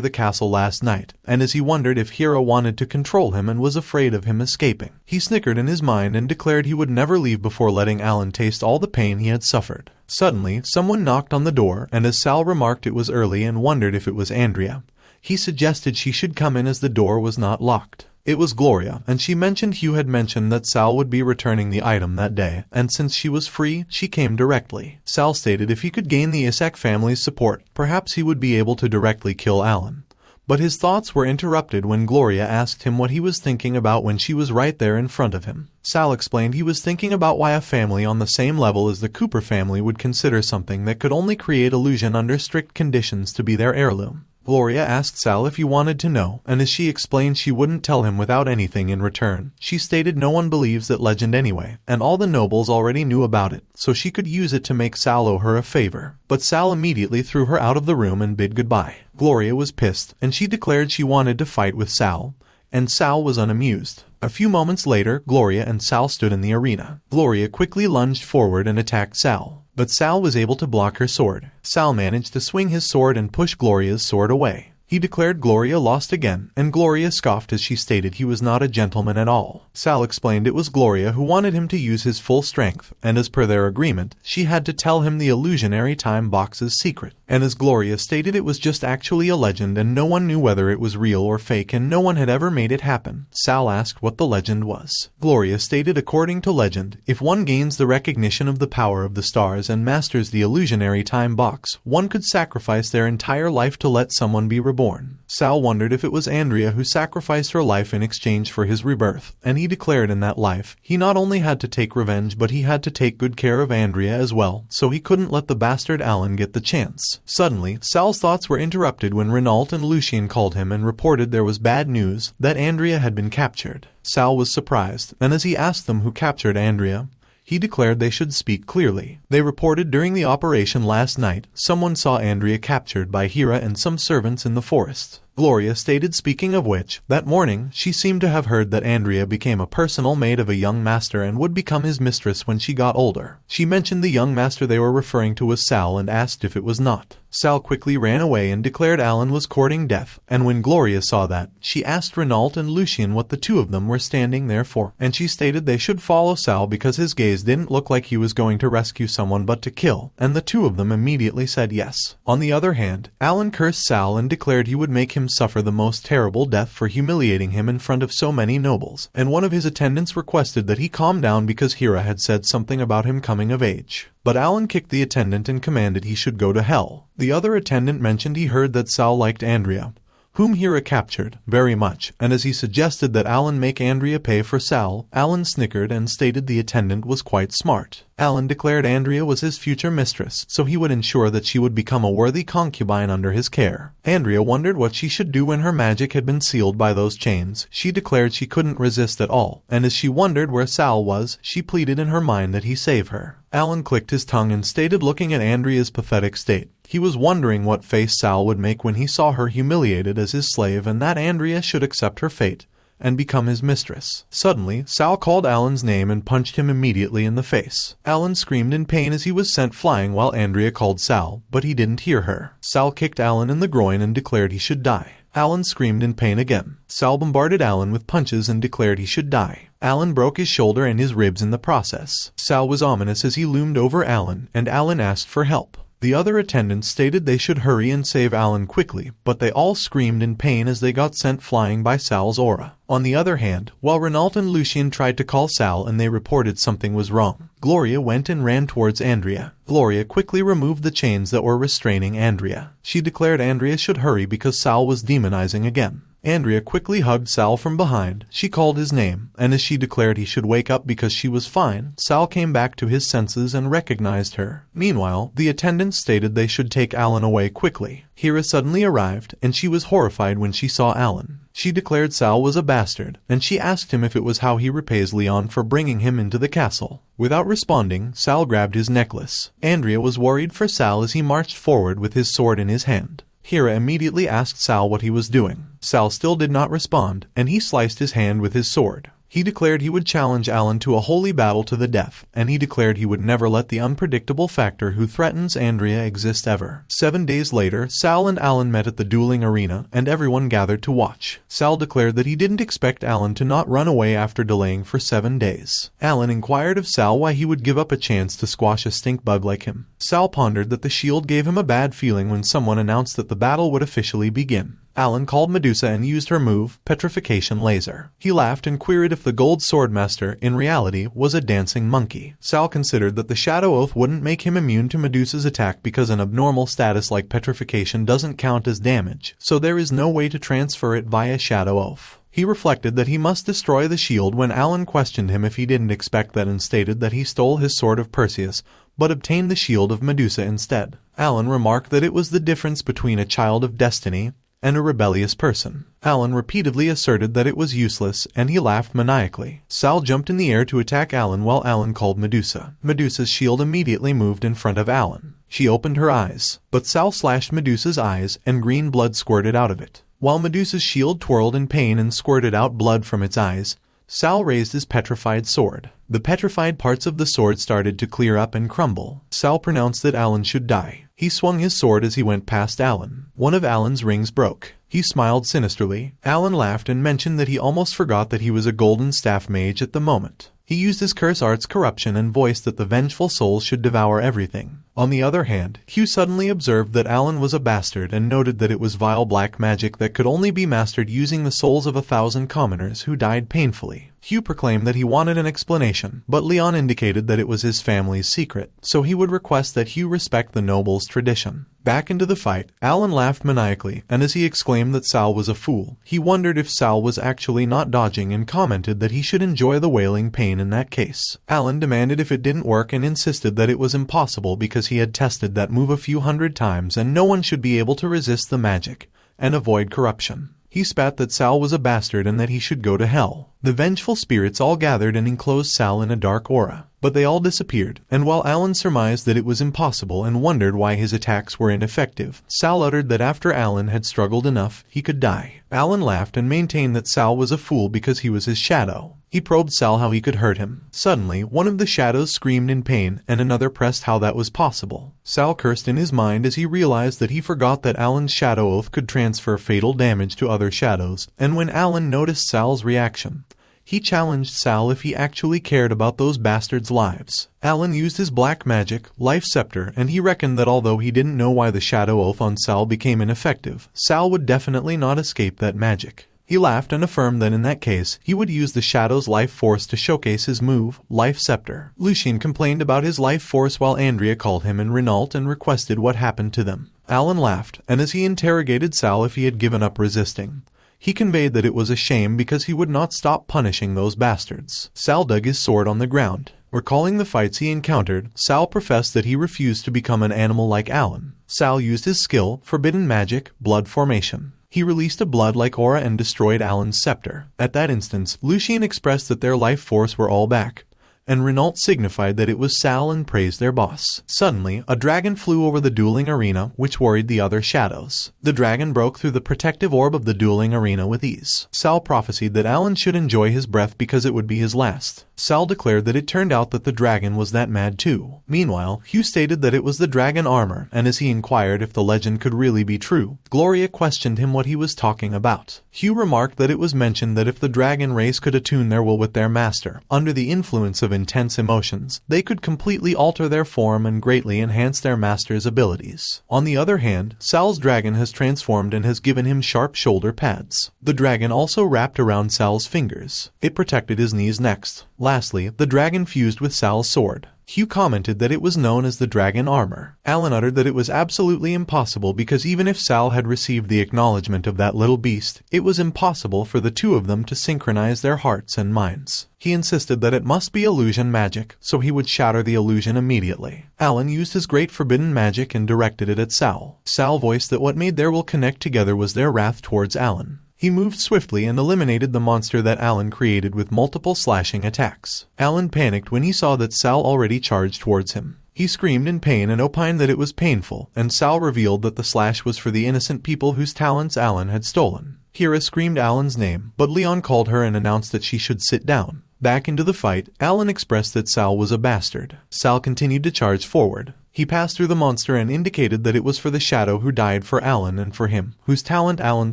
the castle last night, and as he wondered if Hira wanted to control him and was afraid of him escaping, he snickered in his mind and declared he would never leave before letting Alan taste all the pain he had suffered. Suddenly, someone knocked on the door, and as Sal remarked it was early and wondered if it was Andrea, he suggested she should come in as the door was not locked. It was Gloria, and she mentioned Hugh had mentioned that Sal would be returning the item that day, and since she was free, she came directly. Sal stated if he could gain the Isaac family's support, perhaps he would be able to directly kill Alan. But his thoughts were interrupted when Gloria asked him what he was thinking about when she was right there in front of him. Sal explained he was thinking about why a family on the same level as the Cooper family would consider something that could only create illusion under strict conditions to be their heirloom. Gloria asked Sal if he wanted to know, and as she explained she wouldn't tell him without anything in return, she stated no one believes that legend anyway, and all the nobles already knew about it, so she could use it to make Sal owe her a favor. But Sal immediately threw her out of the room and bid goodbye. Gloria was pissed, and she declared she wanted to fight with Sal, and Sal was unamused. A few moments later, Gloria and Sal stood in the arena. Gloria quickly lunged forward and attacked Sal, but Sal was able to block her sword. Sal managed to swing his sword and push Gloria's sword away. He declared Gloria lost again, and Gloria scoffed as she stated he was not a gentleman at all. Sal explained it was Gloria who wanted him to use his full strength, and as per their agreement, she had to tell him the illusionary time box's secret. And as Gloria stated it was just actually a legend and no one knew whether it was real or fake and no one had ever made it happen. Sal asked what the legend was. Gloria stated according to legend, if one gains the recognition of the power of the stars and masters the illusionary time box, one could sacrifice their entire life to let someone be reborn. Sal wondered if it was Andrea who sacrificed her life in exchange for his rebirth, and he declared in that life, he not only had to take revenge but he had to take good care of Andrea as well, so he couldn't let the bastard Alan get the chance. Suddenly, Sal's thoughts were interrupted when Renault and Lucien called him and reported there was bad news, that Andrea had been captured. Sal was surprised, and as he asked them who captured Andrea, he declared they should speak clearly. They reported during the operation last night, someone saw Andrea captured by Hira and some servants in the forest. Gloria stated, speaking of which, that morning she seemed to have heard that Andrea became a personal maid of a young master and would become his mistress when she got older. She mentioned the young master they were referring to was Sal and asked if it was not. Sal quickly ran away and declared Alan was courting death, and when Gloria saw that, she asked Renault and Lucien what the two of them were standing there for, and she stated they should follow Sal because his gaze didn't look like he was going to rescue someone but to kill, and the two of them immediately said yes. On the other hand, Alan cursed Sal and declared he would make him suffer the most terrible death for humiliating him in front of so many nobles, and one of his attendants requested that he calm down because Hera had said something about him coming of age. But Alan kicked the attendant and commanded he should go to hell. The other attendant mentioned he heard that Sal liked Andrea, whom Hera captured, very much, and as he suggested that Alan make Andrea pay for Sal, Alan snickered and stated the attendant was quite smart. Alan declared Andrea was his future mistress, so he would ensure that she would become a worthy concubine under his care. Andrea wondered what she should do when her magic had been sealed by those chains. She declared she couldn't resist at all, and as she wondered where Sal was, she pleaded in her mind that he save her. Alan clicked his tongue and stated, looking at Andrea's pathetic state. He was wondering what face Sal would make when he saw her humiliated as his slave and that Andrea should accept her fate and become his mistress. Suddenly, Sal called Alan's name and punched him immediately in the face. Alan screamed in pain as he was sent flying while Andrea called Sal, but he didn't hear her. Sal kicked Alan in the groin and declared he should die. Alan screamed in pain again. Sal bombarded Alan with punches and declared he should die. Alan broke his shoulder and his ribs in the process. Sal was ominous as he loomed over Alan, and Alan asked for help. The other attendants stated they should hurry and save Alan quickly, but they all screamed in pain as they got sent flying by Sal's aura. On the other hand, while Renault and Lucien tried to call Sal and they reported something was wrong, Gloria went and ran towards Andrea. Gloria quickly removed the chains that were restraining Andrea. She declared Andrea should hurry because Sal was demonizing again. Andrea quickly hugged Sal from behind. She called his name, and as she declared he should wake up because she was fine, Sal came back to his senses and recognized her. Meanwhile, the attendants stated they should take Alan away quickly. Hera suddenly arrived, and she was horrified when she saw Alan. She declared Sal was a bastard, and she asked him if it was how he repays Leon for bringing him into the castle. Without responding, Sal grabbed his necklace. Andrea was worried for Sal as he marched forward with his sword in his hand. Hera immediately asked Sal what he was doing. Sal still did not respond, and he sliced his hand with his sword. He declared he would challenge Alan to a holy battle to the death, and he declared he would never let the unpredictable factor who threatens Andrea exist ever. 7 days later, Sal and Alan met at the dueling arena, and everyone gathered to watch. Sal declared that he didn't expect Alan to not run away after delaying for 7 days. Alan inquired of Sal why he would give up a chance to squash a stink bug like him. Sal pondered that the shield gave him a bad feeling when someone announced that the battle would officially begin. Alan called Medusa and used her move, Petrification Laser. He laughed and queried if the Gold Swordmaster, in reality, was a dancing monkey. Sal considered that the Shadow Oath wouldn't make him immune to Medusa's attack because an abnormal status like Petrification doesn't count as damage, so there is no way to transfer it via Shadow Oath. He reflected that he must destroy the shield when Alan questioned him if he didn't expect that and stated that he stole his sword of Perseus, but obtained the shield of Medusa instead. Alan remarked that it was the difference between a child of destiny and a rebellious person. Alan repeatedly asserted that it was useless, and he laughed maniacally. Sal jumped in the air to attack Alan while Alan called Medusa. Medusa's shield immediately moved in front of Alan. She opened her eyes, but Sal slashed Medusa's eyes and green blood squirted out of it. While Medusa's shield twirled in pain and squirted out blood from its eyes, Sal raised his petrified sword. The petrified parts of the sword started to clear up and crumble. Sal pronounced that Alan should die. He swung his sword as he went past Alan. One of Alan's rings broke. He smiled sinisterly. Alan laughed and mentioned that he almost forgot that he was a golden staff mage at the moment. He used his curse art's corruption and voiced that the vengeful souls should devour everything. On the other hand, Hugh suddenly observed that Alan was a bastard and noted that it was vile black magic that could only be mastered using the souls of 1,000 commoners who died painfully. Hugh proclaimed that he wanted an explanation, but Leon indicated that it was his family's secret, so he would request that Hugh respect the noble's tradition. Back into the fight, Alan laughed maniacally, and as he exclaimed that Sal was a fool, he wondered if Sal was actually not dodging and commented that he should enjoy the wailing pain in that case. Alan demanded if it didn't work and insisted that it was impossible because he had tested that move a few hundred times and no one should be able to resist the magic and avoid corruption. He spat that Sal was a bastard and that he should go to hell. The vengeful spirits all gathered and enclosed Sal in a dark aura. but they all disappeared, and while Alan surmised that it was impossible and wondered why his attacks were ineffective, Sal uttered that after Alan had struggled enough, he could die. Alan laughed and maintained that Sal was a fool because he was his shadow. He probed Sal how he could hurt him. Suddenly, one of the shadows screamed in pain, and another pressed how that was possible. Sal cursed in his mind as he realized that he forgot that Alan's shadow oath could transfer fatal damage to other shadows, and when Alan noticed Sal's reaction, he challenged Sal if he actually cared about those bastards' lives. Alan used his black magic, Life Scepter, and he reckoned that although he didn't know why the shadow oath on Sal became ineffective, Sal would definitely not escape that magic. He laughed and affirmed that in that case, he would use the Shadow's life force to showcase his move, Life Scepter. Lucien complained about his life force while Andrea called him and Renault and requested what happened to them. Alan laughed, and as he interrogated Sal if he had given up resisting, he conveyed that it was a shame because he would not stop punishing those bastards. Sal dug his sword on the ground. Recalling the fights he encountered, Sal professed that he refused to become an animal like Alan. Sal used his skill, Forbidden Magic, Blood Formation. He released a blood-like aura and destroyed Alan's scepter. At that instance, Lucien expressed that their life force were all back, and Renault signified that it was Sal and praised their boss. Suddenly, a dragon flew over the dueling arena, which worried the other shadows. The dragon broke through the protective orb of the dueling arena with ease. Sal prophesied that Alan should enjoy his breath because it would be his last. Sal declared that it turned out that the dragon was that mad too. Meanwhile, Hugh stated that it was the dragon armor, and as he inquired if the legend could really be true, Gloria questioned him what he was talking about. Hugh remarked that it was mentioned that if the dragon race could attune their will with their master, under the influence of intense emotions, they could completely alter their form and greatly enhance their master's abilities. On the other hand, Sal's dragon has transformed and has given him sharp shoulder pads. The dragon also wrapped around Sal's fingers. It protected his knees next. Lastly, the dragon fused with Sal's sword. Hugh commented that it was known as the dragon armor. Alan uttered that it was absolutely impossible because even if Sal had received the acknowledgement of that little beast, it was impossible for the two of them to synchronize their hearts and minds. He insisted that it must be illusion magic, so he would shatter the illusion immediately. Alan used his great forbidden magic and directed it at Sal. Sal voiced that what made their will connect together was their wrath towards Alan. He moved swiftly and eliminated the monster that Alan created with multiple slashing attacks. Alan panicked when he saw that Sal already charged towards him. He screamed in pain and opined that it was painful, and Sal revealed that the slash was for the innocent people whose talents Alan had stolen. Hera screamed Alan's name, but Leon called her and announced that she should sit down. Back into the fight, Alan expressed that Sal was a bastard. Sal continued to charge forward. He passed through the monster and indicated that it was for the shadow who died for Alan and for him, whose talent Alan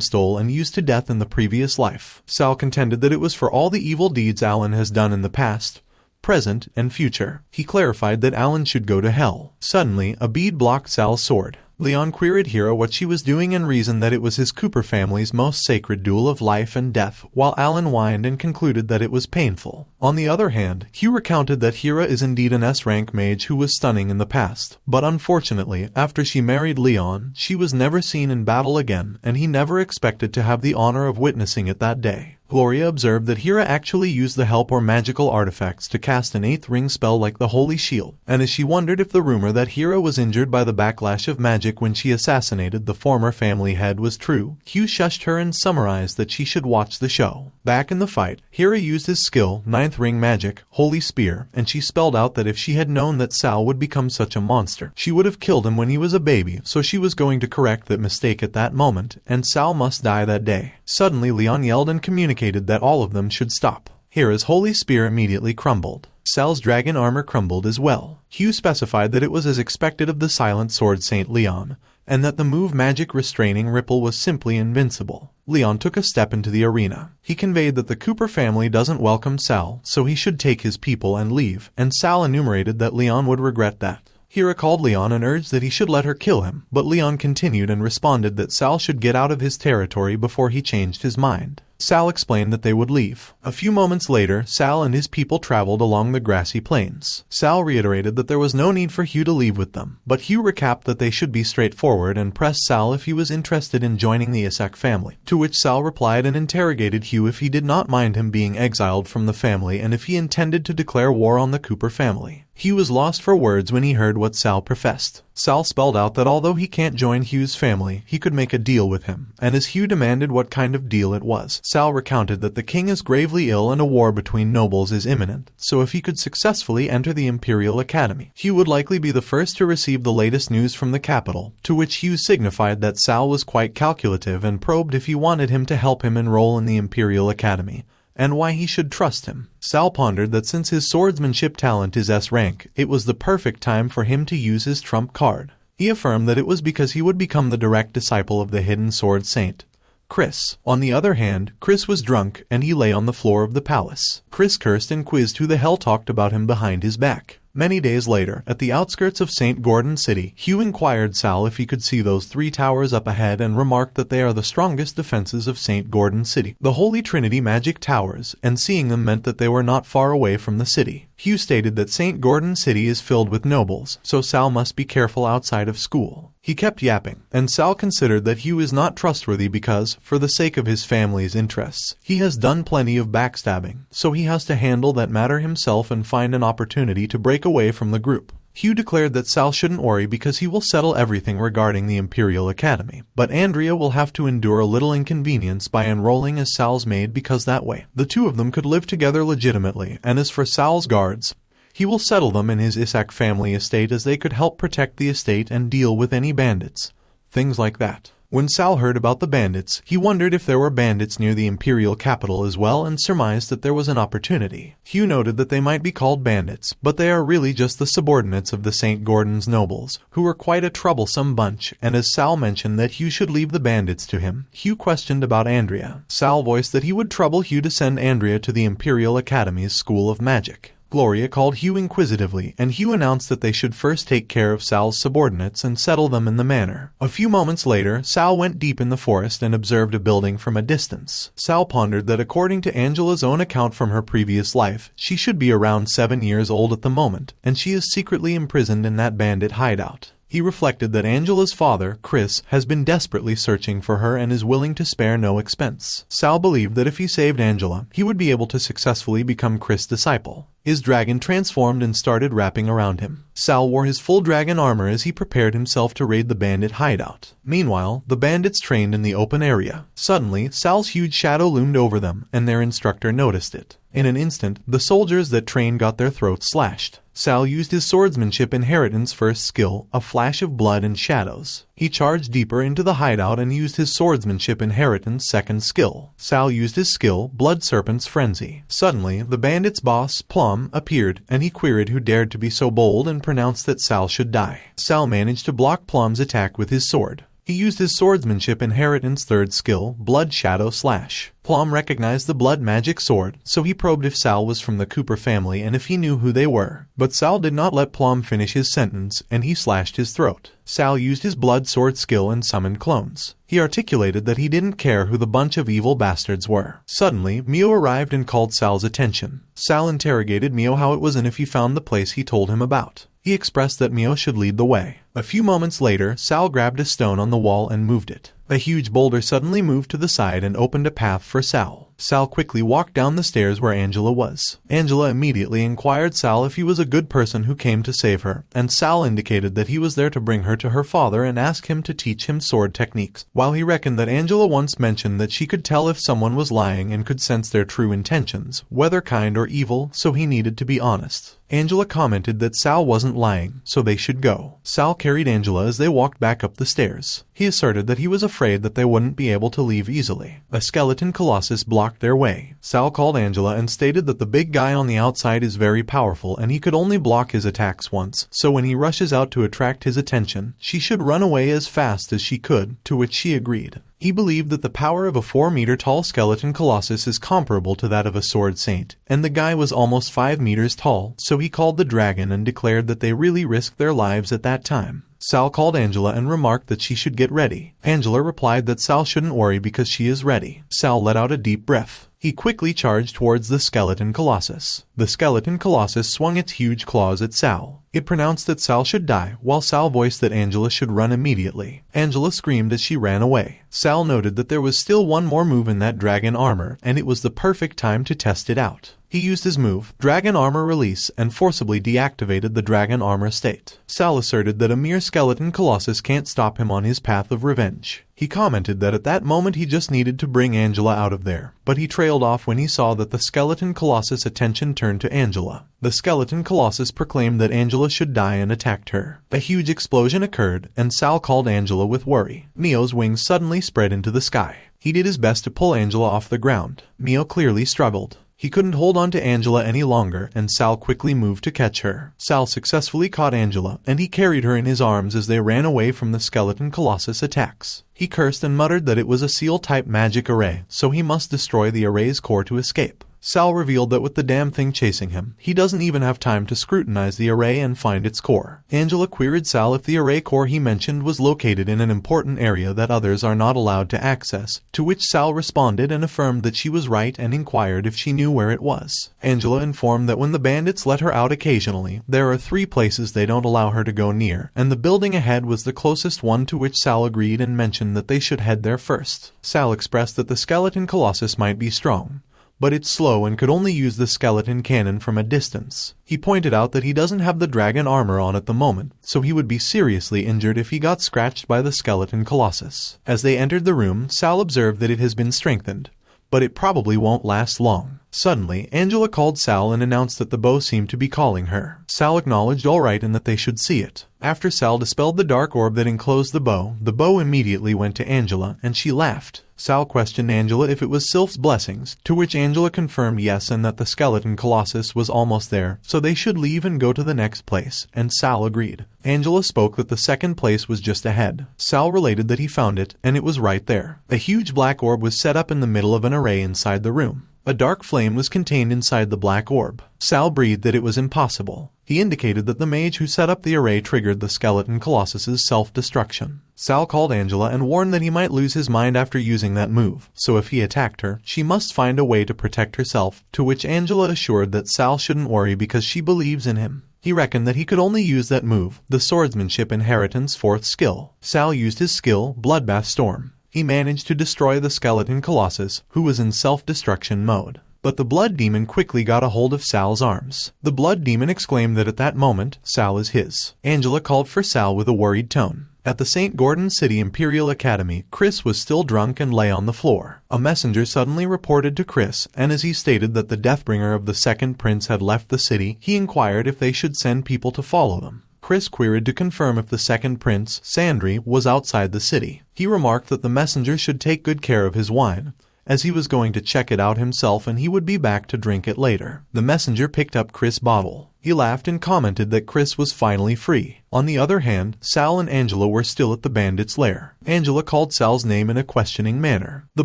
stole and used to death in the previous life. Sal contended that it was for all the evil deeds Alan has done in the past, present, and future. He clarified that Alan should go to hell. Suddenly, a bead blocked Sal's sword. Leon queried Hera what she was doing and reasoned that it was his Cooper family's most sacred duel of life and death, while Alan whined and concluded that it was painful. On the other hand, Hugh recounted that Hera is indeed an S-rank mage who was stunning in the past, but unfortunately, after she married Leon, she was never seen in battle again, and he never expected to have the honor of witnessing it that day. Gloria observed that Hera actually used the help or magical artifacts to cast an 8th ring spell like the Holy Shield, and as she wondered if the rumor that Hera was injured by the backlash of magic when she assassinated the former family head was true, Hugh shushed her and summarized that she should watch the show. Back in the fight, Hera used his skill, 9th ring magic, Holy Spear, and she spelled out that if she had known that Sal would become such a monster, she would have killed him when he was a baby, so she was going to correct that mistake at that moment, and Sal must die that day. Suddenly, Leon yelled and communicated that all of them should stop. Hera's Holy Spear immediately crumbled. Sal's dragon armor crumbled as well. Hugh specified that it was as expected of the silent sword Saint Leon, and that the move magic restraining ripple was simply invincible. Leon took a step into the arena. He conveyed that the Cooper family doesn't welcome Sal, so he should take his people and leave, and Sal enumerated that Leon would regret that. Hera called Leon and urged that he should let her kill him, but Leon continued and responded that Sal should get out of his territory before he changed his mind. Sal explained that they would leave. A few moments later, Sal and his people traveled along the grassy plains. Sal reiterated that there was no need for Hugh to leave with them, but Hugh recapped that they should be straightforward and pressed Sal if he was interested in joining the Isaac family, to which Sal replied and interrogated Hugh if he did not mind him being exiled from the family and if he intended to declare war on the Cooper family. Hugh was lost for words when he heard what Sal professed. Sal spelled out that although he can't join Hugh's family, he could make a deal with him, and as Hugh demanded what kind of deal it was, Sal recounted that the king is gravely ill and a war between nobles is imminent, so if he could successfully enter the Imperial Academy, Hugh would likely be the first to receive the latest news from the capital, to which Hugh signified that Sal was quite calculative and probed if he wanted him to help him enroll in the Imperial Academy, and why he should trust him. Sal pondered that since his swordsmanship talent is S rank, it was the perfect time for him to use his trump card. He affirmed that it was because he would become the direct disciple of the hidden sword saint, Chris. On the other hand, Chris was drunk and he lay on the floor of the palace. Chris cursed and quizzed who the hell talked about him behind his back. Many days later, at the outskirts of St. Gordon City, Hugh inquired Sal if he could see those 3 towers up ahead and remarked that they are the strongest defenses of St. Gordon City, the Holy Trinity magic towers, and seeing them meant that they were not far away from the city. Hugh stated that St. Gordon City is filled with nobles, so Sal must be careful outside of school. He kept yapping, and Sal considered that Hugh is not trustworthy because, for the sake of his family's interests, he has done plenty of backstabbing, so he has to handle that matter himself and find an opportunity to break away from the group. Hugh declared that Sal shouldn't worry because he will settle everything regarding the Imperial Academy, but Andrea will have to endure a little inconvenience by enrolling as Sal's maid because that way, the two of them could live together legitimately, and as for Sal's guards, he will settle them in his Isak family estate as they could help protect the estate and deal with any bandits. Things like that. When Sal heard about the bandits, he wondered if there were bandits near the imperial capital as well and surmised that there was an opportunity. Hugh noted that they might be called bandits, but they are really just the subordinates of the St. Gordon's nobles, who were quite a troublesome bunch, and as Sal mentioned that Hugh should leave the bandits to him, Hugh questioned about Andrea. Sal voiced that he would trouble Hugh to send Andrea to the Imperial Academy's School of Magic. Gloria called Hugh inquisitively, and Hugh announced that they should first take care of Sal's subordinates and settle them in the manor. A few moments later, Sal went deep in the forest and observed a building from a distance. Sal pondered that according to Angela's own account from her previous life, she should be around 7 years old at the moment, and she is secretly imprisoned in that bandit hideout. He reflected that Angela's father, Chris, has been desperately searching for her and is willing to spare no expense. Sal believed that if he saved Angela, he would be able to successfully become Chris' disciple. His dragon transformed and started wrapping around him. Sal wore his full dragon armor as he prepared himself to raid the bandit hideout. Meanwhile, the bandits trained in the open area. Suddenly, Sal's huge shadow loomed over them, and their instructor noticed it. In an instant, the soldiers that trained got their throats slashed. Sal used his swordsmanship inheritance first skill, a flash of blood and shadows. He charged deeper into the hideout and used his swordsmanship inheritance second skill. Sal used his skill, Blood Serpent's Frenzy. Suddenly, the bandit's boss, Plum, appeared, and he queried who dared to be so bold and pronounced that Sal should die. Sal managed to block Plum's attack with his sword. He used his swordsmanship inheritance third skill, Blood Shadow Slash. Plum recognized the blood magic sword, so he probed if Sal was from the Cooper family and if he knew who they were. But Sal did not let Plum finish his sentence, and he slashed his throat. Sal used his blood sword skill and summoned clones. He articulated that he didn't care who the bunch of evil bastards were. Suddenly, Mio arrived and called Sal's attention. Sal interrogated Mio how it was and if he found the place he told him about. He expressed that Mio should lead the way. A few moments later, Sal grabbed a stone on the wall and moved it. A huge boulder suddenly moved to the side and opened a path for Sal. Sal quickly walked down the stairs where Angela was. Angela immediately inquired Sal if he was a good person who came to save her, and Sal indicated that he was there to bring her to her father and ask him to teach him sword techniques. While he reckoned that Angela once mentioned that she could tell if someone was lying and could sense their true intentions, whether kind or evil, so he needed to be honest. Angela commented that Sal wasn't lying, so they should go. Sal carried Angela as they walked back up the stairs. He asserted that he was afraid that they wouldn't be able to leave easily. A skeleton colossus blocked their way. Sal called Angela and stated that the big guy on the outside is very powerful and he could only block his attacks once, so when he rushes out to attract his attention, she should run away as fast as she could, to which she agreed. He believed that the power of a 4-meter tall skeleton colossus is comparable to that of a sword saint, and the guy was almost 5 meters tall, so he called the dragon and declared that they really risked their lives at that time. Sal called Angela and remarked that she should get ready. Angela replied that Sal shouldn't worry because she is ready. Sal let out a deep breath. He quickly charged towards the skeleton colossus. The skeleton colossus swung its huge claws at Sal. It pronounced that Sal should die, while Sal voiced that Angela should run immediately. Angela screamed as she ran away. Sal noted that there was still one more move in that dragon armor, and it was the perfect time to test it out. He used his move, Dragon Armor Release, and forcibly deactivated the Dragon Armor state. Sal asserted that a mere skeleton colossus can't stop him on his path of revenge. He commented that at that moment he just needed to bring Angela out of there, but he trailed off when he saw that the skeleton colossus' attention turned to Angela. The skeleton colossus proclaimed that Angela should die and attacked her. A huge explosion occurred, and Sal called Angela with worry. Neo's wings suddenly spread into the sky. He did his best to pull Angela off the ground. Neo clearly struggled. He couldn't hold on to Angela any longer, and Sal quickly moved to catch her. Sal successfully caught Angela, and he carried her in his arms as they ran away from the skeleton colossus attacks. He cursed and muttered that it was a seal-type magic array, so he must destroy the array's core to escape. Sal revealed that with the damn thing chasing him, he doesn't even have time to scrutinize the array and find its core. Angela queried Sal if the array core he mentioned was located in an important area that others are not allowed to access, to which Sal responded and affirmed that she was right and inquired if she knew where it was. Angela informed that when the bandits let her out occasionally, there are 3 places they don't allow her to go near, and the building ahead was the closest one, to which Sal agreed and mentioned that they should head there first. Sal expressed that the skeleton colossus might be strong, but it's slow and could only use the skeleton cannon from a distance. He pointed out that he doesn't have the dragon armor on at the moment, so he would be seriously injured if he got scratched by the skeleton colossus. As they entered the room, Sal observed that it has been strengthened, but it probably won't last long. Suddenly, Angela called Sal and announced that the bow seemed to be calling her. Sal acknowledged all right and that they should see it. After Sal dispelled the dark orb that enclosed the bow immediately went to Angela, and she laughed. Sal questioned Angela if it was Sylph's blessings, to which Angela confirmed yes and that the skeleton colossus was almost there, so they should leave and go to the next place, and Sal agreed. Angela spoke that the second place was just ahead. Sal related that he found it, and it was right there. A huge black orb was set up in the middle of an array inside the room. A dark flame was contained inside the black orb. Sal breathed that it was impossible. He indicated that the mage who set up the array triggered the skeleton colossus's self-destruction. Sal called Angela and warned that he might lose his mind after using that move, so if he attacked her, she must find a way to protect herself, to which Angela assured that Sal shouldn't worry because she believes in him. He reckoned that he could only use that move, the swordsmanship inheritance 4th skill. Sal used his skill, Bloodbath Storm. He managed to destroy the skeleton colossus, who was in self-destruction mode. But the blood demon quickly got a hold of Sal's arms. The blood demon exclaimed that at that moment, Sal is his. Angela called for Sal with a worried tone. At the St. Gordon City Imperial Academy, Chris was still drunk and lay on the floor. A messenger suddenly reported to Chris, and as he stated that the Deathbringer of the second prince had left the city, he inquired if they should send people to follow them. Chris queried to confirm if the second prince, Sandry, was outside the city. He remarked that the messenger should take good care of his wine, as he was going to check it out himself and he would be back to drink it later. The messenger picked up Chris' bottle. He laughed and commented that Chris was finally free. On the other hand, Sal and Angela were still at the bandit's lair. Angela called Sal's name in a questioning manner. The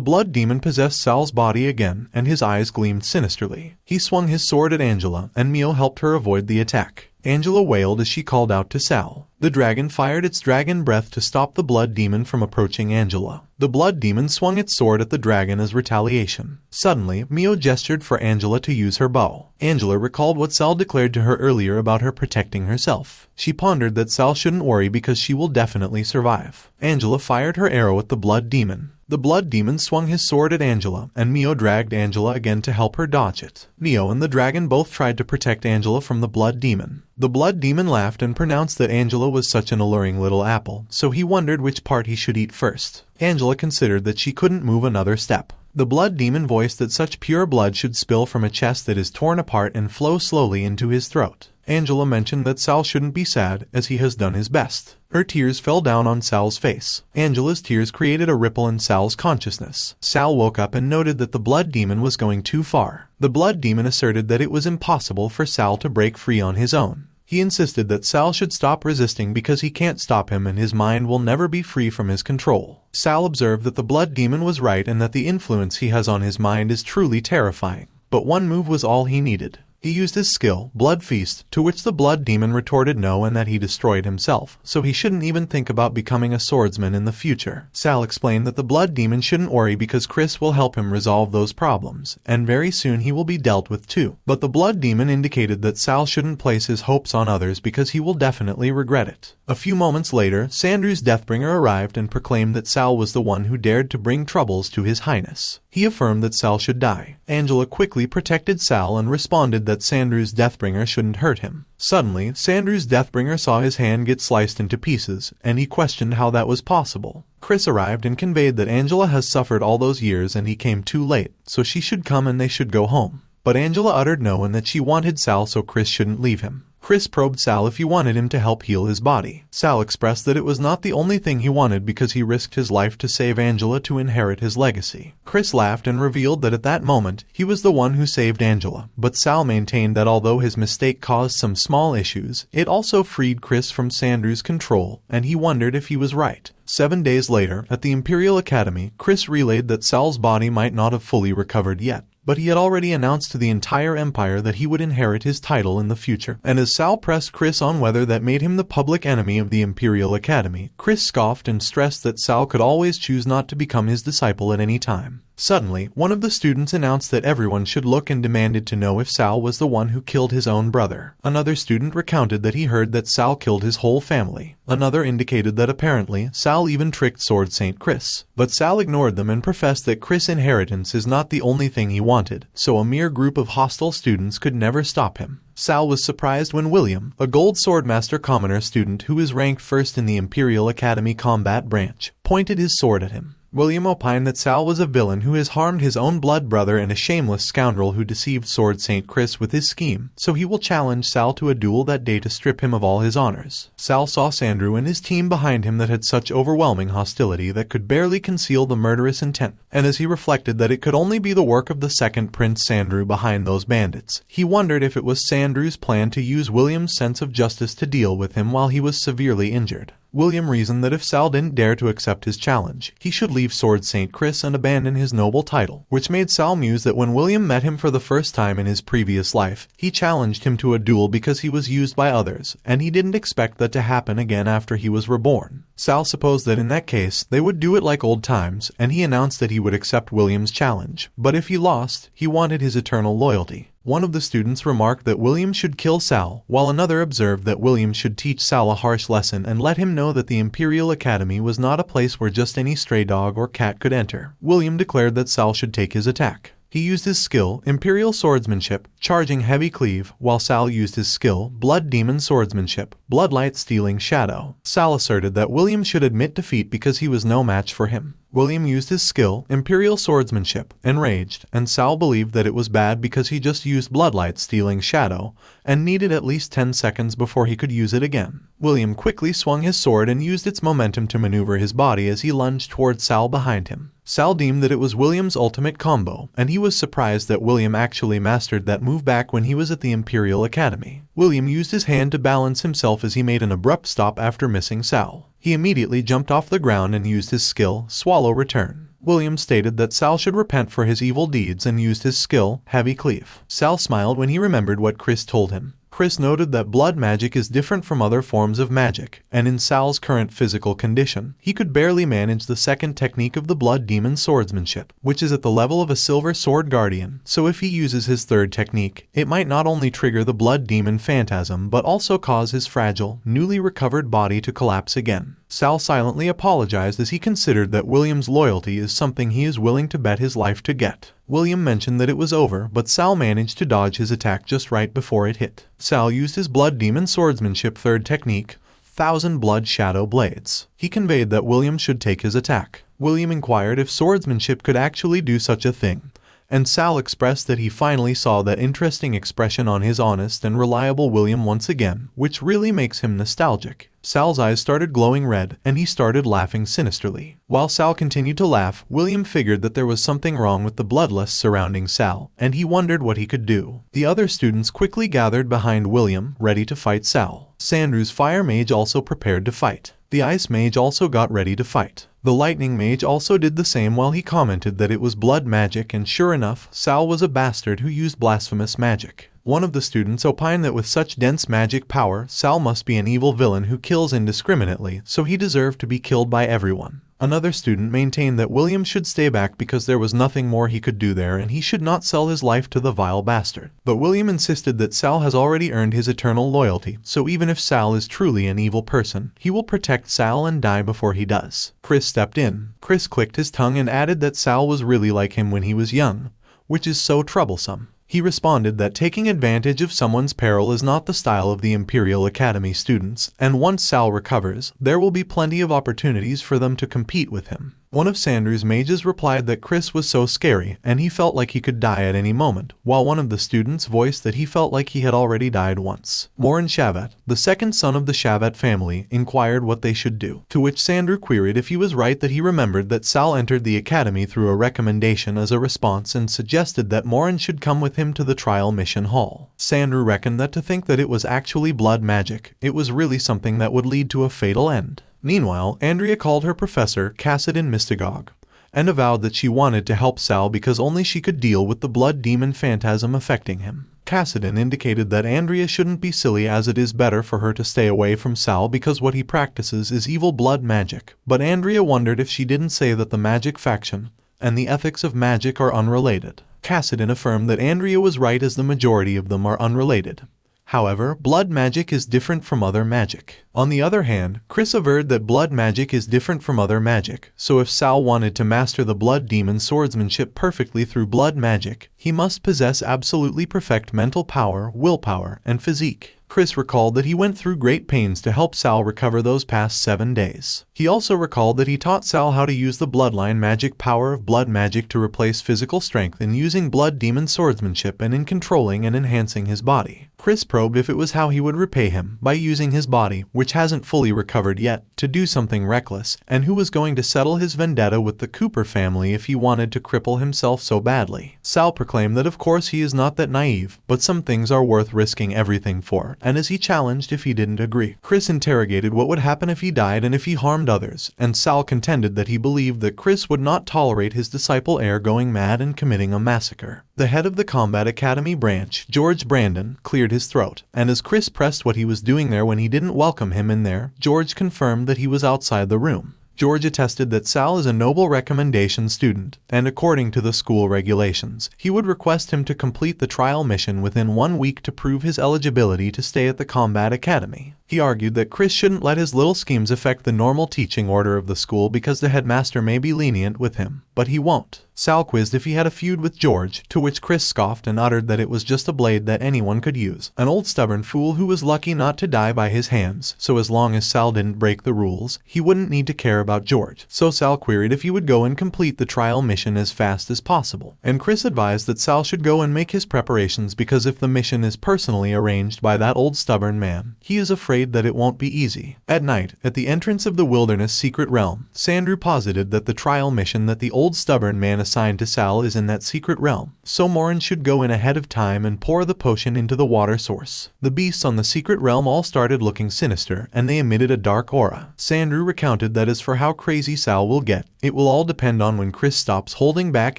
blood demon possessed Sal's body again, and his eyes gleamed sinisterly. He swung his sword at Angela, and Mio helped her avoid the attack. Angela wailed as she called out to Sal. The dragon fired its dragon breath to stop the blood demon from approaching Angela. The blood demon swung its sword at the dragon as retaliation. Suddenly, Mio gestured for Angela to use her bow. Angela recalled what Sal declared to her earlier about her protecting herself. She pondered that Sal shouldn't worry because she will definitely survive. Angela fired her arrow at the blood demon. The blood demon swung his sword at Angela, and Mio dragged Angela again to help her dodge it. Neo and the dragon both tried to protect Angela from the blood demon. The blood demon laughed and pronounced that Angela was such an alluring little apple, so he wondered which part he should eat first. Angela considered that she couldn't move another step. The blood demon voiced that such pure blood should spill from a chest that is torn apart and flow slowly into his throat. Angela mentioned that Sal shouldn't be sad, as he has done his best. Her tears fell down on Sal's face. Angela's tears created a ripple in Sal's consciousness. Sal woke up and noted that the blood demon was going too far. The blood demon asserted that it was impossible for Sal to break free on his own. He insisted that Sal should stop resisting because he can't stop him and his mind will never be free from his control. Sal observed that the blood demon was right and that the influence he has on his mind is truly terrifying. But one move was all he needed. He used his skill, Blood Feast, to which the blood demon retorted no and that he destroyed himself, so he shouldn't even think about becoming a swordsman in the future. Sal explained that the blood demon shouldn't worry because Chris will help him resolve those problems, and very soon he will be dealt with too. But the blood demon indicated that Sal shouldn't place his hopes on others because he will definitely regret it. A few moments later, Sandry's Deathbringer arrived and proclaimed that Sal was the one who dared to bring troubles to His Highness. He affirmed that Sal should die. Angela quickly protected Sal and responded that Sandru's Deathbringer shouldn't hurt him. Suddenly, Sandru's Deathbringer saw his hand get sliced into pieces, and he questioned how that was possible. Chris arrived and conveyed that Angela has suffered all those years and he came too late, so she should come and they should go home. But Angela uttered no and that she wanted Sal so Chris shouldn't leave him. Chris probed Sal if he wanted him to help heal his body. Sal expressed that it was not the only thing he wanted because he risked his life to save Angela to inherit his legacy. Chris laughed and revealed that at that moment, he was the one who saved Angela, but Sal maintained that although his mistake caused some small issues, it also freed Chris from Sandru's control, and he wondered if he was right. 7 days later, at the Imperial Academy, Chris relayed that Sal's body might not have fully recovered yet, but he had already announced to the entire Empire that he would inherit his title in the future. And as Sal pressed Chris on whether that made him the public enemy of the Imperial Academy, Chris scoffed and stressed that Sal could always choose not to become his disciple at any time. Suddenly, one of the students announced that everyone should look and demanded to know if Sal was the one who killed his own brother. Another student recounted that he heard that Sal killed his whole family. Another indicated that apparently Sal even tricked Sword Saint Chris. But Sal ignored them and professed that Chris' inheritance is not the only thing he wanted, so a mere group of hostile students could never stop him. Sal was surprised when William, a Gold Swordmaster Commoner student who is ranked first in the Imperial Academy combat branch, pointed his sword at him. William opined that Sal was a villain who has harmed his own blood brother and a shameless scoundrel who deceived Sword Saint Chris with his scheme, so he will challenge Sal to a duel that day to strip him of all his honors. Sal saw Sandru and his team behind him that had such overwhelming hostility that could barely conceal the murderous intent, and as he reflected that it could only be the work of the second Prince Sandru behind those bandits, he wondered if it was Sandru's plan to use William's sense of justice to deal with him while he was severely injured. William reasoned that if Sal didn't dare to accept his challenge, he should leave Sword Saint Chris and abandon his noble title, which made Sal muse that when William met him for the first time in his previous life, he challenged him to a duel because he was used by others, and he didn't expect that to happen again after he was reborn. Sal supposed that in that case, they would do it like old times, and he announced that he would accept William's challenge, but if he lost, he wanted his eternal loyalty. One of the students remarked that William should kill Sal, while another observed that William should teach Sal a harsh lesson and let him know that the Imperial Academy was not a place where just any stray dog or cat could enter. William declared that Sal should take his attack. He used his skill, Imperial Swordsmanship, charging Heavy Cleave, while Sal used his skill, Blood Demon Swordsmanship, Bloodlight Stealing Shadow. Sal asserted that William should admit defeat because he was no match for him. William used his skill, Imperial Swordsmanship, enraged, and Sal believed that it was bad because he just used Bloodlight Stealing Shadow, and needed at least 10 seconds before he could use it again. William quickly swung his sword and used its momentum to maneuver his body as he lunged towards Sal behind him. Sal deemed that it was William's ultimate combo, and he was surprised that William actually mastered that move back when he was at the Imperial Academy. William used his hand to balance himself as he made an abrupt stop after missing Sal. He immediately jumped off the ground and used his skill, Swallow Return. William stated that Sal should repent for his evil deeds and used his skill, Heavy Cleave. Sal smiled when he remembered what Chris told him. Chris noted that blood magic is different from other forms of magic, and in Sal's current physical condition, he could barely manage the second technique of the Blood Demon Swordsmanship, which is at the level of a Silver Sword Guardian, so if he uses his third technique, it might not only trigger the Blood Demon Phantasm but also cause his fragile, newly recovered body to collapse again. Sal silently apologized as he considered that William's loyalty is something he is willing to bet his life to get. William mentioned that it was over, but Sal managed to dodge his attack just right before it hit. Sal used his Blood Demon Swordsmanship third technique, 1000 Blood Shadow Blades. He conveyed that William should take his attack. William inquired if swordsmanship could actually do such a thing, and Sal expressed that he finally saw that interesting expression on his honest and reliable William once again, which really makes him nostalgic. Sal's eyes started glowing red, and he started laughing sinisterly. While Sal continued to laugh, William figured that there was something wrong with the bloodlust surrounding Sal, and he wondered what he could do. The other students quickly gathered behind William, ready to fight Sal. Sandru's Fire Mage also prepared to fight. The Ice Mage also got ready to fight. The Lightning Mage also did the same while he commented that it was blood magic, and sure enough, Sal was a bastard who used blasphemous magic. One of the students opined that with such dense magic power, Sal must be an evil villain who kills indiscriminately, so he deserved to be killed by everyone. Another student maintained that William should stay back because there was nothing more he could do there and he should not sell his life to the vile bastard. But William insisted that Sal has already earned his eternal loyalty, so even if Sal is truly an evil person, he will protect Sal and die before he does. Chris stepped in. Chris clicked his tongue and added that Sal was really like him when he was young, which is so troublesome. He responded that taking advantage of someone's peril is not the style of the Imperial Academy students, and once Sal recovers, there will be plenty of opportunities for them to compete with him. One of Sandru's mages replied that Chris was so scary and he felt like he could die at any moment, while one of the students voiced that he felt like he had already died once. Morin Shavat, the second son of the Shavat family, inquired what they should do, to which Sandru queried if he was right that he remembered that Sal entered the academy through a recommendation as a response and suggested that Morin should come with him to the trial mission hall. Sandru reckoned that to think that it was actually blood magic, it was really something that would lead to a fatal end. Meanwhile, Andrea called her professor, Cassidon Mystagogue, and avowed that she wanted to help Sal because only she could deal with the blood demon phantasm affecting him. Cassidon indicated that Andrea shouldn't be silly as it is better for her to stay away from Sal because what he practices is evil blood magic, but Andrea wondered if she didn't say that the magic faction and the ethics of magic are unrelated. Cassidon affirmed that Andrea was right as the majority of them are unrelated. However, blood magic is different from other magic. On the other hand, Chris averred that blood magic is different from other magic, so if Sal wanted to master the blood demon swordsmanship perfectly through blood magic, he must possess absolutely perfect mental power, willpower, and physique. Chris recalled that he went through great pains to help Sal recover those past 7 days. He also recalled that he taught Sal how to use the bloodline magic power of blood magic to replace physical strength in using blood demon swordsmanship and in controlling and enhancing his body. Chris probed if it was how he would repay him, by using his body, which hasn't fully recovered yet, to do something reckless, and who was going to settle his vendetta with the Cooper family if he wanted to cripple himself so badly. Sal proclaimed that of course he is not that naive, but some things are worth risking everything for, and as he challenged if he didn't agree. Chris interrogated what would happen if he died and if he harmed others, and Sal contended that he believed that Chris would not tolerate his disciple heir going mad and committing a massacre. The head of the Combat Academy branch, George Brandon, cleared his throat, and as Chris pressed what he was doing there when he didn't welcome him in there, George confirmed that he was outside the room. George attested that Sal is a noble recommendation student, and according to the school regulations, he would request him to complete the trial mission within 1 week to prove his eligibility to stay at the Combat Academy. He argued that Chris shouldn't let his little schemes affect the normal teaching order of the school because the headmaster may be lenient with him, but he won't. Sal quizzed if he had a feud with George, to which Chris scoffed and uttered that it was just a blade that anyone could use. An old stubborn fool who was lucky not to die by his hands, so as long as Sal didn't break the rules, he wouldn't need to care about George. So Sal queried if he would go and complete the trial mission as fast as possible, and Chris advised that Sal should go and make his preparations because if the mission is personally arranged by that old stubborn man, he is afraid that it won't be easy. At night, at the entrance of the wilderness secret realm, Sandru posited that the trial mission that the old stubborn man assigned to Sal is in that secret realm, so Morin should go in ahead of time and pour the potion into the water source. The beasts on the secret realm all started looking sinister, and they emitted a dark aura. Sandru recounted that as for how crazy Sal will get, it will all depend on when Chris stops holding back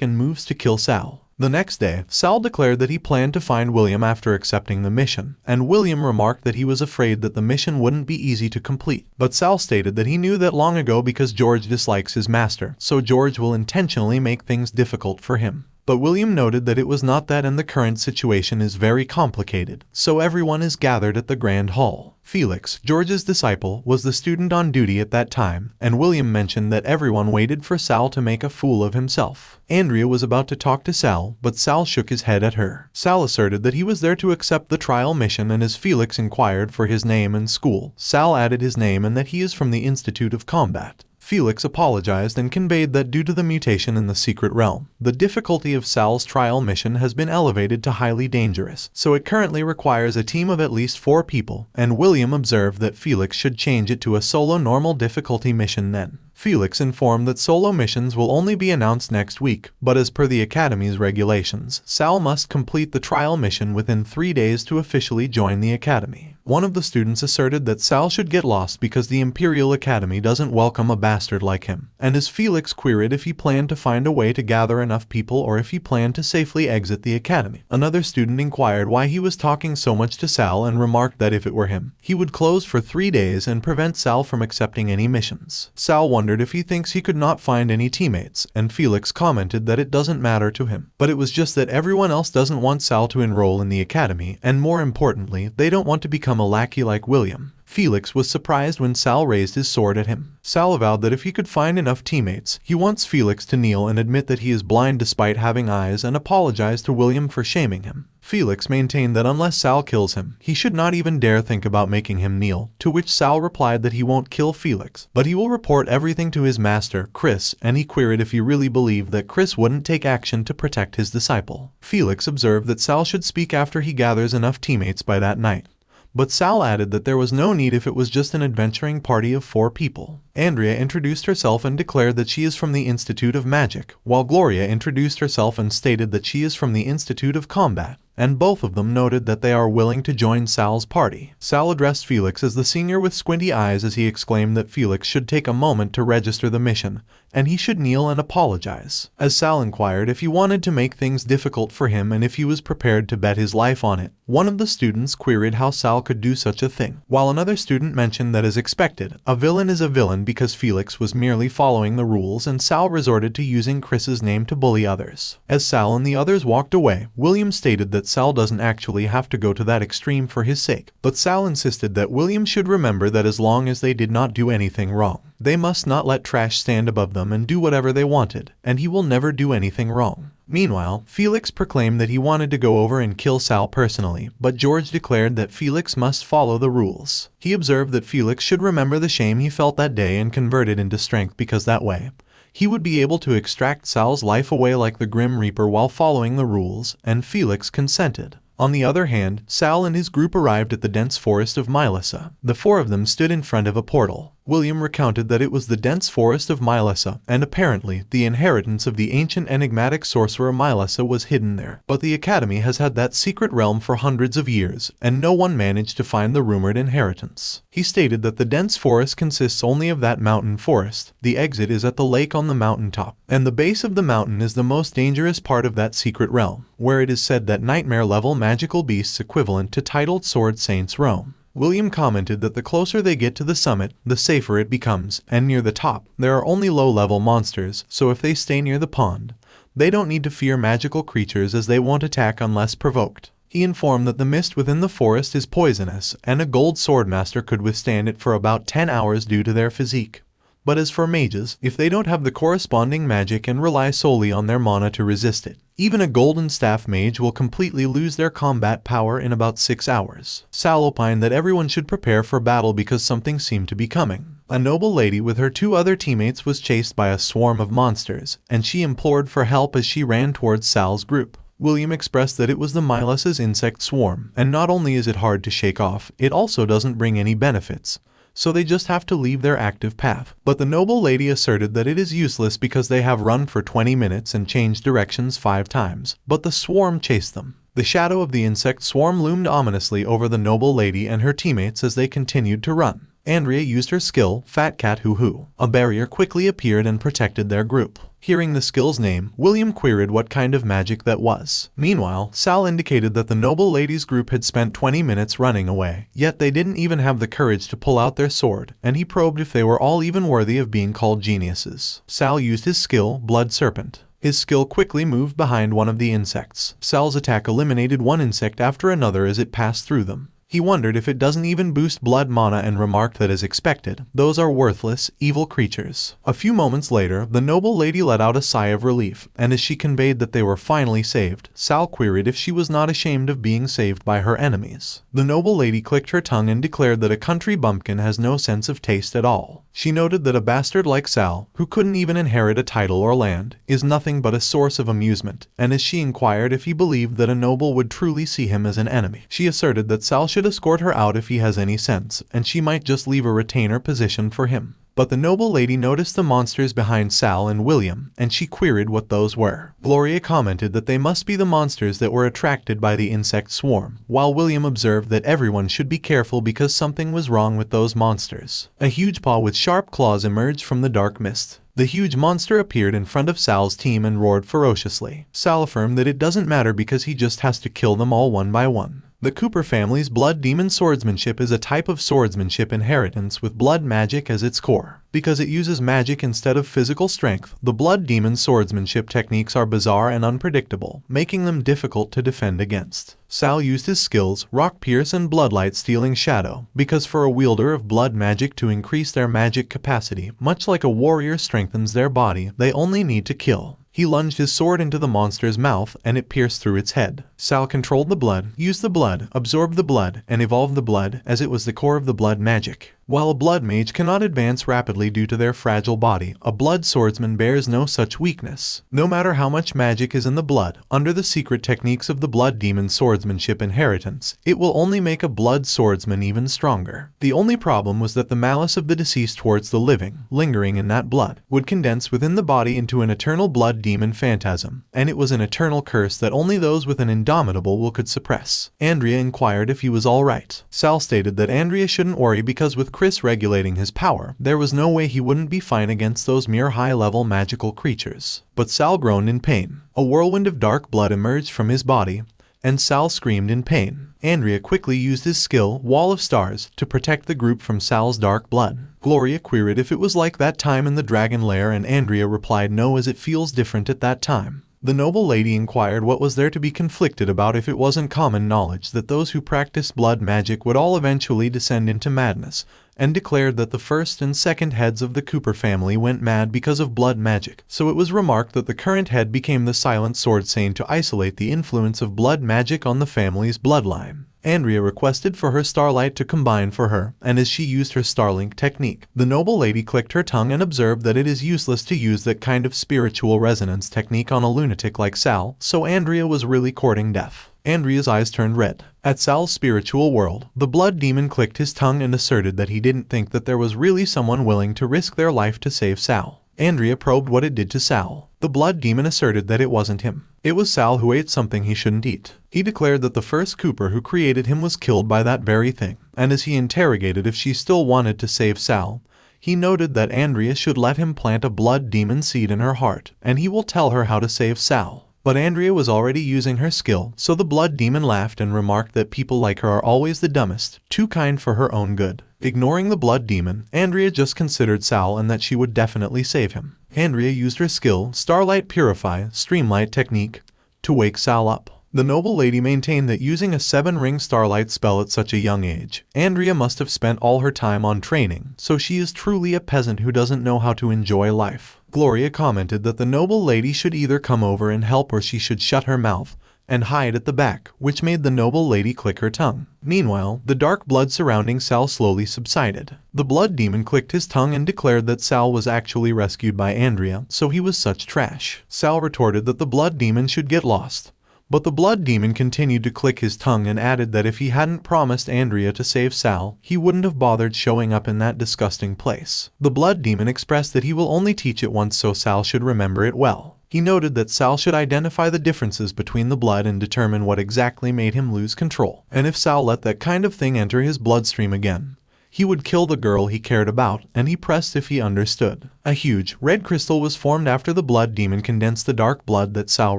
and moves to kill Sal. The next day, Sal declared that he planned to find William after accepting the mission, and William remarked that he was afraid that the mission wouldn't be easy to complete. But Sal stated that he knew that long ago because George dislikes his master, so George will intentionally make things difficult for him. But William noted that it was not that and the current situation is very complicated, so everyone is gathered at the Grand Hall. Felix, George's disciple, was the student on duty at that time, and William mentioned that everyone waited for Sal to make a fool of himself. Andrea was about to talk to Sal, but Sal shook his head at her. Sal asserted that he was there to accept the trial mission, and as Felix inquired for his name and school, Sal added his name and that he is from the Institute of Combat. Felix apologized and conveyed that due to the mutation in the secret realm, the difficulty of Sal's trial mission has been elevated to highly dangerous, so it currently requires a team of at least 4 people, and William observed that Felix should change it to a solo normal difficulty mission then. Felix informed that solo missions will only be announced next week, but as per the Academy's regulations, Sal must complete the trial mission within 3 days to officially join the Academy. One of the students asserted that Sal should get lost because the Imperial Academy doesn't welcome a bastard like him, and as Felix queried if he planned to find a way to gather enough people or if he planned to safely exit the academy. Another student inquired why he was talking so much to Sal and remarked that if it were him, he would close for 3 days and prevent Sal from accepting any missions. Sal wondered if he thinks he could not find any teammates, and Felix commented that it doesn't matter to him, but it was just that everyone else doesn't want Sal to enroll in the academy, and more importantly, they don't want to become a lackey like William. Felix was surprised when Sal raised his sword at him. Sal avowed that if he could find enough teammates, he wants Felix to kneel and admit that he is blind despite having eyes and apologize to William for shaming him. Felix maintained that unless Sal kills him, he should not even dare think about making him kneel, to which Sal replied that he won't kill Felix, but he will report everything to his master, Chris, and he queried if he really believed that Chris wouldn't take action to protect his disciple. Felix observed that Sal should speak after he gathers enough teammates by that night. But Sal added that there was no need if it was just an adventuring party of 4 people. Andrea introduced herself and declared that she is from the Institute of Magic, while Gloria introduced herself and stated that she is from the Institute of Combat, and both of them noted that they are willing to join Sal's party. Sal addressed Felix as the senior with squinty eyes as he exclaimed that Felix should take a moment to register the mission, and he should kneel and apologize. As Sal inquired if he wanted to make things difficult for him and if he was prepared to bet his life on it, one of the students queried how Sal could do such a thing, while another student mentioned that as expected, a villain is a villain because Felix was merely following the rules and Sal resorted to using Chris's name to bully others. As Sal and the others walked away, William stated that Sal doesn't actually have to go to that extreme for his sake, but Sal insisted that William should remember that as long as they did not do anything wrong, they must not let trash stand above them and do whatever they wanted, and he will never do anything wrong. Meanwhile, Felix proclaimed that he wanted to go over and kill Sal personally, but George declared that Felix must follow the rules. He observed that Felix should remember the shame he felt that day and convert it into strength because that way, he would be able to extract Sal's life away like the Grim Reaper while following the rules, and Felix consented. On the other hand, Sal and his group arrived at the dense forest of Medusa. The 4 of them stood in front of a portal. William recounted that it was the dense forest of Medusa, and apparently, the inheritance of the ancient enigmatic sorcerer Medusa was hidden there. But the Academy has had that secret realm for hundreds of years, and no one managed to find the rumored inheritance. He stated that the dense forest consists only of that mountain forest. The exit is at the lake on the mountaintop, and the base of the mountain is the most dangerous part of that secret realm, where it is said that nightmare-level magical beasts equivalent to titled sword saints roam. William commented that the closer they get to the summit, the safer it becomes, and near the top, there are only low-level monsters, so if they stay near the pond, they don't need to fear magical creatures as they won't attack unless provoked. He informed that the mist within the forest is poisonous, and a gold swordmaster could withstand it for about 10 hours due to their physique. But as for mages, if they don't have the corresponding magic and rely solely on their mana to resist it, even a golden staff mage will completely lose their combat power in about 6 hours. Sal opined that everyone should prepare for battle because something seemed to be coming. A noble lady with her 2 other teammates was chased by a swarm of monsters, and she implored for help as she ran towards Sal's group. William expressed that it was the Medusa's insect swarm, and not only is it hard to shake off, it also doesn't bring any benefits, so they just have to leave their active path. But the noble lady asserted that it is useless because they have run for 20 minutes and changed directions 5 times, but the swarm chased them. The shadow of the insect swarm loomed ominously over the noble lady and her teammates as they continued to run. Andrea used her skill, Fat Cat Hoo Hoo. A barrier quickly appeared and protected their group. Hearing the skill's name, William queried what kind of magic that was. Meanwhile, Sal indicated that the noble lady's group had spent 20 minutes running away, yet they didn't even have the courage to pull out their sword, and he probed if they were all even worthy of being called geniuses. Sal used his skill, Blood Serpent. His skill quickly moved behind one of the insects. Sal's attack eliminated one insect after another as it passed through them. He wondered if it doesn't even boost blood mana and remarked that as expected, those are worthless, evil creatures. A few moments later, the noble lady let out a sigh of relief, and as she conveyed that they were finally saved, Sal queried if she was not ashamed of being saved by her enemies. The noble lady clicked her tongue and declared that a country bumpkin has no sense of taste at all. She noted that a bastard like Sal, who couldn't even inherit a title or land, is nothing but a source of amusement, and as she inquired if he believed that a noble would truly see him as an enemy, she asserted that Sal should escort her out if he has any sense, and she might just leave a retainer position for him. But the noble lady noticed the monsters behind Sal and William, and she queried what those were. Gloria commented that they must be the monsters that were attracted by the insect swarm, while William observed that everyone should be careful because something was wrong with those monsters. A huge paw with sharp claws emerged from the dark mist. The huge monster appeared in front of Sal's team and roared ferociously. Sal affirmed that it doesn't matter because he just has to kill them all one by one. The Cooper family's blood demon swordsmanship is a type of swordsmanship inheritance with blood magic as its core. Because it uses magic instead of physical strength, the blood demon swordsmanship techniques are bizarre and unpredictable, making them difficult to defend against. Sal used his skills, Rock Pierce and Bloodlight Stealing Shadow, because for a wielder of blood magic to increase their magic capacity, much like a warrior strengthens their body, they only need to kill. He lunged his sword into the monster's mouth, and it pierced through its head. Sal controlled the blood, used the blood, absorbed the blood, and evolved the blood, as it was the core of the blood magic. While a blood mage cannot advance rapidly due to their fragile body, a blood swordsman bears no such weakness. No matter how much magic is in the blood, under the secret techniques of the blood demon swordsmanship inheritance, it will only make a blood swordsman even stronger. The only problem was that the malice of the deceased towards the living, lingering in that blood, would condense within the body into an eternal blood demon phantasm, and it was an eternal curse that only those with an indomitable will could suppress. Andrea inquired if he was alright. Sal stated that Andrea shouldn't worry because with Chris regulating his power, there was no way he wouldn't be fine against those mere high-level magical creatures. But Sal groaned in pain. A whirlwind of dark blood emerged from his body, and Sal screamed in pain. Andrea quickly used his skill, Wall of Stars, to protect the group from Sal's dark blood. Gloria queried if it was like that time in the dragon lair, and Andrea replied no, as it feels different at that time. The noble lady inquired what was there to be conflicted about if it wasn't common knowledge that those who practiced blood magic would all eventually descend into madness, and declared that the first and second heads of the Cooper family went mad because of blood magic, so it was remarked that the current head became the Silent Sword Saint to isolate the influence of blood magic on the family's bloodline. Andrea requested for her starlight to combine for her, and as she used her Starlink technique, the noble lady clicked her tongue and observed that it is useless to use that kind of spiritual resonance technique on a lunatic like Sal, so Andrea was really courting death. Andrea's eyes turned red. At Sal's spiritual world, the blood demon clicked his tongue and asserted that he didn't think that there was really someone willing to risk their life to save Sal. Andrea probed what it did to Sal. The blood demon asserted that it wasn't him. It was Sal who ate something he shouldn't eat. He declared that the first Cooper who created him was killed by that very thing, and as he interrogated if she still wanted to save Sal, he noted that Andrea should let him plant a blood demon seed in her heart, and he will tell her how to save Sal. But Andrea was already using her skill, so the blood demon laughed and remarked that people like her are always the dumbest, too kind for her own good. Ignoring the blood demon, Andrea just considered Sal and that she would definitely save him. Andrea used her skill, Starlight Purify, Streamlight technique, to wake Sal up. The noble lady maintained that using a 7-ring starlight spell at such a young age, Andrea must have spent all her time on training, so she is truly a peasant who doesn't know how to enjoy life. Gloria commented that the noble lady should either come over and help or she should shut her mouth and hide at the back, which made the noble lady click her tongue. Meanwhile, the dark blood surrounding Sal slowly subsided. The blood demon clicked his tongue and declared that Sal was actually rescued by Andrea, so he was such trash. Sal retorted that the blood demon should get lost. But the blood demon continued to click his tongue and added that if he hadn't promised Andrea to save Sal, he wouldn't have bothered showing up in that disgusting place. The blood demon expressed that he will only teach it once so Sal should remember it well. He noted that Sal should identify the differences between the blood and determine what exactly made him lose control. And if Sal let that kind of thing enter his bloodstream again, he would kill the girl he cared about, and he pressed if he understood. A huge, red crystal was formed after the blood demon condensed the dark blood that Sal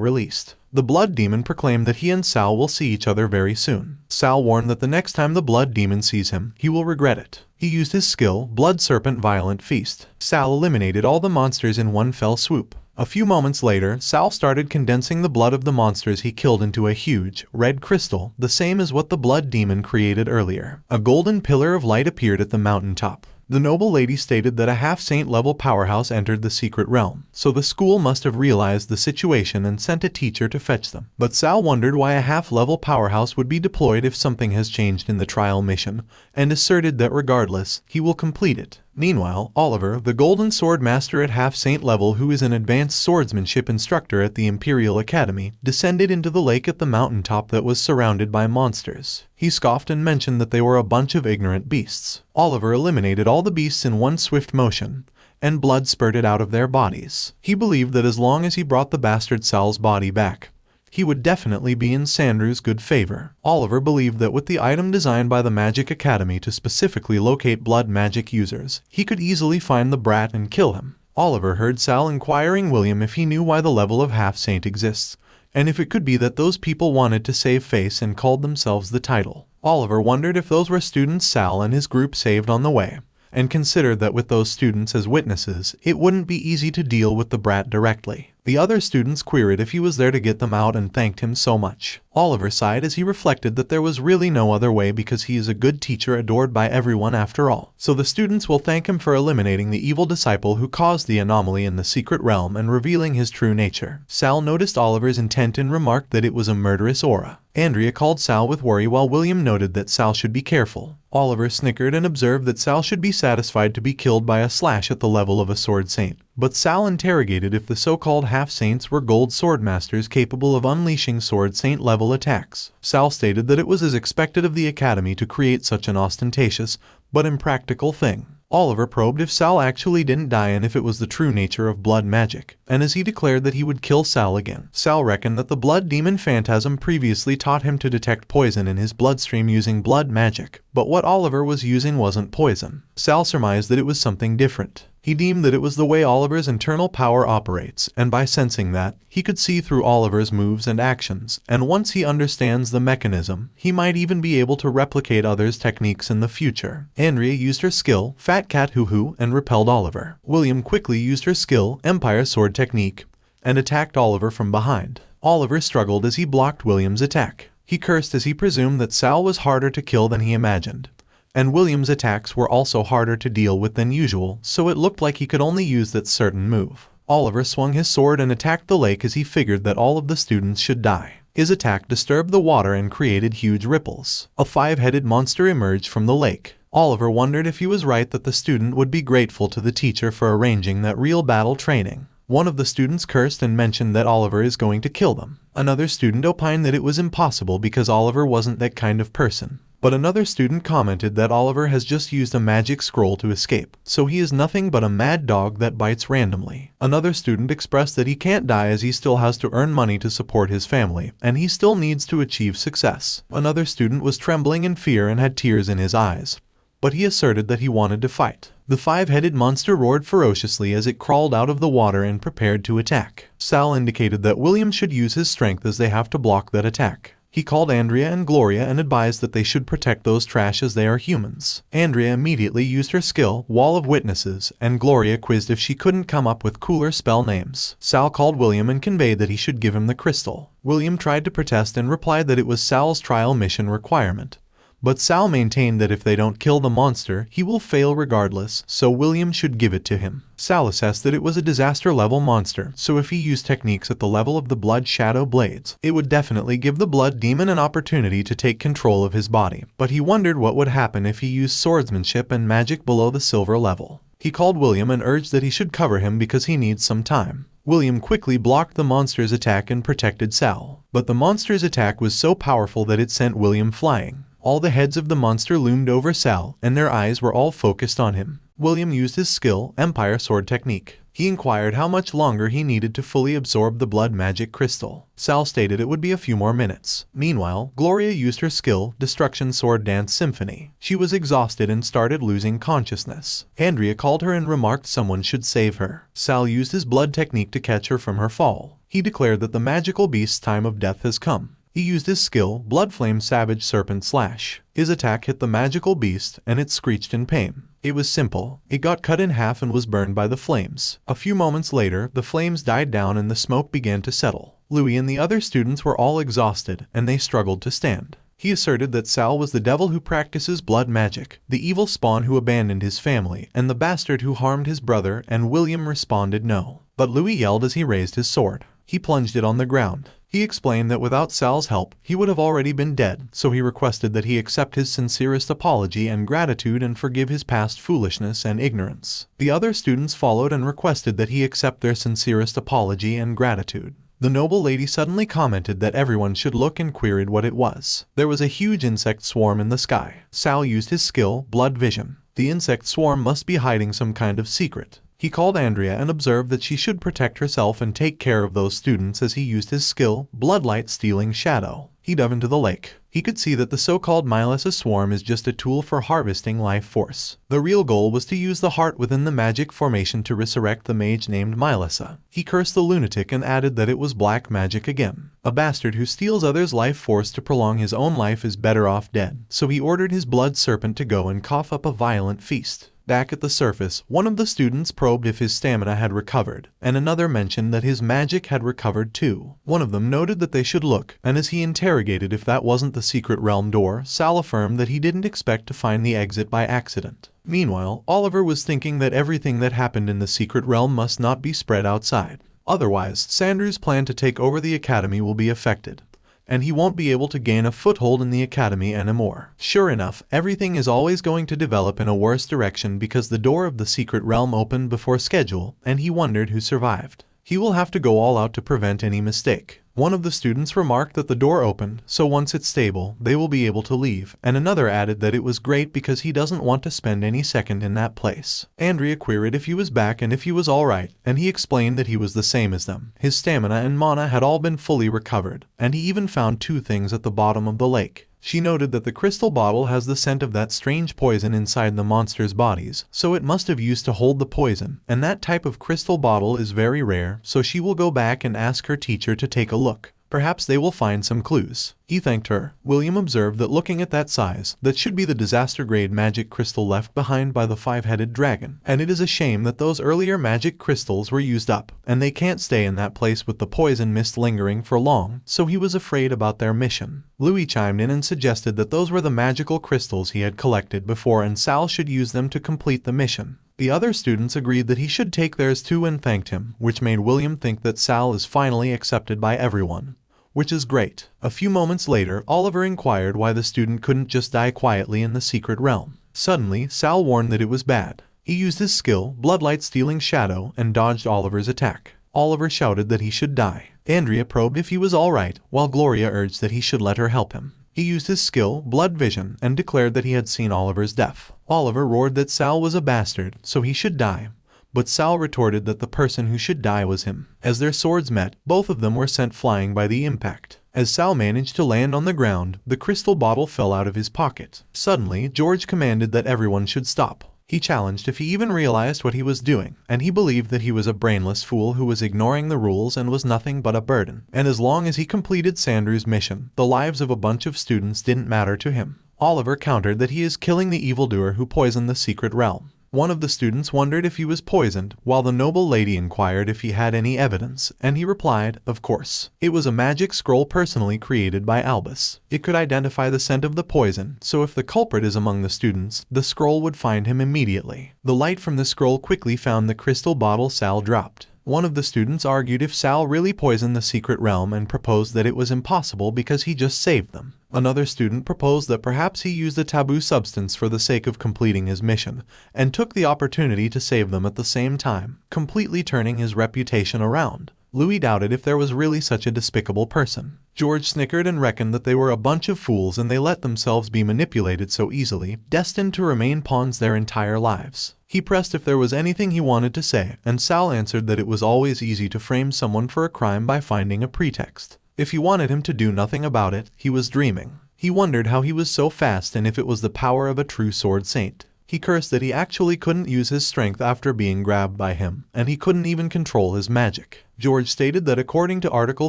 released. The blood demon proclaimed that he and Sal will see each other very soon. Sal warned that the next time the blood demon sees him, he will regret it. He used his skill, Blood Serpent Violent Feast. Sal eliminated all the monsters in one fell swoop. A few moments later, Sal started condensing the blood of the monsters he killed into a huge, red crystal, the same as what the blood demon created earlier. A golden pillar of light appeared at the mountaintop. The noble lady stated that a half-saint level powerhouse entered the secret realm, so the school must have realized the situation and sent a teacher to fetch them. But Sal wondered why a half-level powerhouse would be deployed if something has changed in the trial mission, and asserted that regardless, he will complete it. Meanwhile, Oliver, the golden sword master at half-saint level who is an advanced swordsmanship instructor at the Imperial Academy, descended into the lake at the mountaintop that was surrounded by monsters. He scoffed and mentioned that they were a bunch of ignorant beasts. Oliver eliminated all the beasts in one swift motion, and blood spurted out of their bodies. He believed that as long as he brought the bastard Sal's body back, he would definitely be in Sandru's good favor. Oliver believed that with the item designed by the Magic Academy to specifically locate blood magic users, he could easily find the brat and kill him. Oliver heard Sal inquiring William if he knew why the level of half-saint exists, and if it could be that those people wanted to save face and called themselves the title. Oliver wondered if those were students Sal and his group saved on the way, and considered that with those students as witnesses, it wouldn't be easy to deal with the brat directly. The other students queried if he was there to get them out and thanked him so much. Oliver sighed as he reflected that there was really no other way because he is a good teacher adored by everyone after all. So the students will thank him for eliminating the evil disciple who caused the anomaly in the secret realm and revealing his true nature. Sal noticed Oliver's intent and remarked that it was a murderous aura. Andrea called Sal with worry while William noted that Sal should be careful. Oliver snickered and observed that Sal should be satisfied to be killed by a slash at the level of a sword saint. But Sal interrogated if the so-called half-saints were gold sword masters capable of unleashing sword saint-level attacks. Sal stated that it was as expected of the Academy to create such an ostentatious, but impractical thing. Oliver probed if Sal actually didn't die and if it was the true nature of blood magic, and as he declared that he would kill Sal again. Sal reckoned that the blood demon phantasm previously taught him to detect poison in his bloodstream using blood magic, but what Oliver was using wasn't poison. Sal surmised that it was something different. He deemed that it was the way Oliver's internal power operates, and by sensing that, he could see through Oliver's moves and actions, and once he understands the mechanism, he might even be able to replicate others' techniques in the future. Andrea used her skill, Fat Cat Hoo Hoo, and repelled Oliver. William quickly used her skill, Empire Sword Technique, and attacked Oliver from behind. Oliver struggled as he blocked William's attack. He cursed as he presumed that Sal was harder to kill than he imagined, and William's attacks were also harder to deal with than usual, so it looked like he could only use that certain move. Oliver swung his sword and attacked the lake as he figured that all of the students should die. His attack disturbed the water and created huge ripples. A five-headed monster emerged from the lake. Oliver wondered if he was right that the student would be grateful to the teacher for arranging that real battle training. One of the students cursed and mentioned that Oliver is going to kill them. Another student opined that it was impossible because Oliver wasn't that kind of person. But another student commented that Oliver has just used a magic scroll to escape, so he is nothing but a mad dog that bites randomly. Another student expressed that he can't die as he still has to earn money to support his family, and he still needs to achieve success. Another student was trembling in fear and had tears in his eyes, but he asserted that he wanted to fight. The five-headed monster roared ferociously as it crawled out of the water and prepared to attack. Sal indicated that William should use his strength as they have to block that attack. He called Andrea and Gloria and advised that they should protect those trash as they are humans. Andrea immediately used her skill, Wall of Witnesses, and Gloria quizzed if she couldn't come up with cooler spell names. Sal called William and conveyed that he should give him the crystal. William tried to protest and replied that it was Sal's trial mission requirement. But Sal maintained that if they don't kill the monster, he will fail regardless, so William should give it to him. Sal assessed that it was a disaster-level monster, so if he used techniques at the level of the Blood Shadow Blades, it would definitely give the Blood Demon an opportunity to take control of his body. But he wondered what would happen if he used swordsmanship and magic below the silver level. He called William and urged that he should cover him because he needs some time. William quickly blocked the monster's attack and protected Sal. But the monster's attack was so powerful that it sent William flying. All the heads of the monster loomed over Sal, and their eyes were all focused on him. William used his skill, Empire Sword Technique. He inquired how much longer he needed to fully absorb the blood magic crystal. Sal stated it would be a few more minutes. Meanwhile, Gloria used her skill, Destruction Sword Dance Symphony. She was exhausted and started losing consciousness. Andrea called her and remarked someone should save her. Sal used his blood technique to catch her from her fall. He declared that the magical beast's time of death has come. He used his skill, Blood Flame Savage Serpent Slash. His attack hit the magical beast, and it screeched in pain. It was simple. It got cut in half and was burned by the flames. A few moments later, the flames died down and the smoke began to settle. Louis and the other students were all exhausted, and they struggled to stand. He asserted that Sal was the devil who practices blood magic, the evil spawn who abandoned his family, and the bastard who harmed his brother, and William responded no. But Louis yelled as he raised his sword. He plunged it on the ground. He explained that without Sal's help, he would have already been dead, so he requested that he accept his sincerest apology and gratitude and forgive his past foolishness and ignorance. The other students followed and requested that he accept their sincerest apology and gratitude. The noble lady suddenly commented that everyone should look and queried what it was. There was a huge insect swarm in the sky. Sal used his skill, blood vision. The insect swarm must be hiding some kind of secret. He called Andrea and observed that she should protect herself and take care of those students as he used his skill, bloodlight stealing shadow. He dove into the lake. He could see that the so-called Medusa swarm is just a tool for harvesting life force. The real goal was to use the heart within the magic formation to resurrect the mage named Medusa. He cursed the lunatic and added that it was black magic again. A bastard who steals others' life force to prolong his own life is better off dead, so he ordered his blood serpent to go and cough up a violent feast. Back at the surface, one of the students probed if his stamina had recovered, and another mentioned that his magic had recovered too. One of them noted that they should look, and as he interrogated if that wasn't the secret realm door, Sal affirmed that he didn't expect to find the exit by accident. Meanwhile, Oliver was thinking that everything that happened in the secret realm must not be spread outside. Otherwise, Sandru's plan to take over the academy will be affected, and he won't be able to gain a foothold in the academy anymore. Sure enough, everything is always going to develop in a worse direction because the door of the secret realm opened before schedule, and he wondered who survived. He will have to go all out to prevent any mistake. One of the students remarked that the door opened, so once it's stable, they will be able to leave, and another added that it was great because he doesn't want to spend any second in that place. Andrea queried if he was back and if he was alright, and he explained that he was the same as them. His stamina and mana had all been fully recovered, and he even found two things at the bottom of the lake. She noted that the crystal bottle has the scent of that strange poison inside the monsters' bodies, so it must have used to hold the poison, and that type of crystal bottle is very rare, so she will go back and ask her teacher to take a look. Perhaps they will find some clues. He thanked her. William observed that looking at that size, that should be the disaster-grade magic crystal left behind by the five-headed dragon, and it is a shame that those earlier magic crystals were used up, and they can't stay in that place with the poison mist lingering for long, so he was afraid about their mission. Louis chimed in and suggested that those were the magical crystals he had collected before and Sal should use them to complete the mission. The other students agreed that he should take theirs too and thanked him, which made William think that Sal is finally accepted by everyone, which is great. A few moments later, Oliver inquired why the student couldn't just die quietly in the secret realm. Suddenly, Sal warned that it was bad. He used his skill, bloodlight stealing shadow, and dodged Oliver's attack. Oliver shouted that he should die. Andrea probed if he was alright, while Gloria urged that he should let her help him. He used his skill, blood vision, and declared that he had seen Oliver's death. Oliver roared that Sal was a bastard, so he should die, but Sal retorted that the person who should die was him. As their swords met, both of them were sent flying by the impact. As Sal managed to land on the ground, the crystal bottle fell out of his pocket. Suddenly, George commanded that everyone should stop. He challenged if he even realized what he was doing, and he believed that he was a brainless fool who was ignoring the rules and was nothing but a burden. And as long as he completed Sandru's mission, the lives of a bunch of students didn't matter to him. Oliver countered that he is killing the evildoer who poisoned the secret realm. One of the students wondered if he was poisoned, while the noble lady inquired if he had any evidence, and he replied, of course. It was a magic scroll personally created by Albus. It could identify the scent of the poison, so if the culprit is among the students, the scroll would find him immediately. The light from the scroll quickly found the crystal bottle Sal dropped. One of the students argued if Sal really poisoned the secret realm and proposed that it was impossible because he just saved them. Another student proposed that perhaps he used a taboo substance for the sake of completing his mission, and took the opportunity to save them at the same time, completely turning his reputation around. Louis doubted if there was really such a despicable person. George snickered and reckoned that they were a bunch of fools and they let themselves be manipulated so easily, destined to remain pawns their entire lives. He pressed if there was anything he wanted to say, and Sal answered that it was always easy to frame someone for a crime by finding a pretext. If he wanted him to do nothing about it, he was dreaming. He wondered how he was so fast and if it was the power of a true sword saint. He cursed that he actually couldn't use his strength after being grabbed by him, and he couldn't even control his magic. George stated that according to Article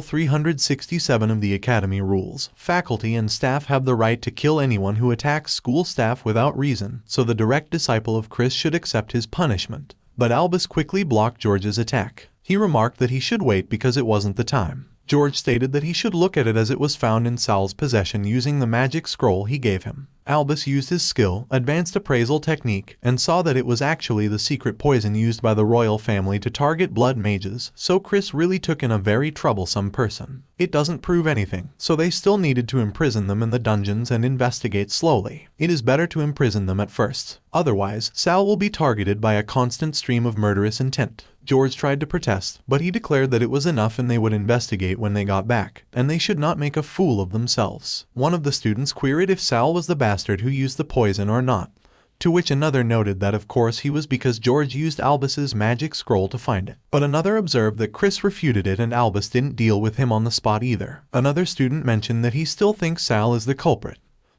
367 of the Academy rules, faculty and staff have the right to kill anyone who attacks school staff without reason, so the direct disciple of Chris should accept his punishment. But Albus quickly blocked George's attack. He remarked that he should wait because it wasn't the time. George stated that he should look at it as it was found in Sal's possession using the magic scroll he gave him. Albus used his skill, advanced appraisal technique, and saw that it was actually the secret poison used by the royal family to target blood mages, so Chris really took in a very troublesome person. It doesn't prove anything, so they still needed to imprison them in the dungeons and investigate slowly. It is better to imprison them at first. Otherwise, Sal will be targeted by a constant stream of murderous intent. George tried to protest, but he declared that it was enough and they would investigate when they got back, and they should not make a fool of themselves. One of the students queried if Sal was the bastard who used the poison or not, to which another noted that of course he was because George used Albus's magic scroll to find it. But another observed that Chris refuted it and Albus didn't deal with him on the spot either. Another student mentioned that he still thinks Sal is the culprit,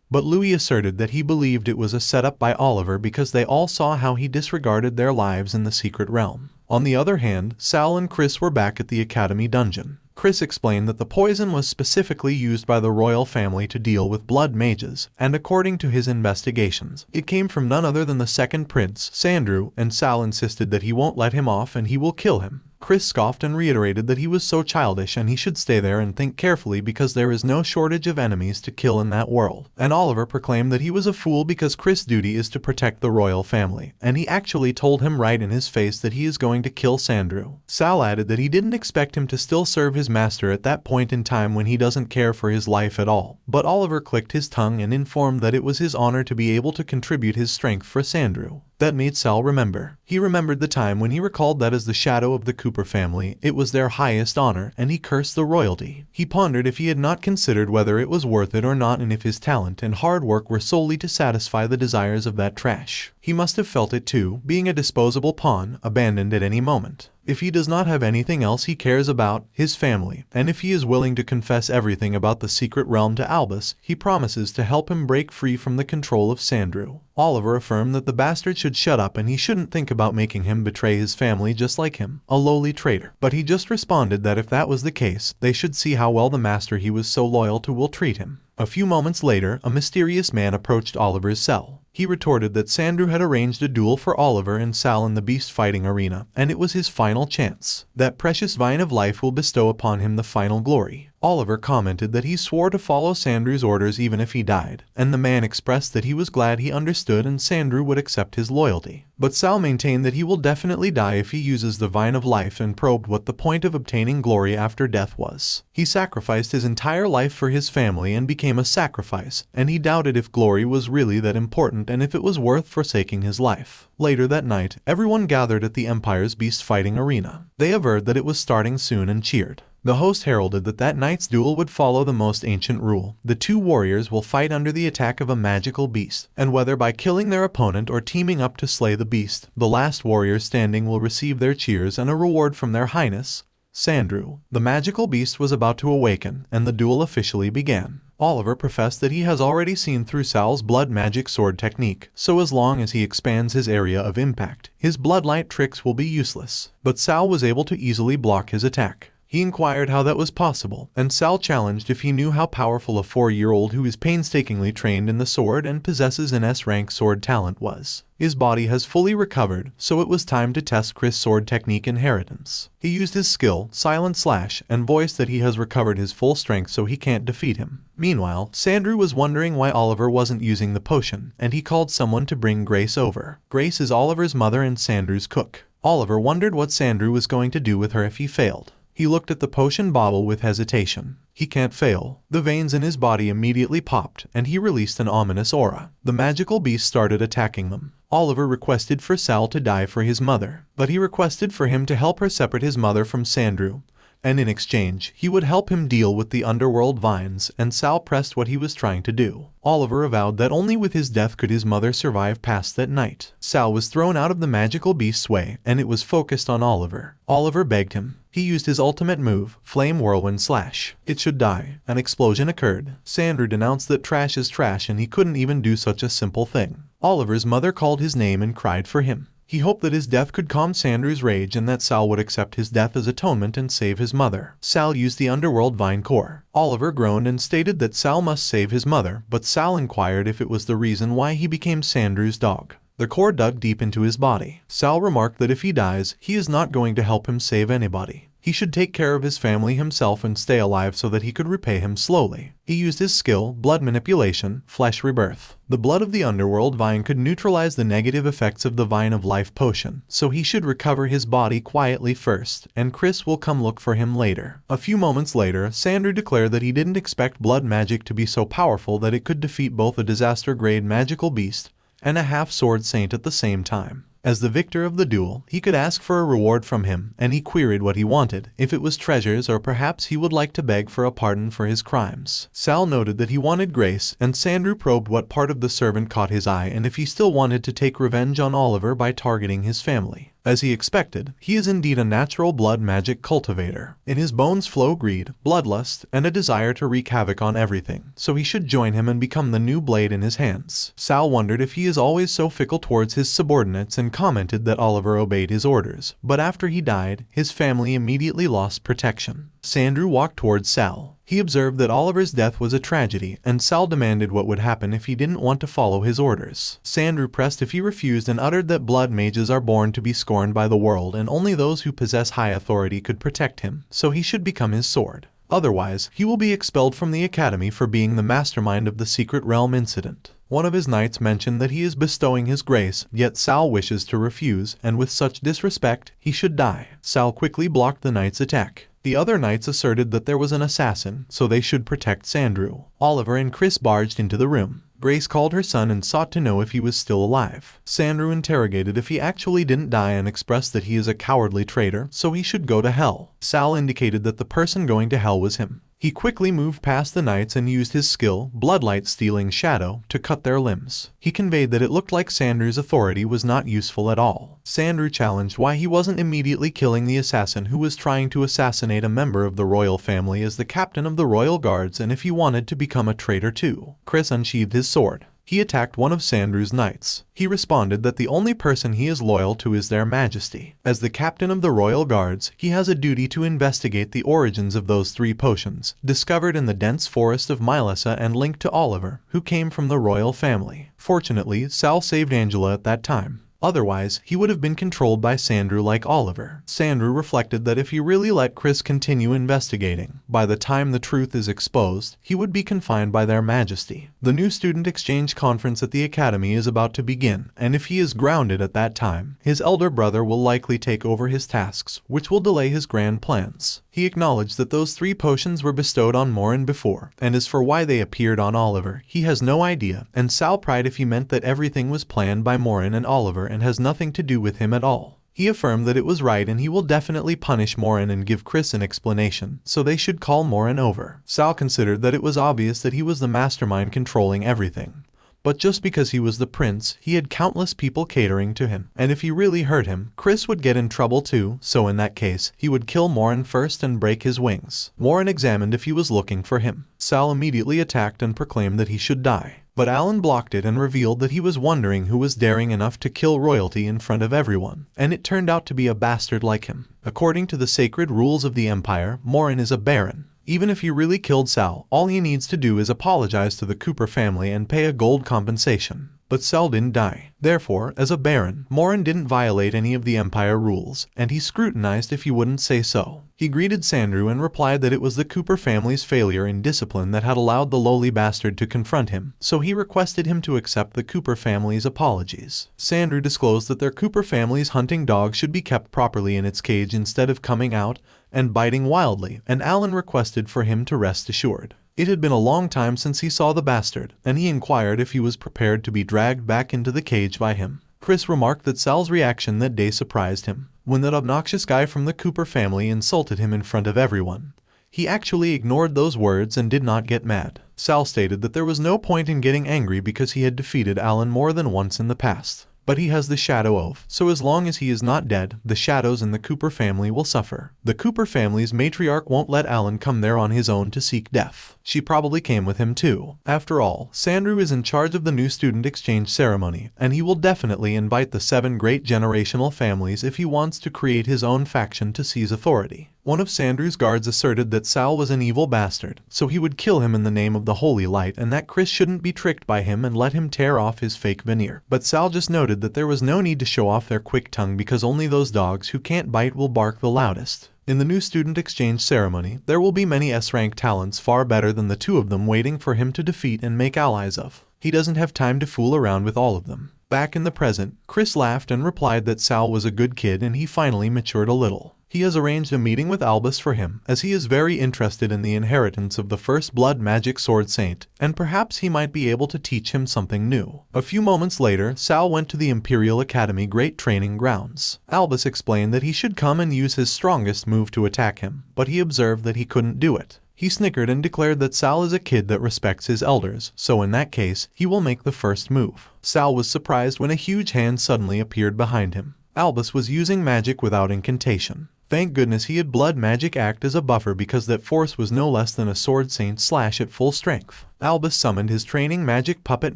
but Louis asserted that he believed it was a setup by Oliver because they all saw how he disregarded their lives in the secret realm. On the other hand, Sal and Chris were back at the Academy dungeon. Chris explained that the poison was specifically used by the royal family to deal with blood mages, and according to his investigations, it came from none other than the second prince, Sandrew, and Sal insisted that he won't let him off and he will kill him. Chris scoffed and reiterated that he was so childish and he should stay there and think carefully because there is no shortage of enemies to kill in that world. And Oliver proclaimed that he was a fool because Chris' duty is to protect the royal family, and he actually told him right in his face that he is going to kill Sandrew. Sal added that he didn't expect him to still serve his master at that point in time when he doesn't care for his life at all. But Oliver clicked his tongue and informed that it was his honor to be able to contribute his strength for Sandrew. That made Sal remember. He remembered the time when he recalled that as the shadow of the Cooper family, it was their highest honor, and he cursed the royalty. He pondered if he had not considered whether it was worth it or not and if his talent and hard work were solely to satisfy the desires of that trash. He must have felt it too, being a disposable pawn, abandoned at any moment. If he does not have anything else he cares about, his family, and if he is willing to confess everything about the secret realm to Albus, he promises to help him break free from the control of Sandrew. Oliver affirmed that the bastard should shut up and he shouldn't think about making him betray his family just like him, a lowly traitor. But he just responded that if that was the case, they should see how well the master he was so loyal to will treat him. A few moments later, a mysterious man approached Oliver's cell. He retorted that Sandrew had arranged a duel for Oliver and Sal in the beast fighting arena, and it was his final chance. That precious vine of life will bestow upon him the final glory. Oliver commented that he swore to follow Sandrew's orders even if he died, and the man expressed that he was glad he understood and Sandrew would accept his loyalty. But Sal maintained that he will definitely die if he uses the vine of life and probed what the point of obtaining glory after death was. He sacrificed his entire life for his family and became a sacrifice, and he doubted if glory was really that important and if it was worth forsaking his life. Later that night, everyone gathered at the Empire's beast fighting arena. They averred that it was starting soon and cheered. The host heralded that that night's duel would follow the most ancient rule. The two warriors will fight under the attack of a magical beast, and whether by killing their opponent or teaming up to slay the beast, the last warrior standing will receive their cheers and a reward from their highness, Sandrew. The magical beast was about to awaken, and the duel officially began. Oliver professed that he has already seen through Sal's blood magic sword technique, so as long as he expands his area of impact, his bloodlight tricks will be useless. But Sal was able to easily block his attack. He inquired how that was possible, and Sal challenged if he knew how powerful a 4-year-old who is painstakingly trained in the sword and possesses an S-rank sword talent was. His body has fully recovered, so it was time to test Chris' sword technique inheritance. He used his skill, Silent Slash, and voiced that he has recovered his full strength so he can't defeat him. Meanwhile, Sandrew was wondering why Oliver wasn't using the potion, and he called someone to bring Grace over. Grace is Oliver's mother and Sandrew's cook. Oliver wondered what Sandrew was going to do with her if he failed. He looked at the potion bottle with hesitation. He can't fail. The veins in his body immediately popped, and he released an ominous aura. The magical beast started attacking them. Oliver requested for Sal to die for his mother, but he requested for him to help her separate his mother from Sandrew, and in exchange, he would help him deal with the underworld vines, and Sal pressed what he was trying to do. Oliver avowed that only with his death could his mother survive past that night. Sal was thrown out of the magical beast's way, and it was focused on Oliver. Oliver begged him. He used his ultimate move, Flame Whirlwind Slash. It should die. An explosion occurred. Sandrew denounced that trash is trash and he couldn't even do such a simple thing. Oliver's mother called his name and cried for him. He hoped that his death could calm Sandrew's rage and that Sal would accept his death as atonement and save his mother. Sal used the underworld vine core. Oliver groaned and stated that Sal must save his mother, but Sal inquired if it was the reason why he became Sandrew's dog. The core dug deep into his body. Sal remarked that if he dies, he is not going to help him save anybody. He should take care of his family himself and stay alive so that he could repay him slowly. He used his skill, blood manipulation, flesh rebirth. The blood of the underworld vine could neutralize the negative effects of the vine of life potion, so he should recover his body quietly first, and Chris will come look for him later. A few moments later, Sandru declared that he didn't expect blood magic to be so powerful that it could defeat both a disaster-grade magical beast and a half-sword saint at the same time. As the victor of the duel, he could ask for a reward from him, and he queried what he wanted, if it was treasures or perhaps he would like to beg for a pardon for his crimes. Sal noted that he wanted grace, and Sandru probed what part of the servant caught his eye and if he still wanted to take revenge on Oliver by targeting his family. As he expected, he is indeed a natural blood magic cultivator. In his bones flow greed, bloodlust, and a desire to wreak havoc on everything, so he should join him and become the new blade in his hands. Sal wondered if he is always so fickle towards his subordinates and commented that Oliver obeyed his orders, but after he died, his family immediately lost protection. Sandru walked towards Sal. He observed that Oliver's death was a tragedy, and Sal demanded what would happen if he didn't want to follow his orders. Sandru pressed if he refused and uttered that blood mages are born to be scorned by the world and only those who possess high authority could protect him, so he should become his sword. Otherwise, he will be expelled from the academy for being the mastermind of the Secret Realm incident. One of his knights mentioned that he is bestowing his grace, yet Sal wishes to refuse, and with such disrespect, he should die. Sal quickly blocked the knight's attack. The other knights asserted that there was an assassin, so they should protect Sandru. Oliver and Chris barged into the room. Grace called her son and sought to know if he was still alive. Sandru interrogated if he actually didn't die and expressed that he is a cowardly traitor, so he should go to hell. Sal indicated that the person going to hell was him. He quickly moved past the knights and used his skill, Bloodlight Stealing Shadow, to cut their limbs. He conveyed that it looked like Sandru's authority was not useful at all. Sandru challenged why he wasn't immediately killing the assassin who was trying to assassinate a member of the royal family as the captain of the royal guards and if he wanted to become a traitor too. Chris unsheathed his sword. He attacked one of Sandru's knights. He responded that the only person he is loyal to is their majesty. As the captain of the royal guards, he has a duty to investigate the origins of those 3 potions, discovered in the dense forest of Medusa and linked to Oliver, who came from the royal family. Fortunately, Sal saved Angela at that time. Otherwise, he would have been controlled by Sandru like Oliver. Sandru reflected that if he really let Chris continue investigating, by the time the truth is exposed, he would be confined by their majesty. The new student exchange conference at the academy is about to begin, and if he is grounded at that time, his elder brother will likely take over his tasks, which will delay his grand plans. He acknowledged that those 3 potions were bestowed on Morin before, and as for why they appeared on Oliver, he has no idea, and Sal pried if he meant that everything was planned by Morin and Oliver and has nothing to do with him at all. He affirmed that it was right and he will definitely punish Morin and give Chris an explanation, so they should call Morin over. Sal considered that it was obvious that he was the mastermind controlling everything. But just because he was the prince, he had countless people catering to him, and if he really hurt him, Chris would get in trouble too, so in that case, he would kill Morin first and break his wings. Morin examined if he was looking for him. Sal immediately attacked and proclaimed that he should die. But Alan blocked it and revealed that he was wondering who was daring enough to kill royalty in front of everyone, and it turned out to be a bastard like him. According to the sacred rules of the Empire, Morin is a baron. Even if he really killed Sal, all he needs to do is apologize to the Cooper family and pay a gold compensation. But Sal didn't die. Therefore, as a baron, Morin didn't violate any of the Empire rules, and he scrutinized if he wouldn't say so. He greeted Sandru and replied that it was the Cooper family's failure in discipline that had allowed the lowly bastard to confront him, so he requested him to accept the Cooper family's apologies. Sandru disclosed that their Cooper family's hunting dog should be kept properly in its cage instead of coming out and biting wildly, and Alan requested for him to rest assured. It had been a long time since he saw the bastard, and he inquired if he was prepared to be dragged back into the cage by him. Chris remarked that Sal's reaction that day surprised him. When that obnoxious guy from the Cooper family insulted him in front of everyone, he actually ignored those words and did not get mad. Sal stated that there was no point in getting angry because he had defeated Alan more than once in the past. But he has the Shadow Oath, so as long as he is not dead, the shadows in the Cooper family will suffer. The Cooper family's matriarch won't let Alan come there on his own to seek death. She probably came with him too. After all, Sandru is in charge of the new student exchange ceremony, and he will definitely invite the 7 great generational families if he wants to create his own faction to seize authority. One of Sandru's guards asserted that Sal was an evil bastard, so he would kill him in the name of the Holy Light and that Chris shouldn't be tricked by him and let him tear off his fake veneer. But Sal just noted that there was no need to show off their quick tongue because only those dogs who can't bite will bark the loudest. In the new student exchange ceremony, there will be many S-rank talents far better than the two of them waiting for him to defeat and make allies of. He doesn't have time to fool around with all of them. Back in the present, Chris laughed and replied that Sal was a good kid and he finally matured a little. He has arranged a meeting with Albus for him, as he is very interested in the inheritance of the first blood magic sword saint, and perhaps he might be able to teach him something new. A few moments later, Sal went to the Imperial Academy Great Training Grounds. Albus explained that he should come and use his strongest move to attack him, but he observed that he couldn't do it. He snickered and declared that Sal is a kid that respects his elders, so in that case, he will make the first move. Sal was surprised when a huge hand suddenly appeared behind him. Albus was using magic without incantation. Thank goodness he had blood magic act as a buffer because that force was no less than a sword saint slash at full strength. Albus summoned his training magic puppet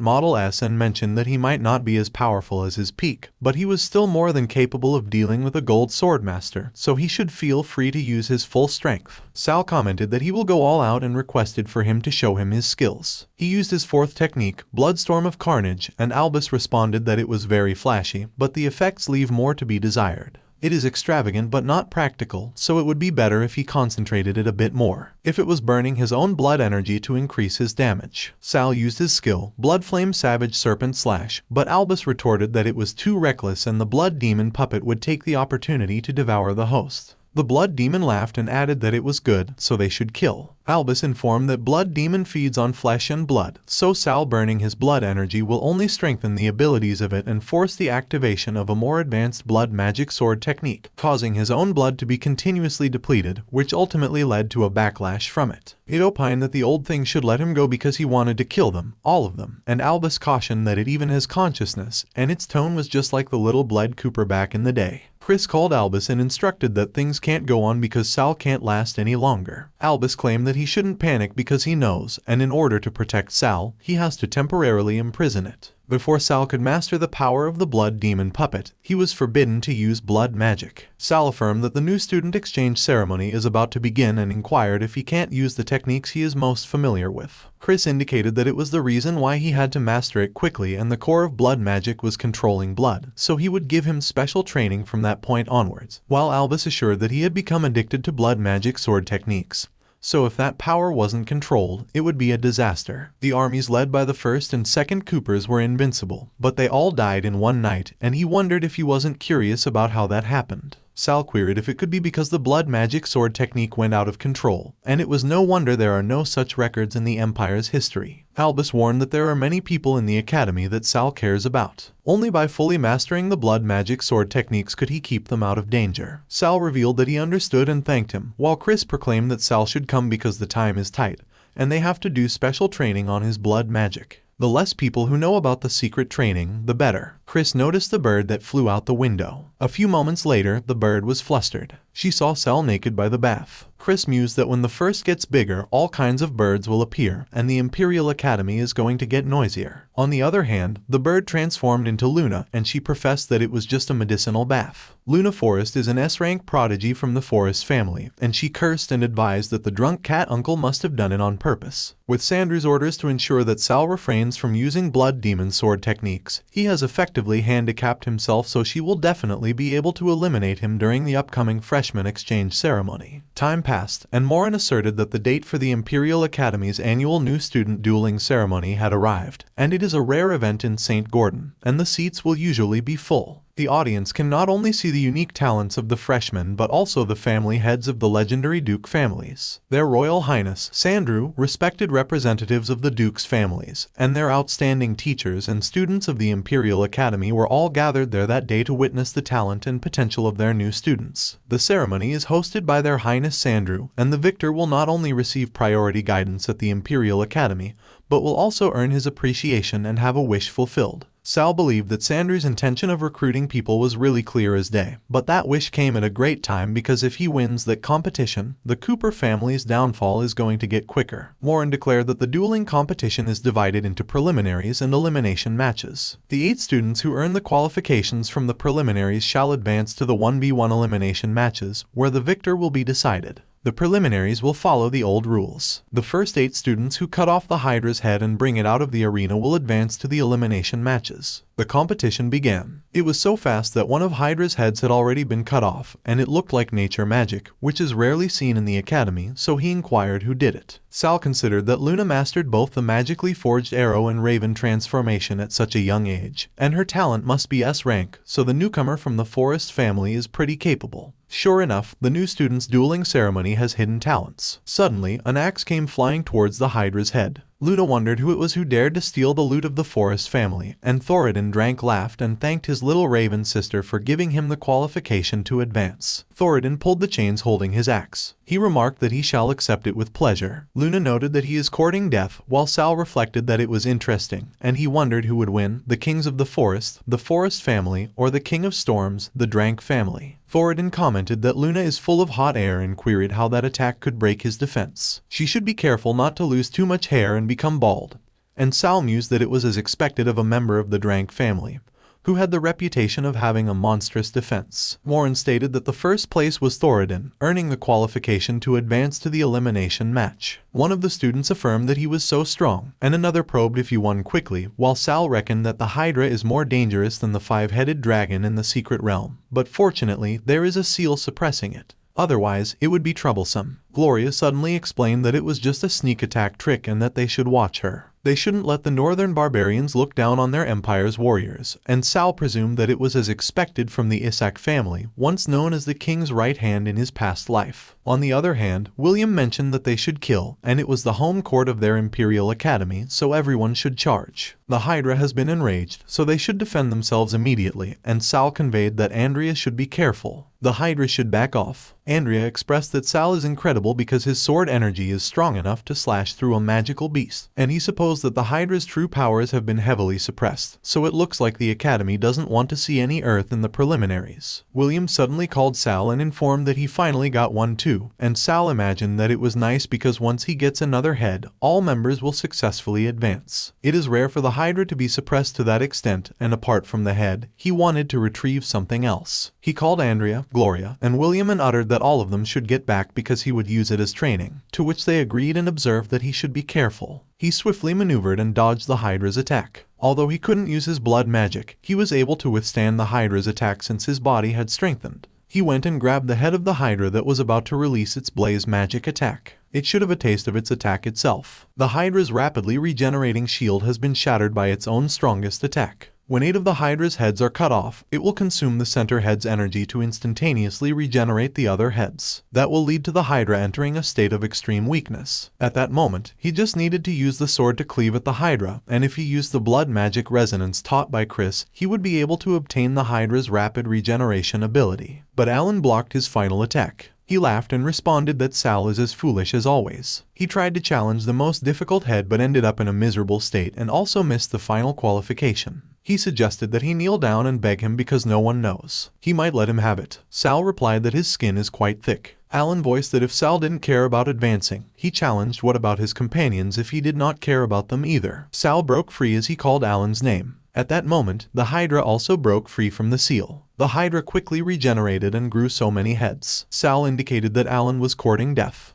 Model S and mentioned that he might not be as powerful as his peak, but he was still more than capable of dealing with a gold sword master, so he should feel free to use his full strength. Sal commented that he will go all out and requested for him to show him his skills. He used his fourth technique, Bloodstorm of Carnage, and Albus responded that it was very flashy, but the effects leave more to be desired. It is extravagant but not practical, so it would be better if he concentrated it a bit more. If it was burning his own blood energy to increase his damage. Sal used his skill, Blood Flame Savage Serpent Slash, but Albus retorted that it was too reckless and the Blood Demon puppet would take the opportunity to devour the host. The Blood Demon laughed and added that it was good, so they should kill. Albus informed that Blood Demon feeds on flesh and blood, so Sal burning his blood energy will only strengthen the abilities of it and force the activation of a more advanced blood magic sword technique, causing his own blood to be continuously depleted, which ultimately led to a backlash from it. It opined that the old thing should let him go because he wanted to kill them, all of them, and Albus cautioned that it even has consciousness, and its tone was just like the little Bled Cooper back in the day. Chris called Albus and instructed that things can't go on because Sal can't last any longer. Albus claimed that he shouldn't panic because he knows, and in order to protect Sal, he has to temporarily imprison it. Before Sal could master the power of the Blood Demon puppet, he was forbidden to use blood magic. Sal affirmed that the new student exchange ceremony is about to begin and inquired if he can't use the techniques he is most familiar with. Chris indicated that it was the reason why he had to master it quickly and the core of blood magic was controlling blood, so he would give him special training from that point onwards, while Albus assured that he had become addicted to blood magic sword techniques. So if that power wasn't controlled, it would be a disaster. The armies led by the first and second Coopers were invincible, but they all died in one night, and he wondered if he wasn't curious about how that happened. Sal queried if it could be because the blood magic sword technique went out of control, and it was no wonder there are no such records in the Empire's history. Albus warned that there are many people in the Academy that Sal cares about. Only by fully mastering the blood magic sword techniques could he keep them out of danger. Sal revealed that he understood and thanked him, while Chris proclaimed that Sal should come because the time is tight, and they have to do special training on his blood magic. The less people who know about the secret training, the better. Chris noticed the bird that flew out the window. A few moments later, the bird was flustered. She saw Sal naked by the bath. Chris mused that when the first gets bigger, all kinds of birds will appear, and the Imperial Academy is going to get noisier. On the other hand, the bird transformed into Luna, and she professed that it was just a medicinal bath. Luna Forest is an S-rank prodigy from the Forest family, and she cursed and advised that the drunk cat uncle must have done it on purpose. With Sandru's orders to ensure that Sal refrains from using blood demon sword techniques, he has effectively handicapped himself, so she will definitely be able to eliminate him during the upcoming freshman exchange ceremony. Time passed, and Morin asserted that the date for the Imperial Academy's annual new student dueling ceremony had arrived, and it is a rare event in St. Gordon, and the seats will usually be full. The audience can not only see the unique talents of the freshmen but also the family heads of the legendary Duke families. Their Royal Highness, Sandru, respected representatives of the Duke's families, and their outstanding teachers and students of the Imperial Academy were all gathered there that day to witness the talent and potential of their new students. The ceremony is hosted by their Highness Sandru, and the victor will not only receive priority guidance at the Imperial Academy, but will also earn his appreciation and have a wish fulfilled. Sal believed that Sandru's intention of recruiting people was really clear as day, but that wish came at a great time because if he wins that competition, the Cooper family's downfall is going to get quicker. Morin declared that the dueling competition is divided into preliminaries and elimination matches. The 8 students who earn the qualifications from the preliminaries shall advance to the 1v1 elimination matches, where the victor will be decided. The preliminaries will follow the old rules. The first 8 students who cut off the Hydra's head and bring it out of the arena will advance to the elimination matches. The competition began. It was so fast that one of Hydra's heads had already been cut off, and it looked like nature magic, which is rarely seen in the academy, so he inquired who did it. Sal considered that Luna mastered both the magically forged arrow and raven transformation at such a young age, and her talent must be S rank, so the newcomer from the forest family is pretty capable. Sure enough, the new student's dueling ceremony has hidden talents. Suddenly, an axe came flying towards the Hydra's head. Luna wondered who it was who dared to steal the loot of the forest family, and Thoradin laughed and thanked his little raven sister for giving him the qualification to advance. Thoradin pulled the chains holding his axe. He remarked that he shall accept it with pleasure. Luna noted that he is courting death, while Sal reflected that it was interesting, and he wondered who would win, the kings of the forest family, or the king of storms, the Drank family. Thoradin commented that Luna is full of hot air and queried how that attack could break his defense. She should be careful not to lose too much hair and become bald. And Sal mused that it was as expected of a member of the Drank family, who had the reputation of having a monstrous defense. Warren stated that the first place was Thoradin, earning the qualification to advance to the elimination match. One of the students affirmed that he was so strong, and another probed if he won quickly, while Sal reckoned that the Hydra is more dangerous than the five-headed dragon in the secret realm. But fortunately, there is a seal suppressing it. Otherwise, it would be troublesome. Gloria suddenly explained that it was just a sneak attack trick and that they should watch her. They shouldn't let the northern barbarians look down on their empire's warriors, and Sal presumed that it was as expected from the Isak family, once known as the king's right hand in his past life. On the other hand, William mentioned that they should kill, and it was the home court of their imperial academy, so everyone should charge. The Hydra has been enraged, so they should defend themselves immediately, and Sal conveyed that Andrea should be careful. The Hydra should back off. Andrea expressed that Sal is incredible because his sword energy is strong enough to slash through a magical beast, and he supposed that the Hydra's true powers have been heavily suppressed, so it looks like the Academy doesn't want to see any Earth in the preliminaries. William suddenly called Sal and informed that he finally got one too, and Sal imagined that it was nice because once he gets another head, all members will successfully advance. It is rare for the Hydra to be suppressed to that extent, and apart from the head, he wanted to retrieve something else. He called Andrea, Gloria, and William and uttered that all of them should get back because he would use it as training, to which they agreed and observed that he should be careful. He swiftly maneuvered and dodged the Hydra's attack. Although he couldn't use his blood magic, he was able to withstand the Hydra's attack since his body had strengthened. He went and grabbed the head of the Hydra that was about to release its blaze magic attack. It should have a taste of its attack itself. The Hydra's rapidly regenerating shield has been shattered by its own strongest attack. When 8 of the Hydra's heads are cut off, it will consume the center head's energy to instantaneously regenerate the other heads. That will lead to the Hydra entering a state of extreme weakness. At that moment, he just needed to use the sword to cleave at the Hydra, and if he used the blood magic resonance taught by Chris, he would be able to obtain the Hydra's rapid regeneration ability. But Alan blocked his final attack. He laughed and responded that Sal is as foolish as always. He tried to challenge the most difficult head but ended up in a miserable state and also missed the final qualification. He suggested that he kneel down and beg him because no one knows. He might let him have it. Sal replied that his skin is quite thick. Alan voiced that if Sal didn't care about advancing, he challenged what about his companions if he did not care about them either. Sal broke free as he called Alan's name. At that moment, the Hydra also broke free from the seal. The Hydra quickly regenerated and grew so many heads. Sal indicated that Alan was courting death.